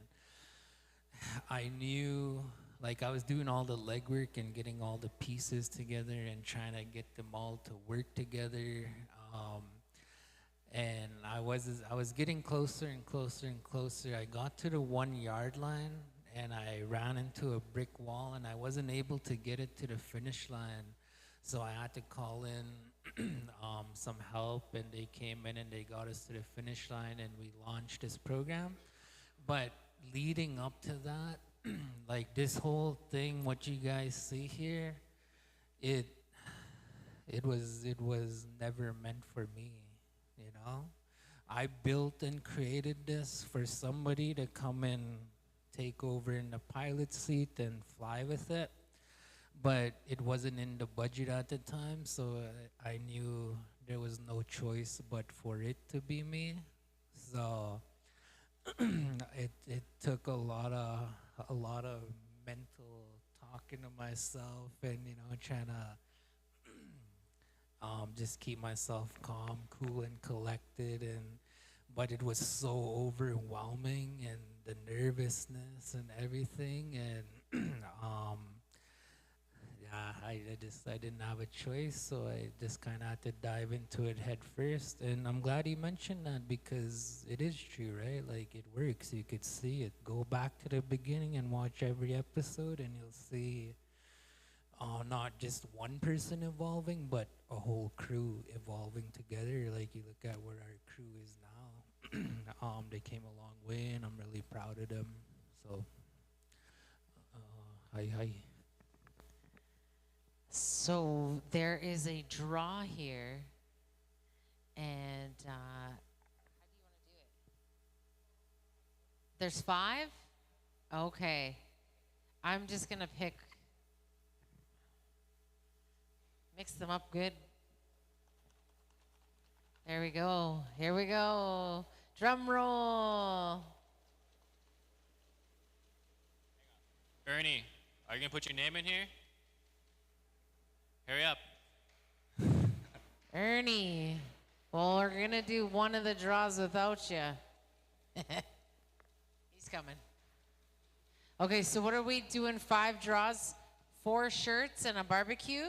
I knew, like I was doing all the legwork and getting all the pieces together and trying to get them all to work together. And I was getting closer and closer and closer. I got to the 1 yard line and I ran into a brick wall and I wasn't able to get it to the finish line. So I had to call in some help, and they came in and they got us to the finish line and we launched this program. But leading up to that, like this whole thing, what you guys see here, it was never meant for me, you know? I built and created this for somebody to come and take over in the pilot seat and fly with it. But it wasn't in the budget at the time, so I knew there was no choice but for it to be me. So it took a lot of mental talking to myself, and trying to just keep myself calm, cool, and collected. But it was so overwhelming, and the nervousness and everything, and yeah, I didn't have a choice, so I just kind of had to dive into it head first. And I'm glad you mentioned that, because it is true, right? Like, it works. You could see it. Go back to the beginning and watch every episode, and you'll see not just one person evolving, but a whole crew evolving together. Like, you look at where our crew is now. They came a long way, and I'm really proud of them. So, hi. So there is a draw here, and how do you want to do it? There's 5? Okay. I'm just going to mix them up good. There we go. Here we go. Drum roll. Ernie, are you going to put your name in here? Hurry up. Ernie. Well, we're going to do one of the draws without you. He's coming. Okay, so what are we doing? 5 draws, 4 shirts, and a barbecue?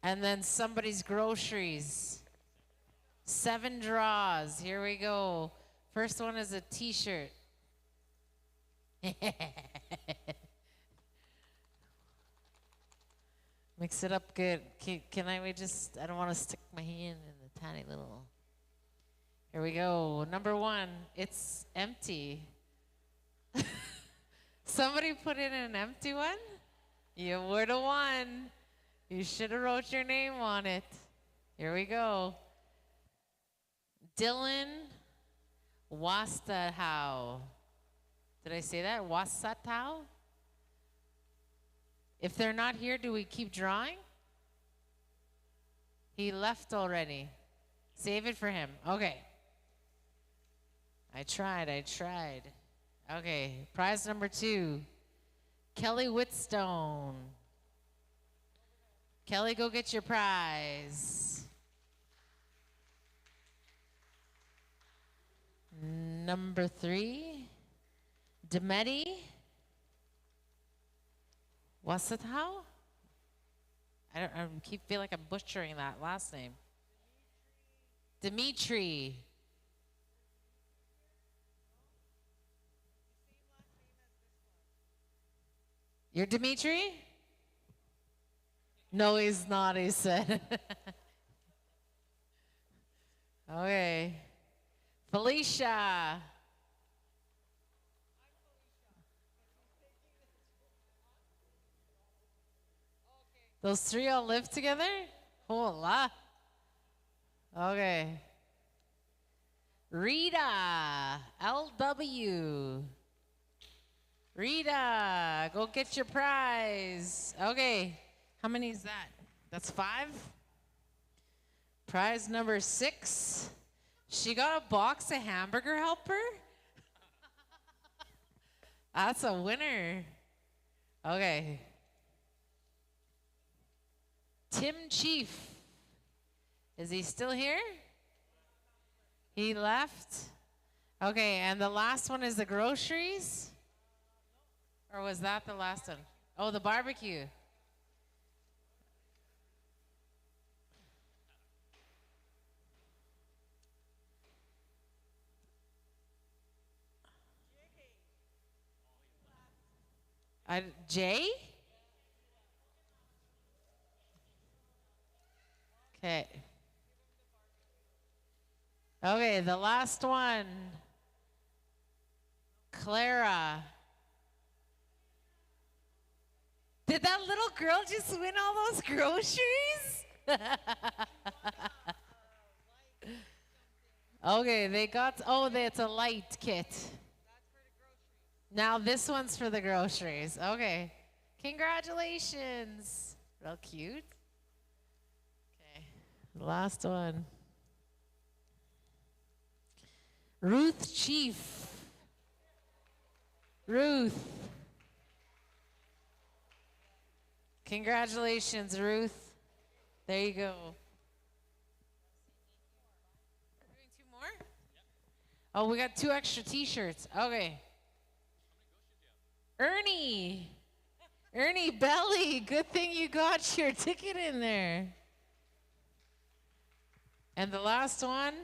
And then somebody's groceries. 7 draws. Here we go. First one is a t-shirt. Mix it up good. I don't want to stick my hand in the tiny little. Here we go. Number 1, it's empty. Somebody put in an empty one? You would have won. You should have wrote your name on it. Here we go. Dylan Wastatau. Did I say that? Wasatau? If they're not here, do we keep drawing? He left already. Save it for him. Okay. I tried. Okay, prize number 2. Kelly Whitstone. Kelly, go get your prize. Number 3, Demeti Wasatau? I feel like I'm butchering that last name. Dimitri. You're Dimitri? No, he's not, he said. Okay. Felicia. Those 3 all live together? Hola. Okay. Rita. LW. Rita, go get your prize. Okay. How many is that? That's 5? Prize number 6. She got a box of Hamburger Helper? That's a winner. Okay. Tim Chief. Is he still here? He left? Okay, and the last one is the groceries? Or was that the last one? Oh, the barbecue. Jay? Okay. Okay, the last one. Clara. Did that little girl just win all those groceries? Okay, they got, it's a light kit. Now this one's for the groceries. Okay. Congratulations. Real cute. Okay. Last one. Ruth Chief. Ruth. Congratulations, Ruth. There you go. We're doing 2 more? Yep. Oh, we got 2 extra t-shirts. Okay. Ernie. Ernie Belly. Good thing you got your ticket in there. And the last one,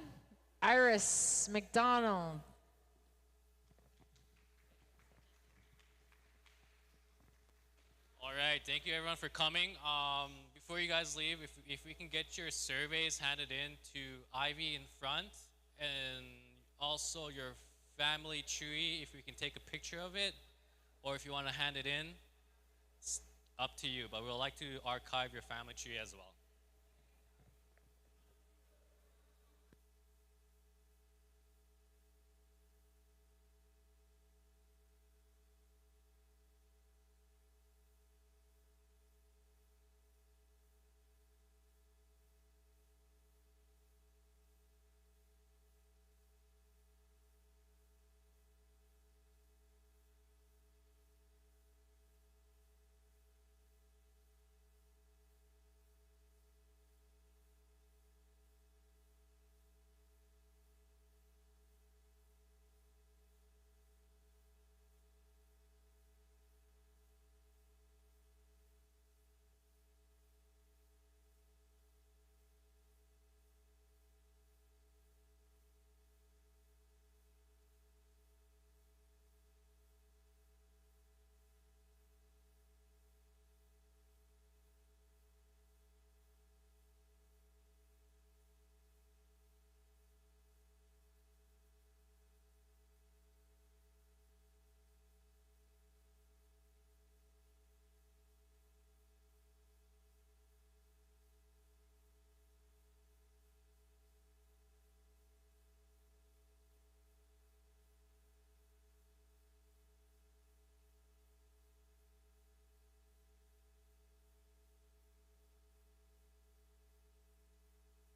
Iris McDonald. All right, thank you everyone for coming. Before you guys leave, if we can get your surveys handed in to Ivy in front, and also your family tree, if we can take a picture of it, or if you want to hand it in, it's up to you. But we'd like to archive your family tree as well.